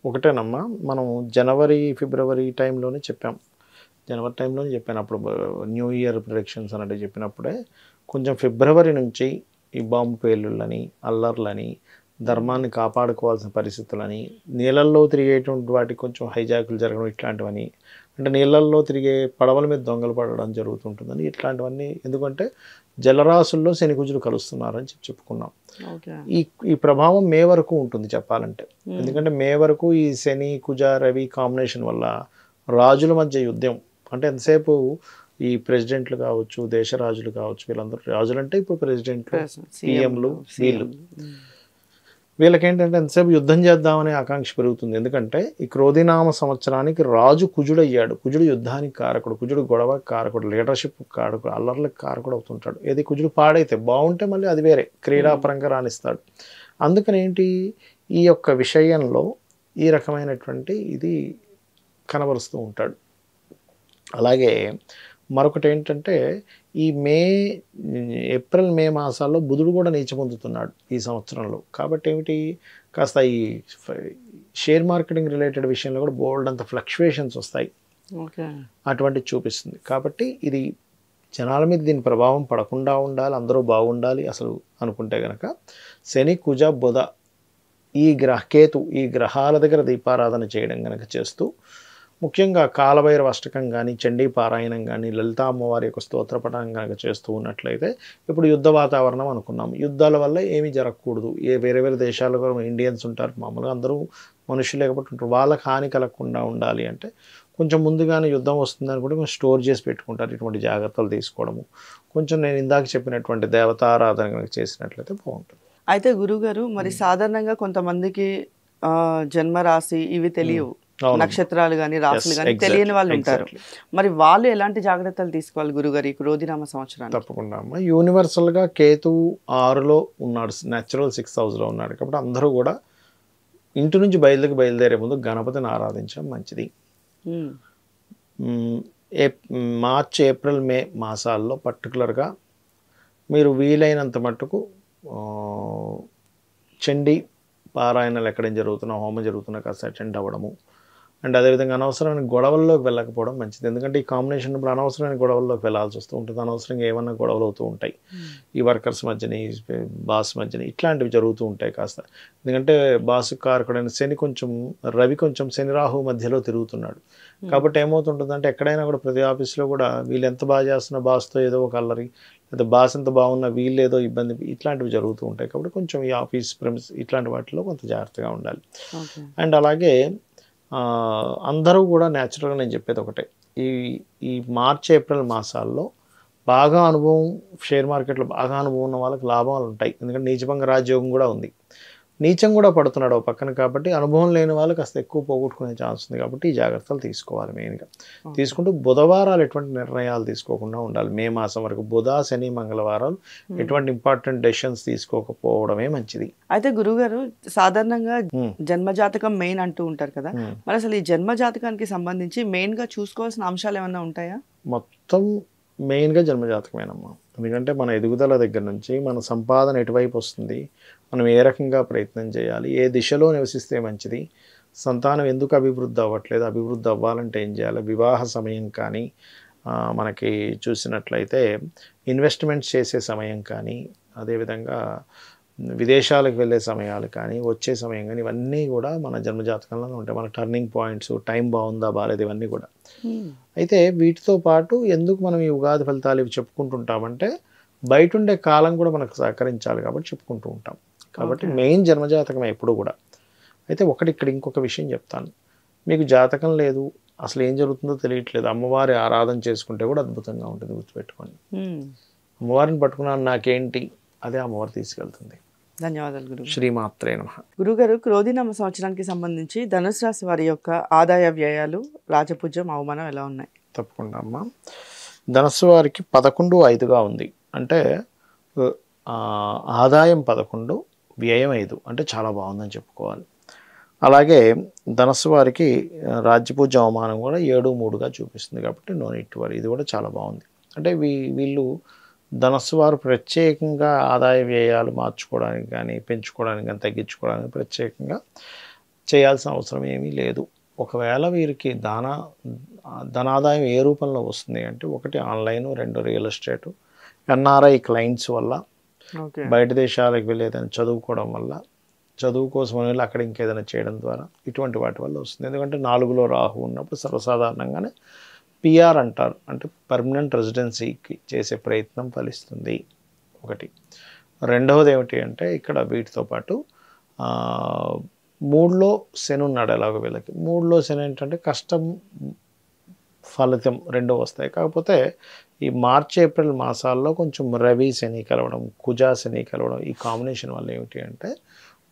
ఒకటేనమ్మా, మనం జనవరి ఫిబ్రవరి టైంలోనే చెప్పాం. జనవరి టైంలోనే చెప్పాను, అప్పుడు న్యూ ఇయర్ ప్రిడిక్షన్స్ అన్నట్టు చెప్పినప్పుడే కొంచెం ఫిబ్రవరి నుంచి ఈ బాంబు పేలుళ్ళని, అల్లర్లని, ధర్మాన్ని కాపాడుకోవాల్సిన పరిస్థితులని, నీళ్ళల్లో తిరిగేటువంటి వాటికి కొంచెం హైజాకులు జరగడం ఇట్లాంటివని, అంటే నీళ్ళల్లో తిరిగే పడవల మీద దొంగలు పడడం జరుగుతుంటుందని, ఇట్లాంటివన్నీ. ఎందుకంటే జలరాశుల్లో శని కుజులు కలుస్తున్నారని చెప్పుకున్నాం. ఈ ప్రభావం మే వరకు ఉంటుంది చెప్పాలంటే. ఎందుకంటే మే వరకు ఈ శని కుజ రవి కాంబినేషన్ వల్ల రాజుల మధ్య యుద్ధం. అంటే ఎంతసేపు ఈ ప్రెసిడెంట్లు కావచ్చు, దేశ రాజులు కావచ్చు, వీళ్ళందరూ రాజులు అంటే ఇప్పుడు ప్రెసిడెంట్లు, సీఎంలు, వీళ్ళకేంటంటే ఎంతసేపు యుద్ధం చేద్దామనే ఆకాంక్ష పెరుగుతుంది. ఎందుకంటే ఈ క్రోధినామ సంవత్సరానికి రాజు కుజుడు అయ్యాడు. కుజుడు యుద్ధానికి కారకుడు, కుజుడు గొడవ కారకుడు, లీడర్షిప్ కారకుడు, అల్లర్లకు కారకుడు అవుతుంటాడు. ఏది కుజుడు పాడైతే బాగుంటే మళ్ళీ అది వేరే క్రీడాపరంగా రాణిస్తాడు. అందుకని ఏంటి, ఈ యొక్క విషయంలో ఈ రకమైనటువంటి ఇది కనబరుస్తూ ఉంటాడు. అలాగే మరొకటి ఏంటంటే ఈ ఏప్రిల్ మే మాసాల్లో బుధుడు కూడా నీచ పొందుతున్నాడు ఈ సంవత్సరంలో. కాబట్టి ఏమిటి, కాస్త ఈ షేర్ మార్కెటింగ్ రిలేటెడ్ విషయంలో కూడా బోల్డ్ అంత ఫ్లక్చువేషన్స్ వస్తాయి, అటువంటిది చూపిస్తుంది. కాబట్టి ఇది జనాల మీద దీని ప్రభావం పడకుండా ఉండాలి, అందరూ బాగుండాలి అసలు అనుకుంటే కనుక శని కుజ బుధ కేతు ఈ గ్రహాల దగ్గర దీపారాధన చేయడం కనుక చేస్తూ, ముఖ్యంగా కాలభైరవ అష్టకం కానీ, చండీ పారాయణం కానీ, లలితా అమ్మవారి యొక్క స్తోత్రపఠనం కనుక చేస్తూ ఉన్నట్లయితే, ఇప్పుడు యుద్ధ వాతావరణం అనుకున్నాం, యుద్ధాల వల్ల ఏమీ జరగకూడదు. వేరే వేరే దేశాల్లో కూడా ఇండియన్స్ ఉంటారు, మామూలుగా అందరూ మనుషులు లేకపోతే ఉంటారు, వాళ్ళకి హాని కలగకుండా ఉండాలి అంటే కొంచెం ముందుగానే యుద్ధం వస్తుందని కూడా కొంచెం స్టోర్ చేసి పెట్టుకుంటారు. ఇటువంటి జాగ్రత్తలు తీసుకోవడము కొంచెం నేను ఇందాక చెప్పినటువంటి దేవతారాధన కనుక చేసినట్లయితే బాగుంటుంది. అయితే గురుగారు, మరి సాధారణంగా కొంతమందికి జన్మరాశి ఇవి తెలియవు, నక్షత్రాలు కానీ రాశులు కానీ తెలియని వాళ్ళు ఉంటారు. మరి వాళ్ళు ఎలాంటి జాగ్రత్తలు తీసుకోవాలి గురుగారు ఈ క్రోధినామ సంవత్సరానికి? తప్పకుండా అమ్మ, యూనివర్సల్గా కేతు 6లో ఉన్నాడు, న్యాచురల్ 6th హౌస్లో ఉన్నాడు. కాబట్టి అందరూ కూడా ఇంటి నుంచి బయలుదేరే ముందు గణపతిని ఆరాధించడం మంచిది. మార్చ్ ఏప్రిల్ మే మాసాల్లో పర్టికులర్గా మీరు వీలైనంత మట్టుకు చండీ పారాయణలు ఎక్కడేం జరుగుతున్నా, హోమం జరుగుతున్నా కాస్త అటెండ్ అవ్వడము. అండ్ అదేవిధంగా అనవసరమైన గొడవల్లోకి వెళ్ళకపోవడం మంచిది. ఎందుకంటే ఈ కాంబినేషన్ ఇప్పుడు అనవసరమైన గొడవల్లోకి వెళ్ళాల్సి వస్తూ ఉంటుంది, అనవసరంగా ఏమన్నా గొడవలు అవుతూ ఉంటాయి, ఈ వర్కర్స్ మధ్యని, బాస్ మధ్యని ఇట్లాంటివి జరుగుతూ ఉంటాయి కాస్త. ఎందుకంటే బాసు కారకుడైన శని రవి కొంచెం శని రాహు మధ్యలో తిరుగుతున్నాడు. కాబట్టి ఏమవుతుంటుందంటే ఎక్కడైనా కూడా ప్రతి ఆఫీస్లో కూడా వీళ్ళు ఎంత బాగా చేస్తున్నా బాస్తో ఏదో ఒక అల్లరి, లేదా బాస్ ఎంత బాగున్నా వీళ్ళు ఏదో ఇబ్బంది, ఇట్లాంటివి జరుగుతూ ఉంటాయి. కాబట్టి కొంచెం ఈ ఆఫీస్ ప్రెమిస్ ఇట్లాంటి వాటిలో కొంత జాగ్రత్తగా ఉండాలి. అండ్ అలాగే అందరూ కూడా న్యాచురల్గా నేను చెప్పేది ఒకటే, ఈ మార్చ్ ఏప్రిల్ మాసాల్లో బాగా అనుభవం, షేర్ మార్కెట్లో బాగా అనుభవం ఉన్న వాళ్ళకి లాభాలు ఉంటాయి. ఎందుకంటే నీచభంగ రాజయోగం కూడా ఉంది, నీచం కూడా పడుతున్నాడు ఒక పక్కన. కాబట్టి అనుభవం లేని వాళ్ళు కాస్త ఎక్కువ పోగొట్టుకునే ఛాన్స్ ఉంది. కాబట్టి ఈ జాగ్రత్తలు తీసుకోవాలి మెయిన్గా. తీసుకుంటూ బుధవారాలు ఎటువంటి నిర్ణయాలు తీసుకోకుండా ఉండాలి. మే మాసం వరకు బుధ శని మంగళవారాలు ఎటువంటి ఇంపార్టెంట్ డెసిషన్స్ తీసుకోకపోవడమే మంచిది. అయితే గురుగారు, సాధారణంగా జన్మజాతకం మెయిన్ అంటూ ఉంటారు కదా, మరి అసలు ఈ జన్మజాతకానికి సంబంధించి మెయిన్గా చూసుకోవాల్సిన అంశాలు ఏమన్నా ఉంటాయా? మొత్తం మెయిన్గా జన్మజాతకమేనమ్మా. ఎందుకంటే మన ఎదుగుదల దగ్గర నుంచి మన సంపాదన ఎటువైపు వస్తుంది, మనం ఏ రకంగా ప్రయత్నం చేయాలి, ఏ దిశలో నివసిస్తే మంచిది, సంతానం ఎందుకు అభివృద్ధి అవ్వట్లేదు, అభివృద్ధి అవ్వాలంటే ఏం చేయాలి, వివాహ సమయం కానీ, మనకి చూసినట్లయితే ఇన్వెస్ట్మెంట్స్ చేసే సమయం కానీ, అదేవిధంగా విదేశాలకు వెళ్ళే సమయాలు కానీ, వచ్చే సమయం కానీ, ఇవన్నీ కూడా మన జన్మజాతకంలోనే ఉంటాయి. మన టర్నింగ్ పాయింట్స్, టైం బాగుందా బాగాలేదు, ఇవన్నీ కూడా. అయితే వీటితో పాటు ఎందుకు మనం ఈ ఉగాది ఫలితాలు ఇవి చెప్పుకుంటుంటామంటే, బయట ఉండే కాలం కూడా మనకు సహకరించాలి కాబట్టి చెప్పుకుంటూ ఉంటాం. కాబట్టి మెయిన్ జన్మజాతకం ఎప్పుడు కూడా. అయితే ఇక్కడ ఇంకొక విషయం చెప్తాను, మీకు జాతకం లేదు, అసలు ఏం జరుగుతుందో తెలియట్లేదు, అమ్మవారి ఆరాధన చేసుకుంటే కూడా అద్భుతంగా ఉంటుంది, గుర్తుపెట్టుకోండి. అమ్మవారిని పట్టుకున్నాను నాకేంటి, అదే అమ్మవారు తీసుకెళ్తుంది. ధన్యవాదాలు గురు. శ్రీమాత్రే నమః. గురుగారు, క్రోధినామ సంవత్సరానికి సంబంధించి ధనుసు రాశి వారి యొక్క ఆదాయ వ్యయాలు, రాజపూజ్యం, అవమానం ఎలా ఉన్నాయి? తప్పకుండా అమ్మ. ధనుసు వారికి 11/5గా ఉంది, అంటే ఆదాయం 11, వ్యయం 5, అంటే చాలా బాగుందని చెప్పుకోవాలి. అలాగే ధనుసు వారికి రాజ్యపూజ అవమానం కూడా 7/3గా చూపిస్తుంది. కాబట్టి నో నీడ్ టు వరీ, ఇది కూడా చాలా బాగుంది. అంటే వీళ్ళు ధనుసు వారు ప్రత్యేకంగా ఆదాయ వ్యయాలు మార్చుకోవడానికి కానీ, పెంచుకోవడానికి కానీ, తగ్గించుకోవడానికి ప్రత్యేకంగా చేయాల్సిన అవసరం ఏమీ లేదు. ఒకవేళ వీరికి ధనాదాయం ఏ రూపంలో వస్తుంది అంటే, 1 online, 2 real estate, NRI clients వల్ల, బయట దేశాలకు వెళ్ళి ఏదైనా చదువుకోవడం వల్ల, చదువు కోసం వెళ్ళి అక్కడ ఇంకేదైనా చేయడం ద్వారా, ఇటువంటి వాటి వల్ల వస్తుంది. ఎందుకంటే 4లో రాహు ఉన్నప్పుడు సర్వసాధారణంగానే పిఆర్ అంటారు, అంటే పర్మనెంట్ రెసిడెన్సీకి చేసే ప్రయత్నం ఫలిస్తుంది. 1. రెండవది ఏమిటి అంటే, ఇక్కడ వీటితో పాటు 3లో శని ఉన్నాడు. ఎలాగో వీళ్ళకి 3లో శని ఏంటంటే కష్టం ఫలితం 2 వస్తాయి. కాకపోతే ఈ మార్చ్ ఏప్రిల్ మాసాల్లో కొంచెం రవి శని కలవడం, కుజ శని కలవడం, ఈ కాంబినేషన్ వల్ల ఏమిటి అంటే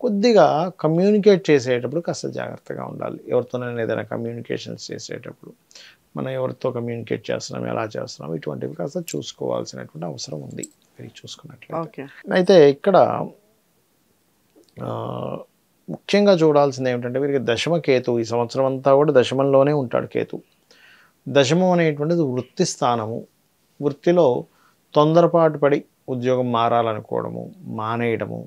కొద్దిగా కమ్యూనికేట్ చేసేటప్పుడు కాస్త జాగ్రత్తగా ఉండాలి. ఎవరితోనైనా ఏదైనా కమ్యూనికేషన్స్ చేసేటప్పుడు మనం ఎవరితో కమ్యూనికేట్ చేస్తున్నాం, ఎలా చేస్తున్నాం, ఇటువంటివి కాస్త చూసుకోవాల్సినటువంటి అవసరం ఉంది మీరు చూసుకున్నట్లయితే. అయితే ఇక్కడ ముఖ్యంగా చూడాల్సింది ఏమిటంటే, వీరికి దశమ కేతు ఈ సంవత్సరం అంతా కూడా దశమంలోనే ఉంటాడు కేతు. దశమం అనేటువంటిది వృత్తి స్థానము. వృత్తిలో తొందరపాటు పడి ఉద్యోగం మారాలనుకోవడము, మానేయడము,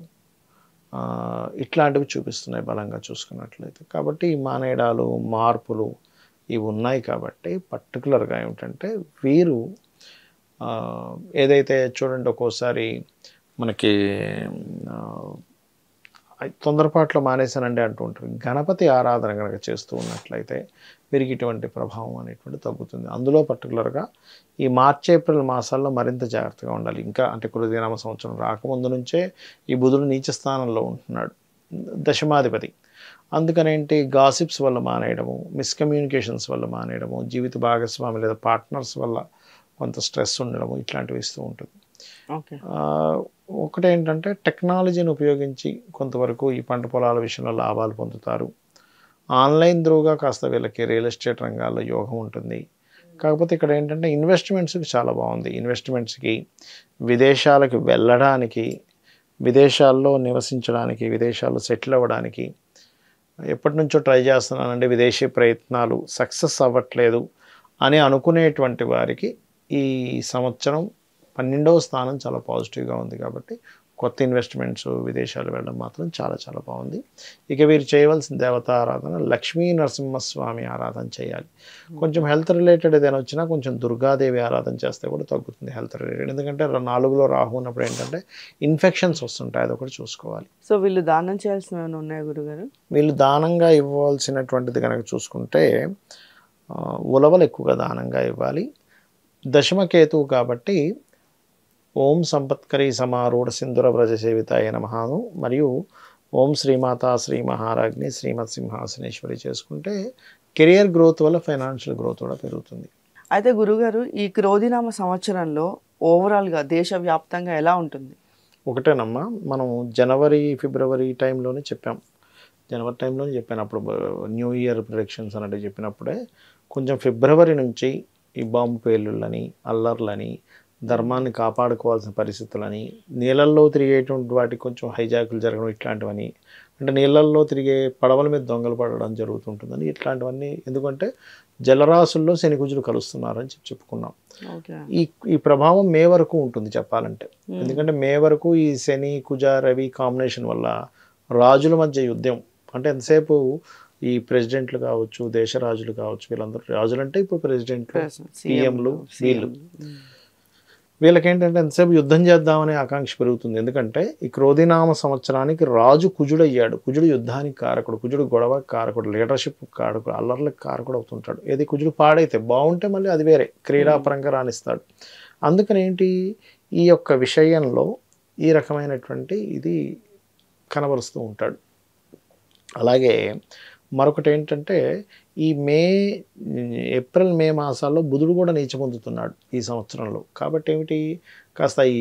ఇట్లాంటివి చూపిస్తున్నాయి బలంగా చూసుకున్నట్లయితే. కాబట్టి ఈ మానేయడాలు, మార్పులు ఇవి ఉన్నాయి. కాబట్టి పర్టికులర్గా ఏమిటంటే వీరు ఏదైతే చూడండి ఒక్కోసారి మనకి తొందరపాట్లో మానేశానండి అంటూ ఉంటారు. గణపతి ఆరాధన కనుక చేస్తూ ఉన్నట్లయితే వీరికి ఇటువంటి ప్రభావం అనేటువంటి తగ్గుతుంది. అందులో పర్టికులర్గా ఈ మార్చి ఏప్రిల్ మాసాల్లో మరింత జాగ్రత్తగా ఉండాలి. ఇంకా అంటే కృతినామ సంవత్సరం రాకముందు నుంచే ఈ బుధుడు నీచ స్థానంలో ఉంటున్నాడు, దశమాధిపతి. అందుకనేంటి గాసిప్స్ వల్ల మానేయడము, మిస్కమ్యూనికేషన్స్ వల్ల మానేయడము, జీవిత భాగస్వామి లేదా పార్ట్నర్స్ వల్ల కొంత స్ట్రెస్ ఉండడము, ఇట్లాంటివి ఇస్తూ ఉంటుంది. ఒకటేంటంటే టెక్నాలజీని ఉపయోగించి కొంతవరకు ఈ పంట పొలాల విషయంలో లాభాలు పొందుతారు. ఆన్లైన్ త్రూగా కాస్త వీళ్ళకి రియల్ ఎస్టేట్ రంగాల్లో యోగం ఉంటుంది. కాకపోతే ఇక్కడ ఏంటంటే ఇన్వెస్ట్మెంట్స్కి చాలా బాగుంది. ఇన్వెస్ట్మెంట్స్కి, విదేశాలకు వెళ్ళడానికి, విదేశాల్లో నివసించడానికి, విదేశాల్లో సెటిల్ అవ్వడానికి ఎప్పటి నుంచో ట్రై చేస్తున్నానండి, విదేశీ ప్రయత్నాలు సక్సెస్ అవ్వట్లేదు అని అనుకునేటువంటి వారికి ఈ సంవత్సరం 12వ స్థానం చాలా పాజిటివ్గా ఉంది. కాబట్టి కొత్త ఇన్వెస్ట్మెంట్స్, విదేశాలు వెళ్ళడం మాత్రం చాలా చాలా బాగుంది. ఇక వీరు చేయవలసిన దేవతా ఆరాధన లక్ష్మీ నరసింహస్వామి ఆరాధన చేయాలి. కొంచెం హెల్త్ రిలేటెడ్ ఏదైనా వచ్చినా కొంచెం దుర్గాదేవి ఆరాధన చేస్తే కూడా తగ్గుతుంది హెల్త్ రిలేటెడ్. ఎందుకంటే 4లో రాహు ఉన్నప్పుడు ఏంటంటే ఇన్ఫెక్షన్స్ వస్తుంటాయి, అదొకటి చూసుకోవాలి. సో వీళ్ళు దానం చేయాల్సినవి ఏమైనా ఉన్నాయా గురుగారు? వీళ్ళు దానంగా ఇవ్వవలసినటువంటిది కనుక చూసుకుంటే ఉలవలు ఎక్కువగా దానంగా ఇవ్వాలి. దశమకేతువు కాబట్టి ఓం సంపత్కరీ సమారూఢ సింధుర వ్రజ సేవితాయ నమఃను మరియు ఓం శ్రీమాతా శ్రీ మహారాజ్ని శ్రీమత్ సింహాసనేశ్వరి చేసుకుంటే కెరియర్ గ్రోత్ వల్ల ఫైనాన్షియల్ గ్రోత్ కూడా పెరుగుతుంది. అయితే గురుగారు ఈ క్రోధినామ సంవత్సరంలో ఓవరాల్గా దేశవ్యాప్తంగా ఎలా ఉంటుంది? ఒకటేనమ్మా, మనం జనవరి ఫిబ్రవరి టైంలోనే చెప్పాం. జనవరి టైంలోనే చెప్పాను. అప్పుడు న్యూ ఇయర్ ప్రిడిక్షన్స్ అన్నట్టు చెప్పినప్పుడే కొంచెం ఫిబ్రవరి నుంచి ఈ బాంబు పేలుళ్ళని, అల్లర్లని, ధర్మాన్ని కాపాడుకోవాల్సిన పరిస్థితులని, నీళ్ళల్లో తిరిగేటువంటి వాటికి కొంచెం హైజాకులు జరగడం, ఇట్లాంటివన్నీ అంటే నీళ్ళల్లో తిరిగే పడవల మీద దొంగలు పడడం జరుగుతుంటుందని, ఇట్లాంటివన్నీ ఎందుకంటే జలరాశుల్లో శని కుజులు కలుస్తున్నారని చెప్పుకున్నాం. ఈ ప్రభావం మే వరకు ఉంటుంది చెప్పాలంటే. ఎందుకంటే మే వరకు ఈ శని కుజ రవి కాంబినేషన్ వల్ల రాజుల మధ్య యుద్ధం. అంటే ఎంతసేపు ఈ ప్రెసిడెంట్లు కావచ్చు, దేశ రాజులు కావచ్చు, వీళ్ళందరూ రాజులు అంటే ఇప్పుడు ప్రెసిడెంట్లు, సీఎంలు, వీళ్ళకేంటంటే ఎంతసేపు యుద్ధం చేద్దామనే ఆకాంక్ష పెరుగుతుంది. ఎందుకంటే ఈ క్రోధినామ సంవత్సరానికి రాజు కుజుడు అయ్యాడు. కుజుడు యుద్ధానికి కారకుడు, కుజుడు గొడవ కారకుడు, లీడర్షిప్ కారకుడు, అల్లర్లకు కారకుడు అవుతుంటాడు. ఏది కుజుడు పాడైతే బాగుంటే మళ్ళీ అది వేరే క్రీడాపరంగా రాణిస్తాడు. అందుకని ఏంటి ఈ యొక్క విషయంలో ఈ రకమైనటువంటి ఇది కనబరుస్తూ ఉంటాడు. అలాగే మరొకటి ఏంటంటే ఈ ఏప్రిల్ మే మాసాల్లో బుధుడు కూడా నీచ పొందుతున్నాడు ఈ సంవత్సరంలో. కాబట్టి ఏమిటి కాస్త ఈ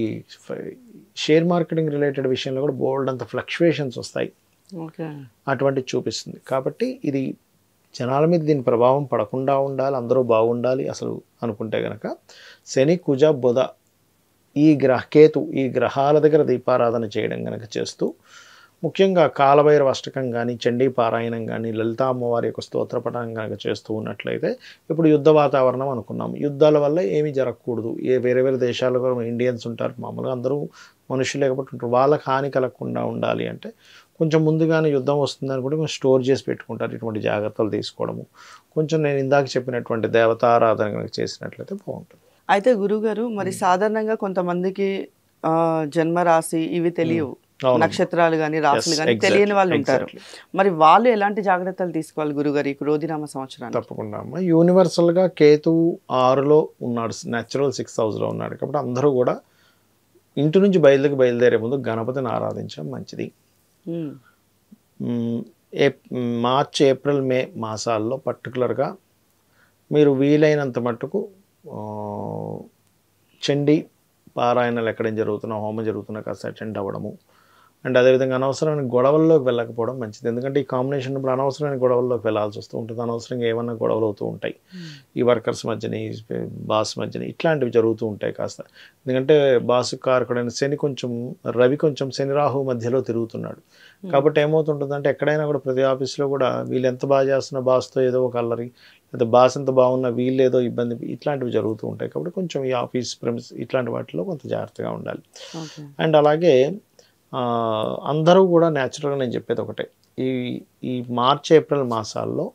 షేర్ మార్కెటింగ్ రిలేటెడ్ విషయంలో కూడా బోల్డ్ అంత ఫ్లక్చువేషన్స్ వస్తాయి, అటువంటివి చూపిస్తుంది. కాబట్టి ఇది జనాల మీద దీని ప్రభావం పడకుండా ఉండాలి, అందరూ బాగుండాలి అసలు అనుకుంటే కనుక శని కుజ బుధ కేతు ఈ గ్రహాల దగ్గర దీపారాధన చేయడం కనుక చేస్తూ, ముఖ్యంగా కాలభైరవ అష్టకం కానీ, చండీ పారాయణం కానీ, లలితా అమ్మవారి యొక్క స్తోత్రపఠనం కనుక చేస్తూ ఉన్నట్లయితే, ఇప్పుడు యుద్ధ వాతావరణం అనుకున్నాం, యుద్ధాల వల్ల ఏమీ జరగకూడదు. వేరే వేరే దేశాల్లో కూడా ఇండియన్స్ ఉంటారు, మామూలుగా అందరూ మనుషులు లేకపోతే ఉంటారు, వాళ్ళకి హాని కలగకుండా ఉండాలి అంటే కొంచెం ముందుగానే యుద్ధం వస్తుందని కూడా కొంచెం స్టోర్ చేసి పెట్టుకుంటారు. ఇటువంటి జాగ్రత్తలు తీసుకోవడము, కొంచెం నేను ఇందాక చెప్పినటువంటి దేవతారాధన కనుక చేసినట్లయితే బాగుంటుంది. అయితే గురుగారు మరి సాధారణంగా కొంతమందికి జన్మరాశి ఇవి తెలియవు, నక్షత్రాలు కానీ రాశులు కానీ తెలియని వాళ్ళు ఉంటారు. మరి వాళ్ళు ఎలాంటి జాగ్రత్తలు తీసుకోవాలి గురుగారు ఈ క్రోధినామ సంవత్సరాన్ని? తప్పకుండా అమ్మ, యూనివర్సల్గా కేతువు 6లో ఉన్నాడు, న్యాచురల్ 6th హౌస్లో ఉన్నాడు. కాబట్టి అందరూ కూడా ఇంటి నుంచి బయలుదేరే ముందు గణపతిని ఆరాధించడం మంచిది. మార్చ్ ఏప్రిల్ మే మాసాల్లో పర్టికులర్గా మీరు వీలైనంత మట్టుకు చండీ పారాయణలు ఎక్కడేం జరుగుతున్నా, హోమం జరుగుతున్నా కాస్త అటెండ్ అవ్వడము. అండ్ అదేవిధంగా అనవసరమైన గొడవల్లోకి వెళ్ళకపోవడం మంచిది. ఎందుకంటే ఈ కాంబినేషన్ ఇప్పుడు అనవసరమైన గొడవల్లోకి వెళ్ళాల్సి వస్తూ ఉంటుంది, అనవసరంగా ఏమన్నా గొడవలు అవుతూ ఉంటాయి ఈ వర్కర్స్ మధ్యని, బాస్ మధ్యని, ఇట్లాంటివి జరుగుతూ ఉంటాయి కాస్త. ఎందుకంటే బాసు కారకుడైన శని రవి కొంచెం శని రాహు మధ్యలో తిరుగుతున్నాడు. కాబట్టి ఏమవుతుంటుందంటే ఎక్కడైనా కూడా ప్రతి ఆఫీస్లో కూడా వీళ్ళు ఎంత బాగా చేస్తున్న బాస్తో ఏదో ఒక అల్లరి, లేదా బాస్ ఎంత బాగున్నా వీళ్ళు ఏదో ఇబ్బంది, ఇట్లాంటివి జరుగుతూ ఉంటాయి. కాబట్టి కొంచెం ఈ ఆఫీస్ ప్రెమిస్ ఇట్లాంటి వాటిలో కొంత జాగ్రత్తగా ఉండాలి. అండ్ అలాగే అందరూ కూడా న్యాచురల్గా నేను చెప్పేది ఒకటే, ఈ ఈ మార్చ్ ఏప్రిల్ మాసాల్లో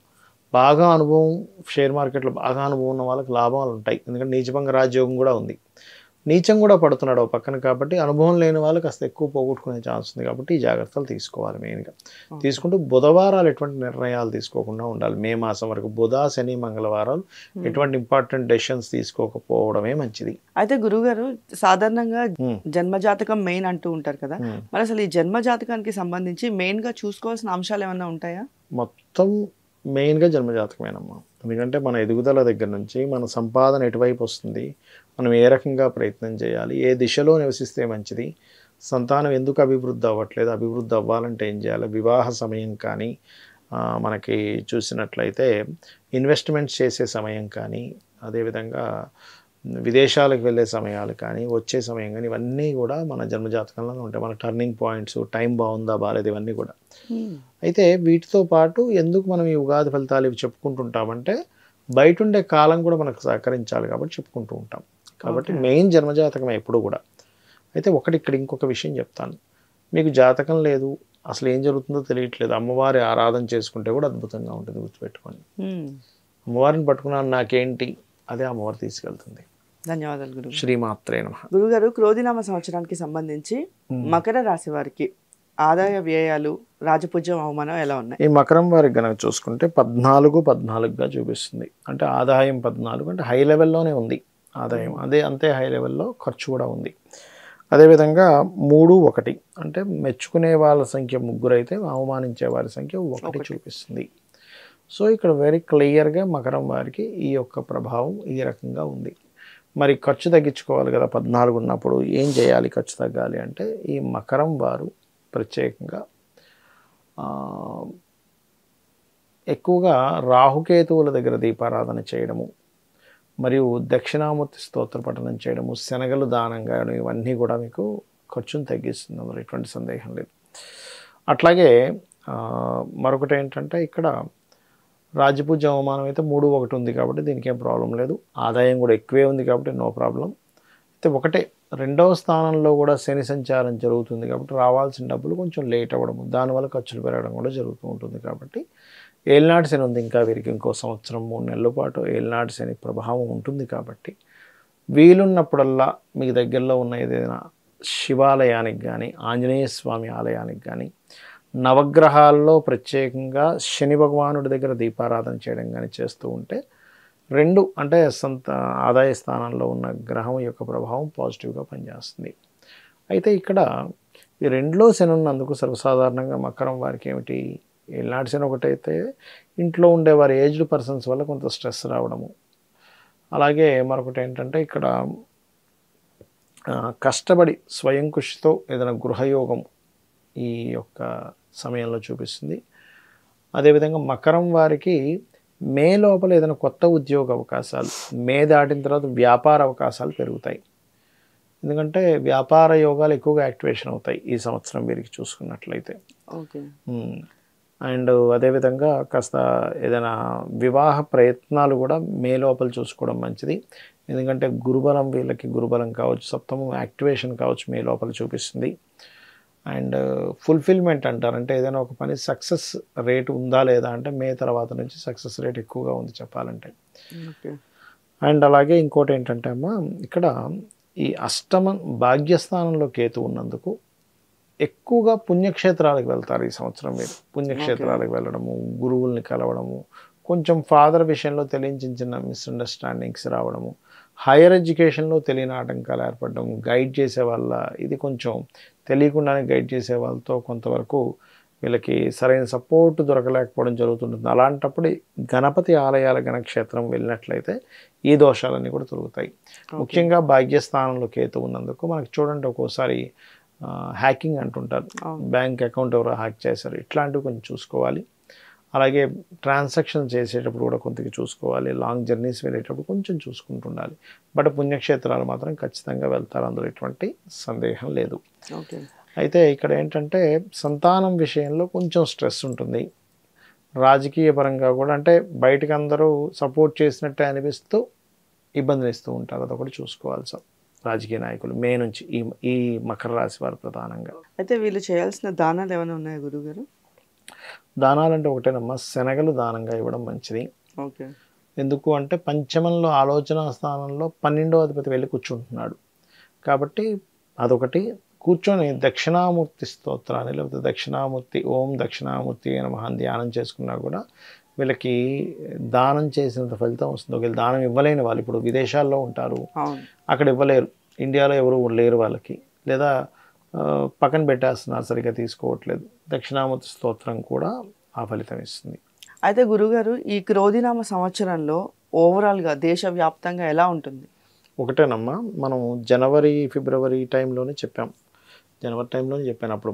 బాగా అనుభవం, షేర్ మార్కెట్లో బాగా అనుభవం ఉన్న వాళ్ళకి లాభాలు ఉంటాయి. ఎందుకంటే నీచభంగ రాజయోగం కూడా ఉంది, నీచం కూడా పడుతున్నాడు ఒక పక్కన. కాబట్టి అనుభవం లేని వాళ్ళు కాస్త ఎక్కువ పోగొట్టుకునే ఛాన్స్ ఉంది. కాబట్టి ఈ జాగ్రత్తలు తీసుకోవాలి మెయిన్గా. తీసుకుంటూ బుధవారాలు ఎటువంటి నిర్ణయాలు తీసుకోకుండా ఉండాలి. మే మాసం వరకు బుధ, శని, మంగళవారాలు ఎటువంటి ఇంపార్టెంట్ డెసిషన్స్ తీసుకోకపోవడమే మంచిది. అయితే గురుగారు సాధారణంగా జన్మజాతకం మెయిన్ అంటూ ఉంటారు కదా, మరి అసలు ఈ జన్మజాతకానికి సంబంధించి మెయిన్గా చూసుకోవాల్సిన అంశాలు ఏమైనా ఉంటాయా? మొత్తం మెయిన్గా జన్మజాతకమేనమ్మా. ఎందుకంటే మన ఎదుగుదల దగ్గర నుంచి మన సంపాదన ఎటువైపు వస్తుంది, మనం ఏ రకంగా ప్రయత్నం చేయాలి, ఏ దిశలో నివసిస్తే మంచిది, సంతానం ఎందుకు అభివృద్ధి అవ్వట్లేదు, అభివృద్ధి అవ్వాలంటే ఏం చేయాలి, వివాహ సమయం కానీ మనకి చూసినట్లయితే ఇన్వెస్ట్మెంట్స్ చేసే సమయం కానీ, అదేవిధంగా విదేశాలకు వెళ్ళే సమయాలు కానీ, వచ్చే సమయం కానీ, ఇవన్నీ కూడా మన జన్మజాతకంలోనే ఉంటాయి. మన టర్నింగ్ పాయింట్స్, టైం బాగుందా బాగాలేదు, ఇవన్నీ కూడా. అయితే వీటితో పాటు ఎందుకు మనం ఈ ఉగాది ఫలితాలు ఇవి చెప్పుకుంటుంటామంటే బయట ఉండే కాలం కూడా మనకు సహకరించాలి కాబట్టి చెప్పుకుంటూ ఉంటాం. కాబట్టి మెయిన్ జన్మజాతకం ఎప్పుడు కూడా. అయితే ఇక్కడ ఇంకొక విషయం చెప్తాను. మీకు జాతకం లేదు, అసలు ఏం జరుగుతుందో తెలియట్లేదు, అమ్మవారి ఆరాధన చేసుకుంటే కూడా అద్భుతంగా ఉంటుంది, గుర్తుపెట్టుకోండి. అమ్మవారిని పట్టుకున్నాను నాకేంటి, అదే అమ్మవారు తీసుకెళ్తుంది. ధన్యవాదాలు గురు. శ్రీమాత్రే నమః. గురుగారు, క్రోధినామ సంవత్సరానికి సంబంధించి మకర రాశి వారికి ఆదాయ వ్యయాలు, రాజపూజ్యం, అవమానం ఎలా ఉన్నాయి? ఈ మకరం వారికి కనుక చూసుకుంటే 14గా చూపిస్తుంది. అంటే ఆదాయం 14 అంటే హై లెవెల్లోనే ఉంది ఆదాయం, అంతే హై లెవెల్లో ఖర్చు కూడా ఉంది. అదేవిధంగా 3, 1 అంటే మెచ్చుకునే వాళ్ళ సంఖ్య 3 అయితే అవమానించే వారి సంఖ్య 1 చూపిస్తుంది. సో ఇక్కడ వెరీ క్లియర్గా మకరం వారికి ఈ యొక్క ప్రభావం ఈ రకంగా ఉంది. మరి ఖర్చు తగ్గించుకోవాలి కదా, 14 ఉన్నప్పుడు ఏం చేయాలి ఖర్చు తగ్గాలి అంటే, ఈ మకరం వారు ప్రత్యేకంగా ఎక్కువగా రాహుకేతువుల దగ్గర దీపారాధన చేయడము, మరియు దక్షిణామూర్తి స్తోత్ర పఠనం చేయడము, శనగలు దానంగా, ఇవన్నీ కూడా మీకు ఖర్చును తగ్గిస్తుంది, అందులో ఎటువంటి సందేహం లేదు. అట్లాగే మరొకటి ఏంటంటే, ఇక్కడ రాజపూజ అవమానం అయితే 3, 1 ఉంది కాబట్టి దీనికి ఏం ప్రాబ్లం లేదు. ఆదాయం కూడా ఎక్కువే ఉంది కాబట్టి నో ప్రాబ్లం. అయితే రెండవ స్థానంలో కూడా శని సంచారం జరుగుతుంది కాబట్టి రావాల్సిన డబ్బులు కొంచెం లేట్ అవ్వడము, దానివల్ల ఖర్చులు పెరగడం కూడా జరుగుతూ ఉంటుంది. కాబట్టి ఏలినాటి శని ఉంది, ఇంకా వీరికి ఇంకో సంవత్సరం 3 నెలల పాటు ఏలినాటి శని ప్రభావం ఉంటుంది. కాబట్టి వీలున్నప్పుడల్లా మీకు దగ్గరలో ఉన్న ఏదైనా శివాలయానికి కానీ, ఆంజనేయ స్వామి ఆలయానికి కానీ, నవగ్రహాల్లో ప్రత్యేకంగా శని భగవానుడి దగ్గర దీపారాధన చేయడం కానీ చేస్తూ ఉంటే 2 అంటే ఆదాయ స్థానంలో ఉన్న గ్రహం యొక్క ప్రభావం పాజిటివ్గా పనిచేస్తుంది. అయితే ఇక్కడ ఈ 2లో శని ఉన్నందుకు సర్వసాధారణంగా మకరం వారికి ఏమిటి, ఏలినాటి శని ఒకటైతే ఇంట్లో ఉండేవారి ఏజ్డ్ పర్సన్స్ వల్ల కొంత స్ట్రెస్ రావడము, అలాగే మరొకటి ఏంటంటే ఇక్కడ కష్టపడి స్వయం కృషితో ఏదైనా గృహయోగం ఈ యొక్క సమయంలో చూపిస్తుంది. అదేవిధంగా మకరం వారికి మే లోపల ఏదైనా కొత్త ఉద్యోగ అవకాశాలు, మే దాటిన తర్వాత వ్యాపార అవకాశాలు పెరుగుతాయి. ఎందుకంటే వ్యాపార యోగాలు ఎక్కువగా యాక్టివేషన్ అవుతాయి ఈ సంవత్సరం వీరికి చూసుకున్నట్లయితే. అండ్ అదేవిధంగా కాస్త ఏదైనా వివాహ ప్రయత్నాలు కూడా మే లోపల చూసుకోవడం మంచిది. ఎందుకంటే గురుబలం, వీళ్ళకి గురుబలం కావచ్చు, సప్తమం యాక్టివేషన్ కావచ్చు మే లోపల చూపిస్తుంది. అండ్ ఫుల్ఫిల్మెంట్ అంటారంటే ఏదైనా ఒక పని సక్సెస్ రేట్ ఉందా లేదా అంటే మే తర్వాత నుంచి సక్సెస్ రేట్ ఎక్కువగా ఉంది చెప్పాలంటే. అండ్ అలాగే ఇంకోటి ఏంటంటే అమ్మా, ఇక్కడ ఈ అష్టమ భాగ్యస్థానంలో కేతు ఉన్నందుకు ఎక్కువగా పుణ్యక్షేత్రాలకు వెళ్తారు ఈ సంవత్సరం. మీరు పుణ్యక్షేత్రాలకు వెళ్ళడము, గురువుల్ని కలవడము, కొంచెం ఫాదర్ విషయంలో తెలియచిన మిస్అండర్స్టాండింగ్స్ రావడము, హైయర్ ఎడ్యుకేషన్లో తెలియని ఆటంకాలు ఏర్పడడం, గైడ్ చేసే వాళ్ళ ఇది కొంచెం తెలియకుండానే గైడ్ చేసే వాళ్ళతో కొంతవరకు వీళ్ళకి సరైన సపోర్ట్ దొరకలేకపోవడం జరుగుతుంటుంది. అలాంటప్పుడు గణపతి ఆలయాల గణక్షేత్రం వెళ్ళినట్లయితే ఈ దోషాలన్నీ కూడా తొలుగుతాయి. ముఖ్యంగా భాగ్యస్థానంలో కేతు ఉన్నందుకు మనకి చూడండి ఒక్కోసారి హ్యాకింగ్ అంటుంటారు, బ్యాంక్ అకౌంట్ ఎవరో హ్యాక్ చేశారు, ఇట్లాంటివి కొంచెం చూసుకోవాలి. అలాగే ట్రాన్సాక్షన్ చేసేటప్పుడు కూడా కొంతకి చూసుకోవాలి. లాంగ్ జర్నీస్ వెళ్ళేటప్పుడు కొంచెం చూసుకుంటుండాలి. బట్ పుణ్యక్షేత్రాలు మాత్రం ఖచ్చితంగా వెళ్తారు, అందులో ఎటువంటి సందేహం లేదు. అయితే ఇక్కడ ఏంటంటే సంతానం విషయంలో కొంచెం స్ట్రెస్ ఉంటుంది. రాజకీయ పరంగా కూడా అంటే బయటకు అందరూ సపోర్ట్ చేసినట్టే అనిపిస్తూ ఇబ్బందులు ఇస్తూ ఉంటారు. అదొకటి చూసుకోవాలి సార్ రాజకీయ నాయకులు మే నుంచి ఈ మకర రాశి వారు ప్రధానంగా. అయితే వీళ్ళు చేయాల్సిన దానాలు ఏమైనా ఉన్నాయా గురుగారు? దానాలంటే ఒకటేనమ్మా, శనగలు దానంగా ఇవ్వడం మంచిది. ఓకే. ఎందుకు అంటే పంచమంలో ఆలోచన స్థానంలో 12వ అధిపతి వెళ్ళి కూర్చుంటున్నాడు కాబట్టి అదొకటి. కూర్చొని దక్షిణామూర్తి స్తోత్రాన్ని లేకపోతే దక్షిణామూర్తి ఓం దక్షిణామూర్తి నమః అని ధ్యానం చేసుకున్నా కూడా వీళ్ళకి దానం చేసినంత ఫలితం వస్తుంది. ఒకవేళ దానం ఇవ్వలేని వాళ్ళు ఇప్పుడు విదేశాల్లో ఉంటారు, అక్కడ ఇవ్వలేరు, ఇండియాలో ఎవరు లేరు వాళ్ళకి, లేదా పక్కన పెట్టేస్తున్నారు, సరిగ్గా తీసుకోవట్లేదు, దక్షిణామూర్తి స్తోత్రం కూడా ఆ ఫలితం ఇస్తుంది. అయితే గురుగారు ఈ క్రోధినామ సంవత్సరంలో ఓవరాల్గా దేశవ్యాప్తంగా ఎలా ఉంటుంది? ఒకటేనమ్మా, మనం జనవరి ఫిబ్రవరి టైంలోనే చెప్పాం, జనవరి టైంలోనే చెప్పాను, అప్పుడు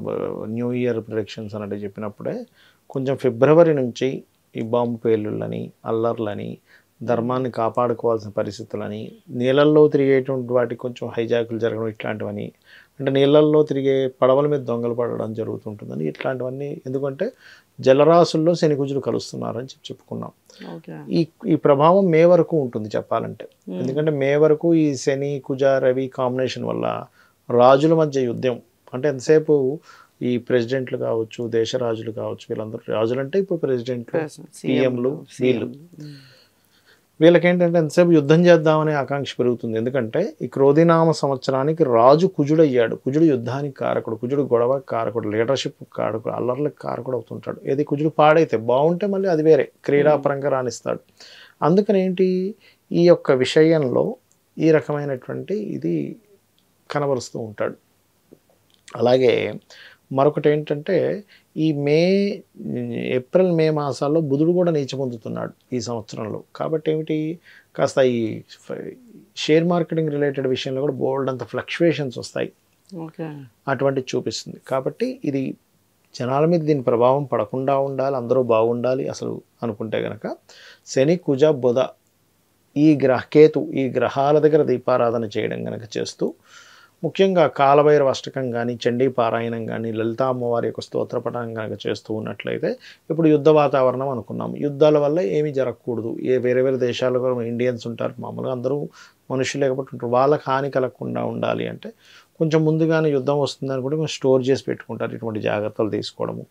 న్యూ ఇయర్ ప్రిడిక్షన్స్ అనేది చెప్పినప్పుడే కొంచెం ఫిబ్రవరి నుంచి ఈ బాంబు పేలుళ్ళని అల్లర్లని ధర్మాన్ని కాపాడుకోవాల్సిన పరిస్థితులని నీళ్ళల్లో తిరిగేటువంటి వాటికి కొంచెం హైజాకులు జరగడం ఇట్లాంటివని, అంటే నీళ్ళల్లో తిరిగే పడవల మీద దొంగలు పడడం జరుగుతుంటుందని ఇట్లాంటివన్నీ, ఎందుకంటే జలరాశుల్లో శని కుజులు కలుస్తున్నారని చెప్పుకున్నాం. ఈ ప్రభావం మే వరకు ఉంటుంది చెప్పాలంటే, ఎందుకంటే మే వరకు ఈ శని కుజ రవి కాంబినేషన్ వల్ల రాజుల మధ్య యుద్ధం, అంటే ఎంతసేపు ఈ ప్రెసిడెంట్లు కావచ్చు, దేశ రాజులు కావచ్చు, వీళ్ళందరూ రాజులు అంటే ఇప్పుడు ప్రెసిడెంట్లు, సీఎంలు, వీళ్ళకేంటంటే ఎంతసేపు యుద్ధం చేద్దామనే ఆకాంక్ష పెరుగుతుంది. ఎందుకంటే ఈ క్రోధినామ సంవత్సరానికి రాజు కుజుడు అయ్యాడు. కుజుడు యుద్ధానికి కారకుడు, కుజుడు గొడవకి కారకుడు, లీడర్షిప్ కారకుడు, అల్లర్లకు కారకుడు అవుతుంటాడు. ఏది కుజుడు పాడైతే బాగుంటే మళ్ళీ అది వేరే క్రీడాపరంగా రాణిస్తాడు. అందుకని ఏంటి ఈ యొక్క విషయంలో ఈ రకమైనటువంటి ఇది కనబరుస్తూ ఉంటాడు. అలాగే మరొకటి ఏంటంటే ఈ ఏప్రిల్ మే మాసాల్లో బుధుడు కూడా నీచ పొందుతున్నాడు ఈ సంవత్సరంలో. కాబట్టి ఏమిటి, కాస్త ఈ షేర్ మార్కెటింగ్ రిలేటెడ్ విషయంలో కూడా బోల్డ్ అంత ఫ్లక్చువేషన్స్ వస్తాయి, అటువంటిది చూపిస్తుంది. కాబట్టి ఇది జనాల మీద దీని ప్రభావం పడకుండా ఉండాలి, అందరూ బాగుండాలి అసలు అనుకుంటే కనుక శని కుజ బుధ కేతు ఈ గ్రహాల దగ్గర దీపారాధన చేయడం కనుక చేస్తూ, ముఖ్యంగా కాలభైరవ అష్టకం కానీ, చండీ పారాయణం కానీ, లలితా అమ్మవారి యొక్క స్తోత్రపఠనం కనుక చేస్తూ ఉన్నట్లయితే, ఇప్పుడు యుద్ధ వాతావరణం అనుకున్నాం, యుద్ధాల వల్ల ఏమీ జరగకూడదు, వేరే వేరే దేశాల్లో కూడా ఇండియన్స్ ఉంటారు, మామూలుగా అందరూ మనుషులే కాబట్టి ఉంటారు, వాళ్ళకి హాని కలగకుండా ఉండాలి అంటే కొంచెం ముందుగానే యుద్ధం వస్తుందని కూడా కొంచెం స్టోర్ చేసి పెట్టుకుంటారు. ఇటువంటి జాగ్రత్తలు తీసుకోవడము,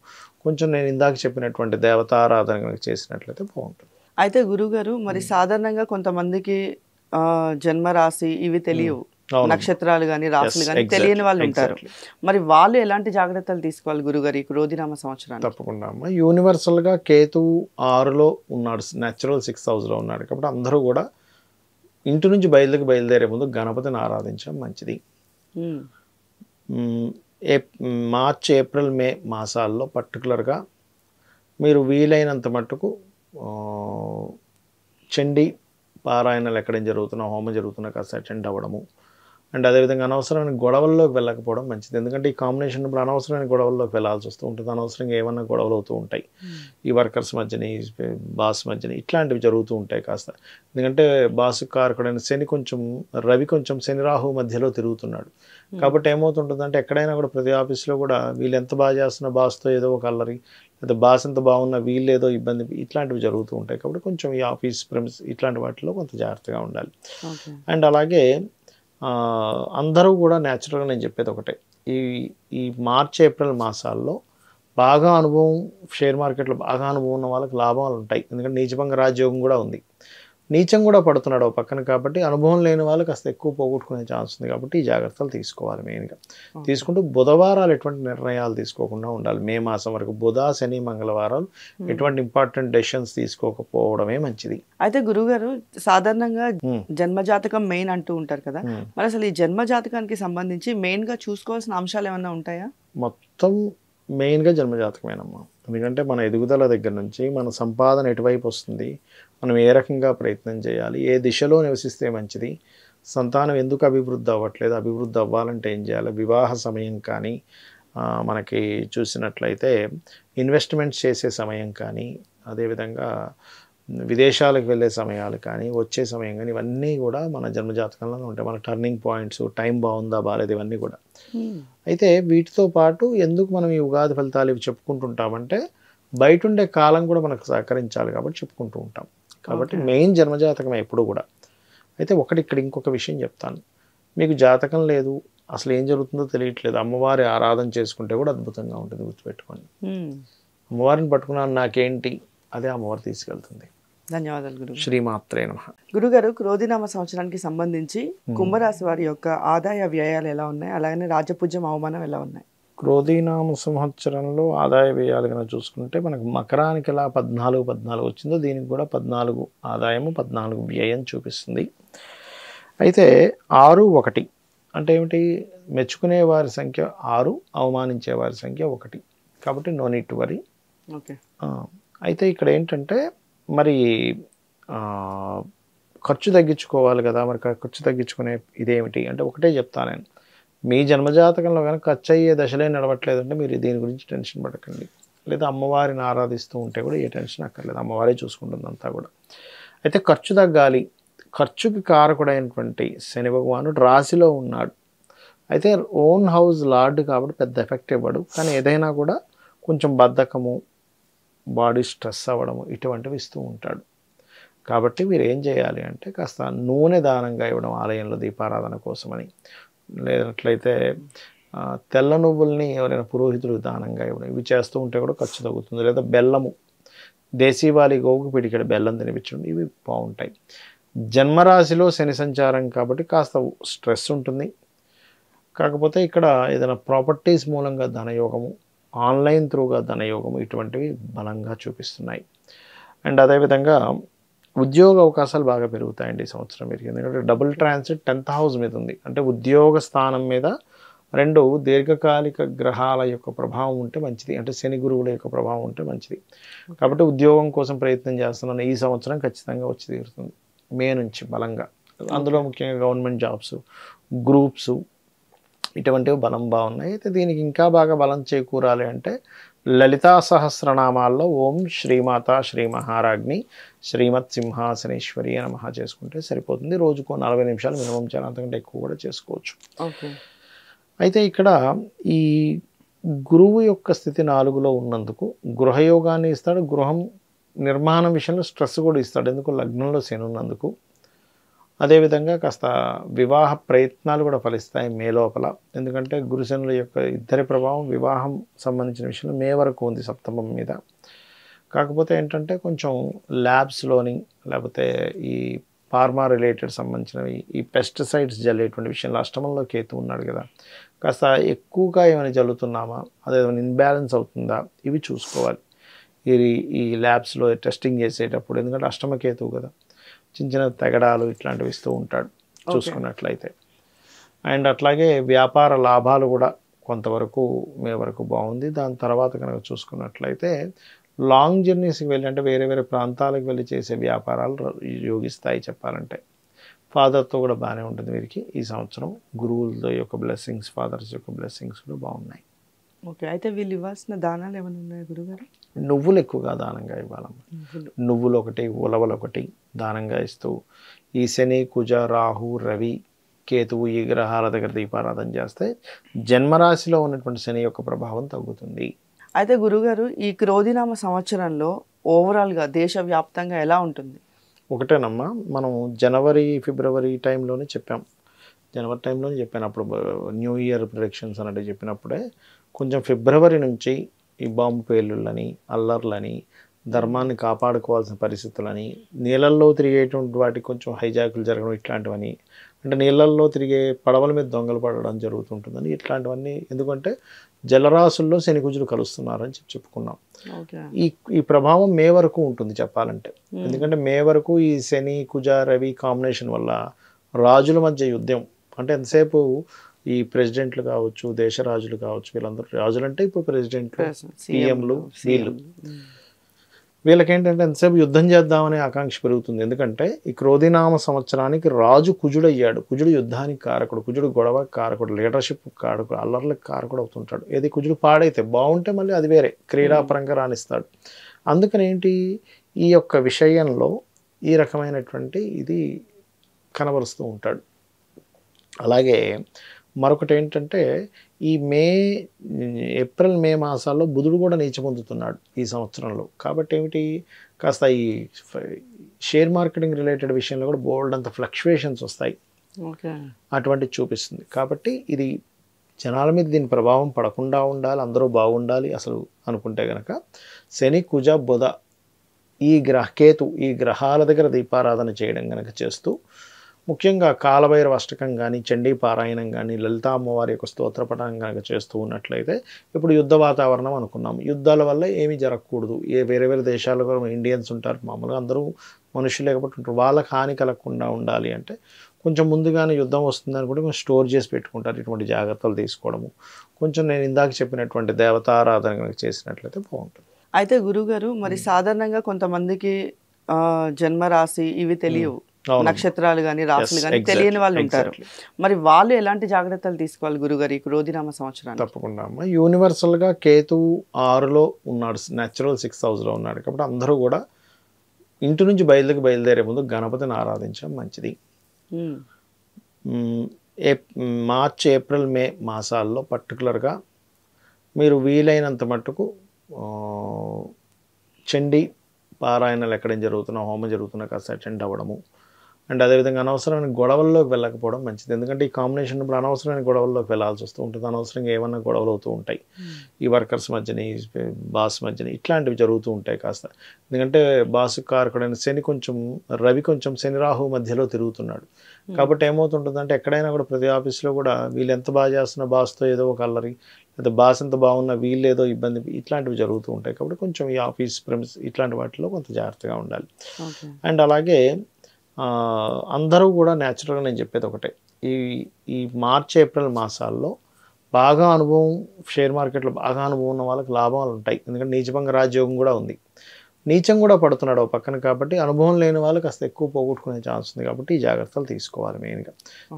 కొంచెం నేను ఇందాక చెప్పినటువంటి దేవతారాధన కనుక చేసినట్లయితే బాగుంటుంది. అయితే గురుగారు మరి సాధారణంగా కొంతమందికి జన్మరాశి ఇవి తెలియవు, నక్షత్రాలు కానీ రాశులు కానీ తెలియని వాళ్ళు ఉంటారు, మరి వాళ్ళు ఎలాంటి జాగ్రత్తలు తీసుకోవాలి గురుగారు ఈ క్రోధినామ సంవత్సరానికి? తప్పకుండా అమ్మ, యూనివర్సల్గా కేతు 6లో ఉన్నాడు, న్యాచురల్ 6th హౌస్లో ఉన్నాడు కాబట్టి అందరూ కూడా ఇంటి నుంచి బయలుదేరే ముందు గణపతిని ఆరాధించడం మంచిది. మార్చ్ ఏప్రిల్ మే మాసాల్లో పర్టికులర్గా మీరు వీలైనంత మట్టుకు చండీ పారాయణాలు ఎక్కడేం జరుగుతున్నా, హోమం జరుగుతున్నా కాస్త అటెండ్ అవ్వడము, అండ్ అదేవిధంగా అనవసరమైన గొడవల్లోకి వెళ్ళకపోవడం మంచిది. ఎందుకంటే ఈ కాంబినేషన్ ఇప్పుడు అనవసరమైన గొడవల్లోకి వెళ్ళాల్సి వస్తూ ఉంటుంది, అనవసరంగా ఏమన్నా గొడవలు అవుతూ ఉంటాయి, ఈ వర్కర్స్ మధ్యని బాస్ మధ్యని ఇట్లాంటివి జరుగుతూ ఉంటాయి కాస్త. ఎందుకంటే బాసు కారకుడైన శని రవి కొంచెం శని రాహు మధ్యలో తిరుగుతున్నాడు కాబట్టి ఏమవుతుంటుందంటే ఎక్కడైనా కూడా ప్రతి ఆఫీస్లో కూడా వీళ్ళు ఎంత బాగా చేస్తున్న బాస్తో ఏదో ఒక అల్లరి, లేదా బాస్ ఎంత బాగున్నా వీళ్ళు ఏదో ఇబ్బంది, ఇట్లాంటివి జరుగుతూ ఉంటాయి కాబట్టి కొంచెం ఈ ఆఫీస్ ప్రెమిస్ ఇట్లాంటి వాటిలో కొంత జాగ్రత్తగా ఉండాలి. అండ్ అలాగే అందరూ కూడా న్యాచురల్గా నేను చెప్పేది ఒకటే, ఈ మార్చ్ ఏప్రిల్ మాసాల్లో బాగా అనుభవం, షేర్ మార్కెట్లో బాగా అనుభవం ఉన్న వాళ్ళకి లాభాలు ఉంటాయి. ఎందుకంటే నీచభంగ రాజయోగం కూడా ఉంది, నీచం కూడా పడుతున్నాడు ఒక పక్కన, కాబట్టి అనుభవం లేని వాళ్ళు కాస్త ఎక్కువ పోగొట్టుకునే ఛాన్స్ ఉంది. కాబట్టి ఈ జాగ్రత్తలు తీసుకోవాలి మెయిన్గా. తీసుకుంటూ బుధవారాలు ఎటువంటి నిర్ణయాలు తీసుకోకుండా ఉండాలి మే మాసం వరకు. బుధ శని మంగళవారాలు ఎటువంటి ఇంపార్టెంట్ డెసిషన్స్ తీసుకోకపోవడమే మంచిది. అయితే గురుగారు సాధారణంగా జన్మజాతకం మెయిన్ అంటూ ఉంటారు కదా, మరి అసలు ఈ జన్మజాతకానికి సంబంధించి మెయిన్గా చూసుకోవాల్సిన అంశాలు ఏమన్నా ఉంటాయా? మొత్తం మెయిన్గా జన్మజాతకమేనమ్మా. ఎందుకంటే మన ఎదుగుదల దగ్గర నుంచి మన సంపాదన ఎటువైపు వస్తుంది, మనం ఏ రకంగా ప్రయత్నం చేయాలి, ఏ దిశలో నివసిస్తే మంచిది, సంతానం ఎందుకు అభివృద్ధి అవ్వట్లేదు, అభివృద్ధి అవ్వాలంటే ఏం చేయాలి, వివాహ సమయం కానీ, మనకి చూసినట్లయితే ఇన్వెస్ట్మెంట్స్ చేసే సమయం కానీ, అదేవిధంగా విదేశాలకు వెళ్ళే సమయాలు కానీ, వచ్చే సమయం కానీ, ఇవన్నీ కూడా మన జన్మజాతకంలోనే ఉంటాయి. మన టర్నింగ్ పాయింట్స్, టైం బాగుందా బాగాలేదు, ఇవన్నీ కూడా. అయితే వీటితో పాటు ఎందుకు మనం ఈ ఉగాది ఫలితాలు ఇవి చెప్పుకుంటుంటామంటే బయట ఉండే కాలం కూడా మనకు సహకరించాలి కాబట్టి చెప్పుకుంటూ ఉంటాం. కాబట్టి మెయిన్ జన్మజాతకం ఎప్పుడు కూడా. అయితే ఇక్కడ ఇంకొక విషయం చెప్తాను. మీకు జాతకం లేదు, అసలు ఏం జరుగుతుందో తెలియట్లేదు, అమ్మవారి ఆరాధన చేసుకుంటే కూడా అద్భుతంగా ఉంటుంది. గుర్తుపెట్టుకోండి, అమ్మవారిని పట్టుకున్నాను నాకేంటి, అదే అమ్మవారు తీసుకెళ్తుంది. ధన్యవాదాలు గురు. శ్రీమాత్రే నమః. గురుగారు, క్రోధినామ సంవత్సరానికి సంబంధించి కుంభరాశి వారి యొక్క ఆదాయ వ్యయాలు ఎలా ఉన్నాయి, అలాగే రాజపూజ్యం అవమానం ఎలా ఉన్నాయి? క్రోధినామ సంవత్సరంలో ఆదాయ వ్యయాలు కనుక చూసుకుంటే మనకు మకరానికి ఎలా 14 వచ్చిందో దీనికి కూడా 14 ఆదాయము 14 వ్యయం చూపిస్తుంది. అయితే 6 1 అంటే ఏమిటి, మెచ్చుకునే వారి సంఖ్య 6, అవమానించే వారి సంఖ్య 1, కాబట్టి no need to worry. Okay. అయితే ఇక్కడ ఏంటంటే మరి ఖర్చు తగ్గించుకోవాలి కదా. మరి ఖర్చు తగ్గించుకునే ఇదేమిటి అంటే ఒకటే చెప్తాను నేను, మీ జన్మజాతకంలో కనుక ఖర్చు అయ్యే దశలే నడవట్లేదంటే మీరు దీని గురించి టెన్షన్ పడకండి. లేదా అమ్మవారిని ఆరాధిస్తూ ఉంటే కూడా ఏ టెన్షన్ అక్కర్లేదు, అమ్మవారే చూసుకుంటుంది అంతా కూడా. అయితే ఖర్చు తగ్గాలి, ఖర్చుకి కారకుడైనటువంటి శని భగవానుడు రాశిలో ఉన్నాడు. అయితే ఓన్ హౌస్ లార్డ్ కాబట్టి పెద్ద ఎఫెక్ట్ ఇవ్వడు, కానీ ఏదైనా కూడా కొంచెం బద్ధకము, బాడీ స్ట్రెస్ అవ్వడము ఇటువంటివి ఇస్తూ ఉంటాడు. కాబట్టి మీరు ఏం చేయాలి అంటే కాస్త నూనె దానంగా ఇవ్వడం ఆలయంలో దీపారాధన కోసమని, లేనట్లయితే తెల్ల నువ్వుల్ని ఎవరైనా పురోహితులు దానంగా ఇవ్వడం, ఇవి చేస్తూ ఉంటే కూడా ఖర్చు తగ్గుతుంది. లేదా బెల్లము, దేశీవాలి గోవుకు పిడికెడు బెల్లం తినిపించడం, ఇవి బాగుంటాయి. జన్మరాశిలో శని సంచారం కాబట్టి కాస్త స్ట్రెస్ ఉంటుంది. కాకపోతే ఇక్కడ ఏదైనా ప్రాపర్టీస్ మూలంగా ధనయోగము, ఆన్లైన్ త్రూగా ధనయోగము ఇటువంటివి బలంగా చూపిస్తున్నాయి. అండ్ అదేవిధంగా ఉద్యోగ అవకాశాలు బాగా పెరుగుతాయండి ఈ సంవత్సరం మీరు. ఎందుకంటే డబుల్ ట్రాన్సిట్ 10th హౌస్ మీద ఉంది, అంటే ఉద్యోగ స్థానం మీద 2 దీర్ఘకాలిక గ్రహాల యొక్క ప్రభావం ఉంటే మంచిది, అంటే శని గురువుల యొక్క ప్రభావం ఉంటే మంచిది. కాబట్టి ఉద్యోగం కోసం ప్రయత్నం చేస్తున్నాను, ఈ సంవత్సరం ఖచ్చితంగా వచ్చి తీరుతుంది మే నుంచి బలంగా. అందులో ముఖ్యంగా గవర్నమెంట్ జాబ్స్, గ్రూప్స్ ఇటువంటివి బలం బాగున్నాయి. అయితే దీనికి ఇంకా బాగా బలం చేకూరాలి అంటే లలితా సహస్రనామాల్లో ఓం శ్రీమాత శ్రీ మహారాజ్ని శ్రీమత్ సింహాసనేశ్వరి నమః చేసుకుంటే సరిపోతుంది. రోజుకో 40 నిమిషాలు మినిమం చేయాలి, అంతకంటే ఎక్కువ కూడా చేసుకోవచ్చు. అయితే ఇక్కడ ఈ గురువు యొక్క స్థితి 4లో ఉన్నందుకు గృహయోగాన్ని ఇస్తాడు. గృహం నిర్మాణం విషయంలో స్ట్రెస్ కూడా ఇస్తాడు, ఎందుకు లగ్నంలో శని ఉన్నందుకు. అదేవిధంగా కాస్త వివాహ ప్రయత్నాలు కూడా ఫలిస్తాయి మే లోపల, ఎందుకంటే గురుశనుల యొక్క ఇద్దరి ప్రభావం వివాహం సంబంధించిన విషయంలో మే వరకు ఉంది సప్తమం మీద. కాకపోతే ఏంటంటే కొంచెం ల్యాబ్స్లోని లేకపోతే ఈ ఫార్మా రిలేటెడ్ సంబంధించినవి, ఈ పెస్టిసైడ్స్ జల్లేటువంటి విషయంలో అష్టమంలో కేతు ఉన్నాడు కదా, కాస్త ఎక్కువగా ఏమైనా జల్లుతున్నామా, అదేమైనా ఇన్బ్యాలెన్స్ అవుతుందా, ఇవి చూసుకోవాలి ఈ ల్యాబ్స్లో టెస్టింగ్ చేసేటప్పుడు. ఎందుకంటే అష్టమ కేతువు కదా, చిన్న చిన్న తెగడాలు ఇట్లాంటివి ఇస్తూ ఉంటాడు చూసుకున్నట్లయితే. అండ్ అట్లాగే వ్యాపార లాభాలు కూడా కొంతవరకు మే వరకు బాగుంది. దాని తర్వాత కనుక చూసుకున్నట్లయితే లాంగ్ జర్నీస్కి వెళ్ళి, అంటే వేరే వేరే ప్రాంతాలకు వెళ్ళి చేసే వ్యాపారాలు యోగిస్తాయి చెప్పాలంటే. ఫాదర్తో కూడా బాగానే ఉంటుంది వీరికి ఈ సంవత్సరం. గురువుల యొక్క బ్లెస్సింగ్స్, ఫాదర్స్ యొక్క బ్లెస్సింగ్స్ కూడా బాగున్నాయి. ఓకే. అయితే వీళ్ళు ఇవ్వాల్సిన దానాలు ఏమైనా ఉన్నాయా గురుగారు? నువ్వులు ఎక్కువగా దానంగా ఇవ్వాలమ్మ. నువ్వులు 1, ఉలవలు 1 దానంగా ఇస్తూ ఈ శని, కుజ, రాహు, రవి, కేతువు ఈ గ్రహాల దగ్గర దీపారాధన చేస్తే జన్మరాశిలో ఉన్నటువంటి శని యొక్క ప్రభావం తగ్గుతుంది. అయితే గురుగారు, ఈ క్రోధినామ సంవత్సరంలో ఓవరాల్గా దేశవ్యాప్తంగా ఎలా ఉంటుంది? ఒకటేనమ్మా, మనం జనవరి, ఫిబ్రవరి టైంలోనే చెప్పాం. జనవరి టైంలోనే చెప్పాను, అప్పుడు న్యూ ఇయర్ ప్రిడిక్షన్స్ అన్నట్టు చెప్పినప్పుడే కొంచెం ఫిబ్రవరి నుంచి ఈ బాంబు పేలుళ్ళని, అల్లర్లని, ధర్మాన్ని కాపాడుకోవాల్సిన పరిస్థితులని, నీళ్ళల్లో తిరిగేటువంటి వాటికి కొంచెం హైజాకులు జరగడం ఇట్లాంటివని, అంటే నీళ్ళల్లో తిరిగే పడవల మీద దొంగలు పడడం జరుగుతుంటుందని ఇట్లాంటివన్నీ. ఎందుకంటే జలరాశుల్లో శని కుజులు కలుస్తున్నారని చెప్పుకున్నాం. ఈ ప్రభావం మే వరకు ఉంటుంది చెప్పాలంటే. ఎందుకంటే మే వరకు ఈ శని, కుజ, రవి కాంబినేషన్ వల్ల రాజుల మధ్య యుద్ధం, అంటే ఎంతసేపు ఈ ప్రెసిడెంట్లు కావచ్చు, దేశ రాజులు కావచ్చు, వీళ్ళందరూ రాజులు అంటే ఇప్పుడు ప్రెసిడెంట్లు, సీఎంలు, వీళ్ళకేంటంటే ఎంతసేపు యుద్ధం చేద్దామనే ఆకాంక్ష పెరుగుతుంది. ఎందుకంటే ఈ క్రోధినామ సంవత్సరానికి రాజు కుజుడు అయ్యాడు. కుజుడు యుద్ధానికి కారకుడు, కుజుడు గొడవ కారకుడు, లీడర్షిప్ కారకుడు, అల్లర్లకు కారకుడు అవుతుంటాడు. ఏది కుజుడు పాడైతే బాగుంటే మళ్ళీ అది వేరే క్రీడాపరంగా రాణిస్తాడు. అందుకని ఏంటి, ఈ యొక్క విషయంలో ఈ రకమైనటువంటి ఇది కనబరుస్తూ ఉంటాడు. అలాగే మరొకటి ఏంటంటే ఈ ఏప్రిల్ మే మాసాల్లో బుధుడు కూడా నీచ పొందుతున్నాడు ఈ సంవత్సరంలో. కాబట్టి ఏమిటి, కాస్త ఈ షేర్ మార్కెటింగ్ రిలేటెడ్ విషయంలో కూడా బోల్డ్ అంత ఫ్లక్చువేషన్స్ వస్తాయి, అటువంటిది చూపిస్తుంది. కాబట్టి ఇది జనాల మీద దీని ప్రభావం పడకుండా ఉండాలి, అందరూ బాగుండాలి అసలు అనుకుంటే కనుక శని కుజ బుధ కేతు ఈ గ్రహాల దగ్గర దీపారాధన చేయడం కనుక చేస్తూ, ముఖ్యంగా కాలభైరవ అష్టకం కానీ, చండీ పారాయణం కానీ, లలితా అమ్మవారి యొక్క స్తోత్రపఠనం కనుక చేస్తూ ఉన్నట్లయితే, ఇప్పుడు యుద్ధ వాతావరణం అనుకున్నాం, యుద్ధాల వల్ల ఏమీ జరగకూడదు. వేరే వేరే దేశాల్లో కూడా ఇండియన్స్ ఉంటారు, మామూలుగా అందరూ మనుషులు కాబట్టి ఉంటారు, వాళ్ళకి హాని కలగకుండా ఉండాలి అంటే కొంచెం ముందుగానే యుద్ధం వస్తుందని కూడా కొంచెం స్టోర్ చేసి పెట్టుకుంటారు. ఇటువంటి జాగ్రత్తలు తీసుకోవడము, కొంచెం నేను ఇందాక చెప్పినటువంటి దేవతారాధన కనుక చేసినట్లయితే బాగుంటుంది. అయితే గురుగారు, మరి సాధారణంగా కొంతమందికి జన్మరాశి ఇవి తెలియవు, నక్షత్రాలు కానీ రాశులు కానీ తెలియని వాళ్ళు ఉంటారు. మరి వాళ్ళు ఎలాంటి జాగ్రత్తలు తీసుకోవాలి గురుగారు ఈ క్రోధినామ సంవత్సరానికి? తప్పకుండా అమ్మ, యూనివర్సల్గా కేతు 6లో ఉన్నాడు, న్యాచురల్ 6th హౌస్లో ఉన్నాడు. కాబట్టి అందరూ కూడా ఇంటి నుంచి బయలుదేరే ముందు గణపతిని ఆరాధించడం మంచిది. మార్చ్ ఏప్రిల్ మే మాసాల్లో పర్టికులర్గా మీరు వీలైనంత మట్టుకు చండీ పారాయణలు ఎక్కడ జరుగుతున్నా, హోమం జరుగుతున్నా కాస్త అటెండ్ అవ్వడము. అండ్ అదేవిధంగా అనవసరమైన గొడవల్లోకి వెళ్ళకపోవడం మంచిది. ఎందుకంటే ఈ కాంబినేషన్ ఇప్పుడు అనవసరమైన గొడవల్లోకి వెళ్ళాల్సి వస్తూ ఉంటుంది, అనవసరంగా ఏమన్నా గొడవలు అవుతూ ఉంటాయి ఈ వర్కర్స్ మధ్యని, బాస్ మధ్యని, ఇట్లాంటివి జరుగుతూ ఉంటాయి కాస్త. ఎందుకంటే బాసు కారకుడైన శని రవి కొంచెం శని రాహు మధ్యలో తిరుగుతున్నాడు. కాబట్టి ఏమవుతుంటుందంటే ఎక్కడైనా కూడా ప్రతి ఆఫీస్లో కూడా వీళ్ళు ఎంత బాగా చేస్తున్న బాస్తో ఏదో ఒక అల్లరి, లేదా బాస్ ఎంత బాగున్నా వీళ్ళు ఏదో ఇబ్బంది, ఇట్లాంటివి జరుగుతూ ఉంటాయి. కాబట్టి కొంచెం ఈ ఆఫీస్ ప్రెమిస్ ఇట్లాంటి వాటిలో కొంత జాగ్రత్తగా ఉండాలి. అండ్ అలాగే అందరూ కూడా న్యాచురల్గా నేను చెప్పేది ఒకటే, ఈ మార్చ్ ఏప్రిల్ మాసాల్లో బాగా అనుభవం, షేర్ మార్కెట్లో బాగా అనుభవం ఉన్న వాళ్ళకి లాభాలు ఉంటాయి. ఎందుకంటే నీచభంగ రాజయోగం కూడా ఉంది, నీచం కూడా పడుతున్నాడు ఒక పక్కన. కాబట్టి అనుభవం లేని వాళ్ళు కాస్త ఎక్కువ పోగొట్టుకునే ఛాన్స్ ఉంది. కాబట్టి ఈ జాగ్రత్తలు తీసుకోవాలి. మెయిన్గా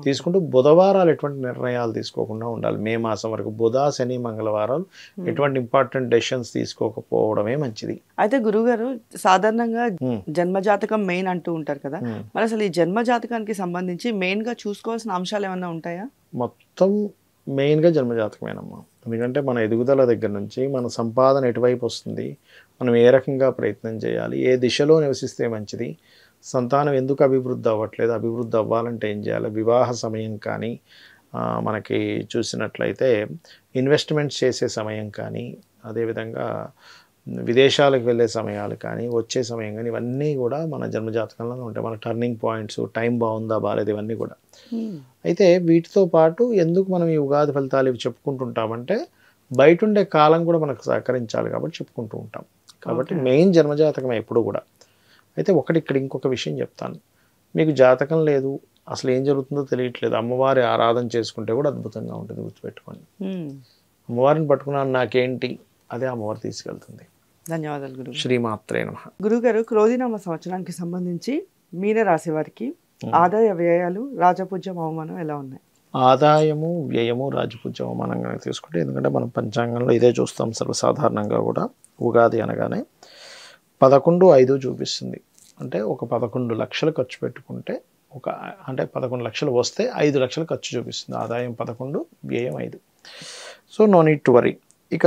తీసుకుంటూ బుధవారాలు ఎటువంటి నిర్ణయాలు తీసుకోకుండా ఉండాలి. మే మాసం వరకు బుధ శని మంగళవారాలు ఎటువంటి ఇంపార్టెంట్ డెసిషన్స్ తీసుకోకపోవడమే మంచిది. అయితే గురుగారు, సాధారణంగా జన్మజాతకం మెయిన్ అంటూ ఉంటారు కదా, మరి అసలు ఈ జన్మజాతకానికి సంబంధించి మెయిన్గా చూసుకోవాల్సిన అంశాలు ఏమైనా ఉంటాయా? మొత్తం మెయిన్గా జన్మజాతకమేనమ్మా. ఎందుకంటే మన ఎదుగుదల దగ్గర నుంచి మన సంపాదన ఎటువైపు వస్తుంది, మనం ఏ రకంగా ప్రయత్నం చేయాలి, ఏ దిశలో నివసిస్తే మంచిది, సంతానం ఎందుకు అభివృద్ధి అవ్వట్లేదు, అభివృద్ధి అవ్వాలంటే ఏం చేయాలి, వివాహ సమయం కానీ, మనకి చూసినట్లయితే ఇన్వెస్ట్మెంట్స్ చేసే సమయం కానీ, అదేవిధంగా విదేశాలకు వెళ్ళే సమయాలు కానీ, వచ్చే సమయం కానీ, ఇవన్నీ కూడా మన జన్మజాతకంలోనే ఉంటాయి. మన టర్నింగ్ పాయింట్స్, టైం బాగుందా బాగాలేదు, ఇవన్నీ కూడా. అయితే వీటితో పాటు ఎందుకు మనం ఈ ఉగాది ఫలితాలు ఇవి చెప్పుకుంటుంటామంటే, బయట ఉండే కాలం కూడా మనకు సహకరించాలి కాబట్టి చెప్పుకుంటూ ఉంటాం. కాబట్టి మెయిన్ జన్మజాతకమే ఎప్పుడు కూడా. అయితే ఇక్కడ ఇంకొక విషయం చెప్తాను, మీకు జాతకం లేదు, అసలు ఏం జరుగుతుందో తెలియట్లేదు, అమ్మవారి ఆరాధన చేసుకుంటే కూడా అద్భుతంగా ఉంటుంది. గుర్తుపెట్టుకోండి, అమ్మవారిని పట్టుకున్నాను నాకేంటి, అదే అమ్మవారు తీసుకెళ్తుంది. ధన్యవాదాలు గురువు. శ్రీమాత్రే నమః. గురుగారు, క్రోధినామ సంవత్సరానికి సంబంధించి మీన రాశి వారికి ఆదాయ వ్యయాలు, రాజపూజ్యం, అవమానం ఎలా ఉన్నాయి? ఆదాయము వ్యయము రాజపూజ్యం అవమానంగా తీసుకుంటే, ఎందుకంటే మనం పంచాంగంలో ఇదే చూస్తాం సర్వసాధారణంగా కూడా. ఉగాది అనగానే 11/5 చూపిస్తుంది. అంటే ఒక 11 లక్షలు ఖర్చు పెట్టుకుంటే అంటే 11 లక్షలు వస్తే 5 లక్షలు ఖర్చు చూపిస్తుంది. ఆదాయం 11, వ్యయం 5. So no need to worry. ఇక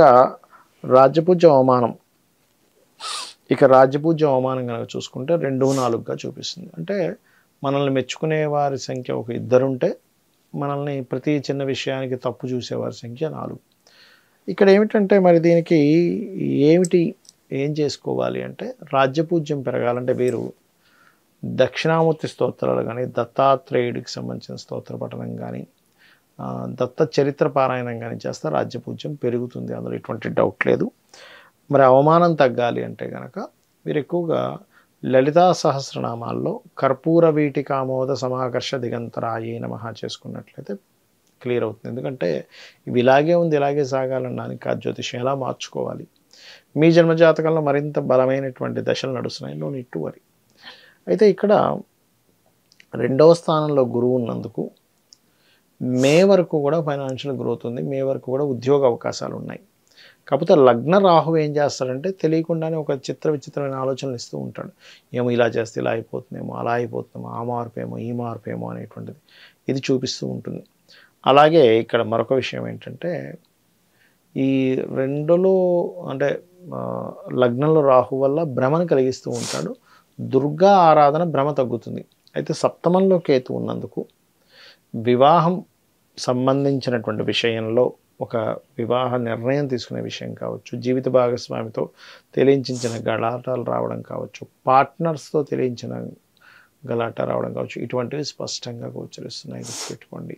రాజ్యపూజ్యం అవమానం, కనుక చూసుకుంటే 2-4గా చూపిస్తుంది. అంటే మనల్ని మెచ్చుకునే వారి సంఖ్య ఒక 2 ఉంటే, మనల్ని ప్రతి చిన్న విషయానికి తప్పు చూసేవారి సంఖ్య 4. ఇక్కడ ఏమిటంటే మరి దీనికి ఏం చేసుకోవాలి అంటే, రాజ్యపూజ్యం పెరగాలంటే వీరు దక్షిణామూర్తి స్తోత్రాలు కానీ, దత్తాత్రేయుడికి సంబంధించిన స్తోత్ర పఠనం కానీ, దత్త చరిత్ర పారాయణం కానీ చేస్తే రాజ్యపూజ్యం పెరుగుతుంది, అందులో ఎటువంటి డౌట్ లేదు. మరి అవమానం తగ్గాలి అంటే కనుక మీరు ఎక్కువగా లలితా సహస్రనామాల్లో కర్పూర వీటికామోద సమాకర్ష దిగంతరాయే నమః చేసుకున్నట్లయితే క్లియర్ అవుతుంది. ఎందుకంటే ఇవి ఇలాగే ఉంది, ఇలాగే సాగాలనడానికి ఆ జ్యోతిషం ఎలా మార్చుకోవాలి. మీ జన్మజాతకంలో మరింత బలమైనటువంటి దశలు నడుస్తున్నాయి, నో నీడ్ టు వరీ. అయితే ఇక్కడ 2వ స్థానంలో గురువు ఉన్నందుకు మే వరకు కూడా ఫైనాన్షియల్ గ్రోత్ ఉంది, మే వరకు కూడా ఉద్యోగ అవకాశాలు ఉన్నాయి. కాకపోతే లగ్న రాహు ఏం చేస్తాడంటే తెలియకుండానే ఒక విచిత్రమైన ఆలోచనలు ఇస్తూ ఉంటాడు. ఏమో ఇలా చేస్తే ఇలా అయిపోతుందేమో, అలా అయిపోతుందేమో, ఆ మార్పేమో ఈ మార్పేమో అనేటువంటిది ఇది చూపిస్తూ ఉంటుంది. అలాగే ఇక్కడ మరొక విషయం ఏంటంటే ఈ రెండులో అంటే లగ్నంలో రాహు వల్ల భ్రమను కలిగిస్తూ ఉంటాడు. దుర్గా ఆరాధన భ్రమ తగ్గుతుంది. అయితే సప్తమంలో కేతు ఉన్నందుకు వివాహం సంబంధించినటువంటి విషయంలో ఒక వివాహ నిర్ణయం తీసుకునే విషయం కావచ్చు, జీవిత భాగస్వామితో తెలియించిన గలాటాలు రావడం కావచ్చు, పార్ట్నర్స్తో తెలియించిన గలాట రావడం కావచ్చు, ఇటువంటివి స్పష్టంగా గోచరిస్తున్నాయి, గుర్తుపెట్టుకోండి.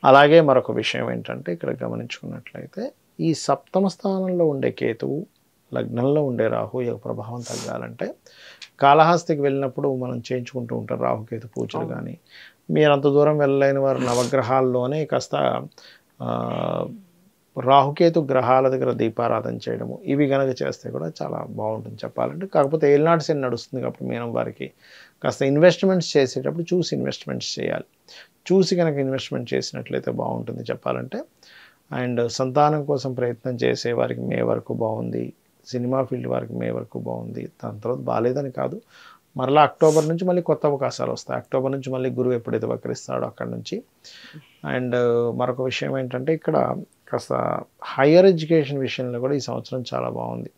అలాగే మరొక విషయం ఏంటంటే ఇక్కడ గమనించుకున్నట్లయితే ఈ సప్తమ స్థానంలో ఉండే కేతువు లగ్నంలో ఉండే రాహు యొక్క ప్రభావం తగ్గాలంటే కాళహస్తికి వెళ్ళినప్పుడు మనం చేయించుకుంటూ ఉంటాం రాహుకేతు పూజలు. కానీ మీరు అంత దూరం వెళ్ళలేని వారు నవగ్రహాల్లోనే కాస్త రాహుకేతు గ్రహాల దగ్గర దీపారాధన చేయడము ఇవి కనుక చేస్తే కూడా చాలా బాగుంటుంది చెప్పాలంటే. కాకపోతే ఏలినాటి శని నడుస్తుంది కాబట్టి మీనం వారికి కాస్త ఇన్వెస్ట్మెంట్స్ చేసేటప్పుడు చూసి ఇన్వెస్ట్మెంట్స్ చేయాలి. చూసి కనుక ఇన్వెస్ట్మెంట్ చేసినట్లయితే బాగుంటుంది చెప్పాలంటే. అండ్ సంతానం కోసం ప్రయత్నం చేసే వారికి మే వరకు బాగుంది, సినిమా ఫీల్డ్ వారికి మే వరకు బాగుంది. దాని తర్వాత బాగాలేదని కాదు, మరలా అక్టోబర్ నుంచి మళ్ళీ కొత్త అవకాశాలు వస్తాయి. అక్టోబర్ నుంచి మళ్ళీ గురువు ఎప్పుడైతే వక్రిస్తాడో అక్కడి నుంచి. అండ్ మరొక విషయం ఏంటంటే ఇక్కడ కాస్త హైయర్ ఎడ్యుకేషన్ విషయంలో కూడా ఈ సంవత్సరం చాలా బాగుంది.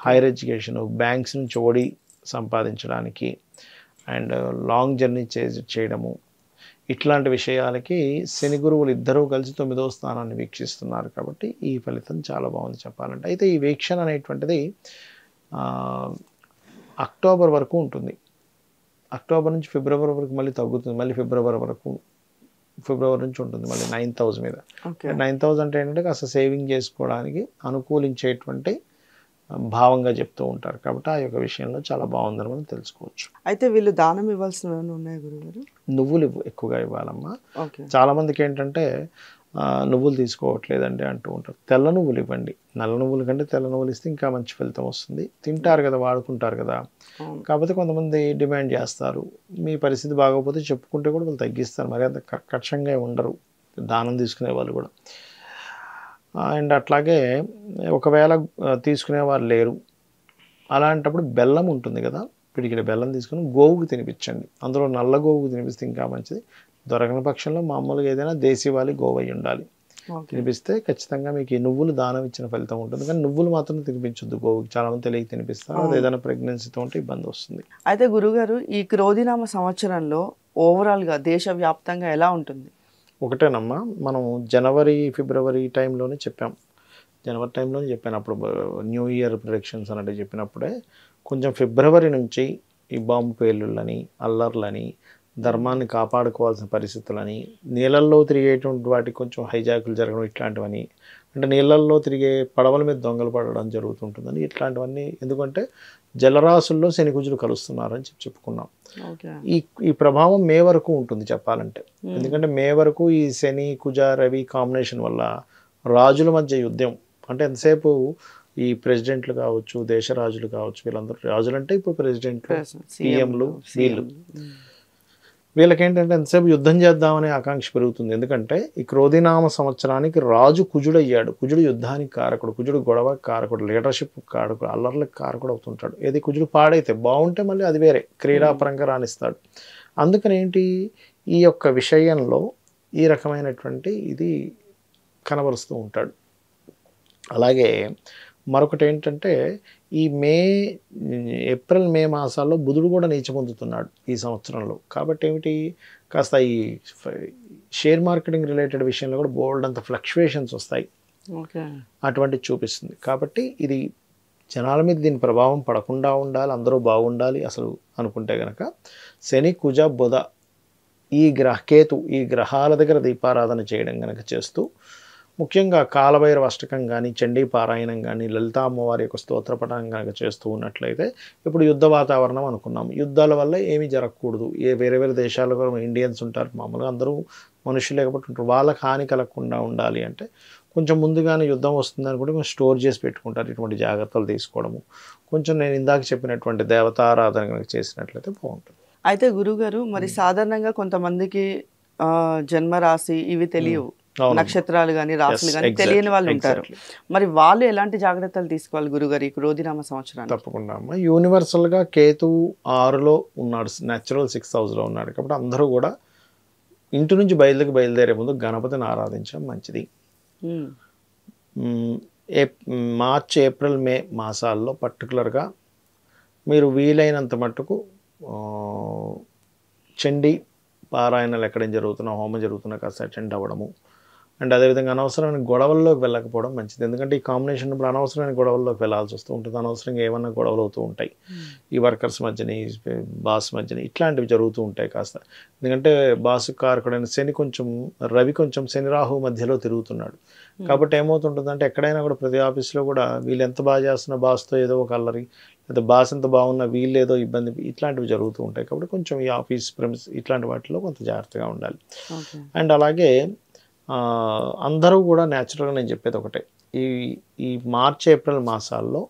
హైయర్ ఎడ్యుకేషన్, బ్యాంక్స్ నుంచి ఓడి సంపాదించడానికి అండ్ లాంగ్ జర్నీ చేయడము, ఇట్లాంటి విషయాలకి శని గురువులు ఇద్దరూ కలిసి 9వ స్థానాన్ని వీక్షిస్తున్నారు కాబట్టి ఈ ఫలితం చాలా బాగుంది చెప్పాలంటే. అయితే ఈ వీక్షణ అనేటువంటిది అక్టోబర్ వరకు ఉంటుంది. అక్టోబర్ నుంచి ఫిబ్రవరి వరకు మళ్ళీ తగ్గుతుంది, మళ్ళీ ఫిబ్రవరి నుంచి ఉంటుంది మళ్ళీ 9th house మీద. 9th house అంటే ఏంటంటే కాస్త సేవింగ్ చేసుకోవడానికి అనుకూలించేటువంటి భావంగా చెప్తూ ఉంటారు కాబట్టి ఆ యొక్క విషయంలో చాలా బాగుందని మనం తెలుసుకోవచ్చు. అయితే వీళ్ళు దానం ఇవ్వాల్సినవి ఉన్నాయి గురుగారు? నువ్వులు ఎక్కువగా ఇవ్వాలమ్మా. చాలా మందికి ఏంటంటే నువ్వులు తీసుకోవట్లేదండి అంటూ ఉంటారు. తెల్ల నువ్వులు ఇవ్వండి. నల్ల నువ్వుల కంటే తెల్ల నువ్వులు ఇస్తే ఇంకా మంచి ఫలితం వస్తుంది. తింటారు కదా, వాడుకుంటారు కదా. కాకపోతే కొంతమంది డిమాండ్ చేస్తారు, మీ పరిస్థితి బాగోకపోతే చెప్పుకుంటే కూడా వాళ్ళు తగ్గిస్తారు, మరి అంత కర్కశంగా ఉండరు దానం తీసుకునే వాళ్ళు కూడా. అండ్ అట్లాగే ఒకవేళ తీసుకునేవారు లేరు అలాంటప్పుడు బెల్లం ఉంటుంది కదా, పిడికిడ బెల్లం తీసుకుని గోవుకు తినిపించండి. అందులో నల్ల గోవుకు తినిపిస్తే ఇంకా మంచిది. దొరకని పక్షంలో మామూలుగా ఏదైనా దేశీవాలి గోవు అయి ఉండాలి, తినిపిస్తే ఖచ్చితంగా మీకు ఈ నువ్వులు దానం ఇచ్చిన ఫలితం ఉంటుంది. కానీ నువ్వులు మాత్రం తినిపించొద్దు గోవుకి, చాలా మంది తెలియక తినిపిస్తారు, అది ఏదైనా ప్రెగ్నెన్సీతో ఉంటే ఇబ్బంది వస్తుంది. అయితే గురుగారు ఈ క్రోధినామ సంవత్సరంలో ఓవరాల్గా దేశవ్యాప్తంగా ఎలా ఉంటుంది? ఒకటేనమ్మా, మనం జనవరి ఫిబ్రవరి టైంలోనే చెప్పాం, జనవరి టైంలోనే చెప్పాను. అప్పుడు న్యూ ఇయర్ ప్రిడిక్షన్స్ అన్నట్టు చెప్పినప్పుడే కొంచెం ఫిబ్రవరి నుంచి ఈ బాంబు పేలుళ్ళని, అల్లర్లని, ధర్మాన్ని కాపాడుకోవాల్సిన పరిస్థితులని, నీళ్ళల్లో తిరిగేటువంటి వాటికి కొంచెం హైజాకులు జరగడం ఇట్లాంటివని, అంటే నీళ్ళల్లో తిరిగే పడవల మీద దొంగలు పడడం జరుగుతుంటుందని, ఇట్లాంటివన్నీ ఎందుకంటే జలరాశుల్లో శని కుజులు కలుస్తున్నారని చెప్పుకున్నాం. ఈ ప్రభావం మే వరకు ఉంటుంది చెప్పాలంటే. ఎందుకంటే మే వరకు ఈ శని కుజ రవి కాంబినేషన్ వల్ల రాజుల మధ్య యుద్ధం, అంటే ఎంతసేపు ఈ ప్రెసిడెంట్లు కావచ్చు, దేశ రాజులు కావచ్చు, వీళ్ళందరూ రాజులు అంటే ఇప్పుడు ప్రెసిడెంట్లు, పిఎంలు, వీళ్ళకేంటంటే ఎంతసేపు యుద్ధం చేద్దామనే ఆకాంక్ష పెరుగుతుంది. ఎందుకంటే ఈ క్రోధినామ సంవత్సరానికి రాజు కుజుడు అయ్యాడు. కుజుడు యుద్ధానికి కారకుడు, కుజుడు గొడవ కారకుడు, లీడర్షిప్ కారకుడు, అల్లర్లకు కారకుడు అవుతుంటాడు. ఏది కుజుడు పాడైతే బాగుంటే మళ్ళీ అది వేరే క్రీడాపరంగా రాణిస్తాడు. అందుకని ఏంటి ఈ యొక్క విషయంలో ఈ రకమైనటువంటి ఇది కనబరుస్తూ ఉంటాడు. అలాగే మరొకటి ఏంటంటే ఈ ఏప్రిల్ మే మాసాల్లో బుధుడు కూడా నీచ పొందుతున్నాడు ఈ సంవత్సరంలో. కాబట్టి ఏమిటి కాస్త ఈ షేర్ మార్కెటింగ్ రిలేటెడ్ విషయంలో కూడా బోల్డ్ అంత ఫ్లక్చువేషన్స్ వస్తాయి, అటువంటి చూపిస్తుంది. కాబట్టి ఇది జనాల మీద దీని ప్రభావం పడకుండా ఉండాలి, అందరూ బాగుండాలి అసలు అనుకుంటే కనుక శని కుజ బుధ కేతు ఈ గ్రహాల దగ్గర దీపారాధన చేయడం కనుక చేస్తూ, ముఖ్యంగా కాలభైరవ అష్టకం కానీ, చండీ పారాయణం కానీ, లలితా అమ్మవారి యొక్క స్తోత్రపఠనం కనుక చేస్తూ ఉన్నట్లయితే, ఇప్పుడు యుద్ధ వాతావరణం అనుకున్నాం, యుద్ధాల వల్ల ఏమీ జరగకూడదు. వేరే వేరే దేశాల్లో ఇండియన్స్ ఉంటారు, మామూలుగా అందరూ మనుషులు లేకపోతే ఉంటారు, వాళ్ళకి హాని కలగకుండా ఉండాలి అంటే కొంచెం ముందుగానే యుద్ధం వస్తుందని కూడా కొంచెం స్టోర్ చేసి పెట్టుకుంటారు. ఇటువంటి జాగ్రత్తలు తీసుకోవడము, కొంచెం నేను ఇందాక చెప్పినటువంటి దేవతారాధన కనుక చేసినట్లయితే బాగుంటుంది. అయితే గురుగారు మరి సాధారణంగా కొంతమందికి జన్మరాశి ఇవి తెలియవు, నక్షత్రాలు కానీ రాశులు కానీ తెలియని వాళ్ళు ఉంటారు. మరి వాళ్ళు ఎలాంటి జాగ్రత్తలు తీసుకోవాలి గురుగారు ఈ క్రోధినామ సంవత్సరానికి? తప్పకుండా అమ్మ, యూనివర్సల్గా కేతు 6లో ఉన్నాడు, న్యాచురల్ 6th house లో ఉన్నాడు కాబట్టి అందరూ కూడా ఇంటి నుంచి బయలుదేరే ముందు గణపతిని ఆరాధించడం మంచిది. మార్చ్, ఏప్రిల్, మే మాసాల్లో పర్టికులర్గా మీరు వీలైనంత మట్టుకు చండీ పారాయణలు ఎక్కడేం జరుగుతున్నా, హోమం జరుగుతున్నా కాస్త అటెండ్ అవ్వడము. అండ్ అదేవిధంగా అనవసరమైన గొడవల్లోకి వెళ్ళకపోవడం మంచిది. ఎందుకంటే ఈ కాంబినేషన్ ఇప్పుడు అనవసరమైన గొడవల్లోకి వెళ్ళాల్సి వస్తూ ఉంటుంది. అనవసరంగా ఏమన్నా గొడవలు అవుతూ ఉంటాయి ఈ వర్కర్స్ మధ్యని, బాస్ మధ్యని, ఇట్లాంటివి జరుగుతూ ఉంటాయి కాస్త. ఎందుకంటే బాసు కారకుడైన శని కొంచెం, రవి కొంచెం శని రాహు మధ్యలో తిరుగుతున్నాడు. కాబట్టి ఏమవుతుంటుందంటే ఎక్కడైనా కూడా ప్రతి ఆఫీస్లో కూడా వీళ్ళు ఎంత బాగా చేస్తున్నా బాస్తో ఏదో ఒక అల్లరి, లేదా బాస్ ఎంత బాగున్నా వీళ్ళు ఏదో ఇబ్బంది, ఇట్లాంటివి జరుగుతూ ఉంటాయి. కాబట్టి కొంచెం ఈ ఆఫీస్ ప్రెమిస్ ఇట్లాంటి వాటిలో కొంత జాగ్రత్తగా ఉండాలి. అండ్ అలాగే అందరూ కూడా న్యాచురల్గా నేను చెప్పేది ఒకటే, ఈ మార్చ్, ఏప్రిల్ మాసాల్లో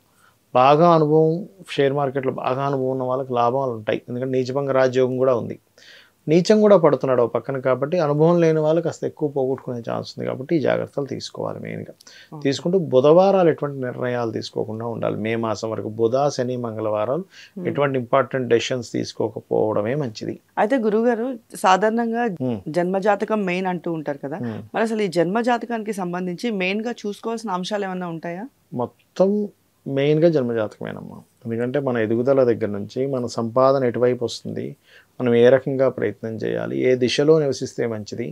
బాగా అనుభవం, షేర్ మార్కెట్లో బాగా అనుభవం ఉన్న వాళ్ళకి లాభాలు ఉంటాయి. ఎందుకంటే నీచభంగ రాజయోగం కూడా ఉంది, నీచం కూడా పడుతున్నాడు ఒక పక్కన. కాబట్టి అనుభవం లేని వాళ్ళు కాస్త ఎక్కువ పోగొట్టుకునే ఛాన్స్ ఉంది. కాబట్టి ఈ జాగ్రత్తలు తీసుకోవాలి మెయిన్గా. తీసుకుంటూ బుధవారాలు ఎటువంటి నిర్ణయాలు తీసుకోకుండా ఉండాలి. మే మాసం వరకు బుధ, శని, మంగళవారాలు ఎటువంటి ఇంపార్టెంట్ డెసిషన్స్ తీసుకోకపోవడమే మంచిది. అయితే గురుగారు సాధారణంగా జన్మజాతకం మెయిన్ అంటూ ఉంటారు కదా, మరి అసలు ఈ జన్మజాతకానికి సంబంధించి మెయిన్గా చూసుకోవాల్సిన అంశాలు ఏమైనా ఉంటాయా? మొత్తం మెయిన్గా జన్మజాతకమేనమ్మా. ఎందుకంటే మన ఎదుగుదల దగ్గర నుంచి మన సంపాదన ఎటువైపు వస్తుంది, మనం ఏ రకంగా ప్రయత్నం చేయాలి, ఏ దిశలో నివసిస్తే మంచిది,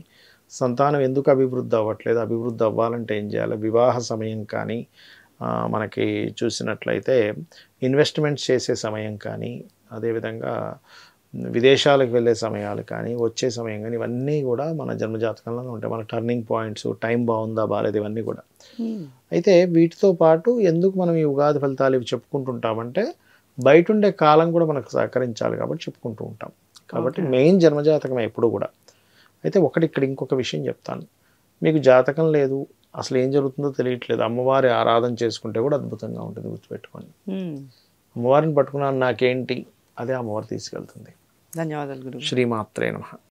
సంతానం ఎందుకు అభివృద్ధి అవ్వట్లేదు, అభివృద్ధి అవ్వాలంటే ఏం చేయాలి, వివాహ సమయం కానీ, మనకి చూసినట్లయితే ఇన్వెస్ట్మెంట్స్ చేసే సమయం కానీ, అదేవిధంగా విదేశాలకు వెళ్ళే సమయాలు కానీ, వచ్చే సమయం కానీ, ఇవన్నీ కూడా మన జన్మజాతకంలోనే ఉంటాయి. మన టర్నింగ్ పాయింట్స్, టైం బాగుందా బాగాలేదు, ఇవన్నీ కూడా. అయితే వీటితో పాటు ఎందుకు మనం ఈ ఉగాది ఫలితాలు ఇవి చెప్పుకుంటుంటామంటే బయట ఉండే కాలం కూడా మనకు సహకరించాలి కాబట్టి చెప్పుకుంటూ ఉంటాం. కాబట్టి మెయిన్ జన్మజాతకం ఎప్పుడు కూడా. అయితే ఇక్కడ ఇంకొక విషయం చెప్తాను. మీకు జాతకం లేదు, అసలు ఏం జరుగుతుందో తెలియట్లేదు, అమ్మవారి ఆరాధన చేసుకుంటే కూడా అద్భుతంగా ఉంటుంది. గుర్తుపెట్టుకోండి, అమ్మవారిని పట్టుకున్నాను నాకేంటి, అదే అమ్మవారు తీసుకెళ్తుంది. ధన్యవాదాలు గురువు. శ్రీమాత్రే నమః.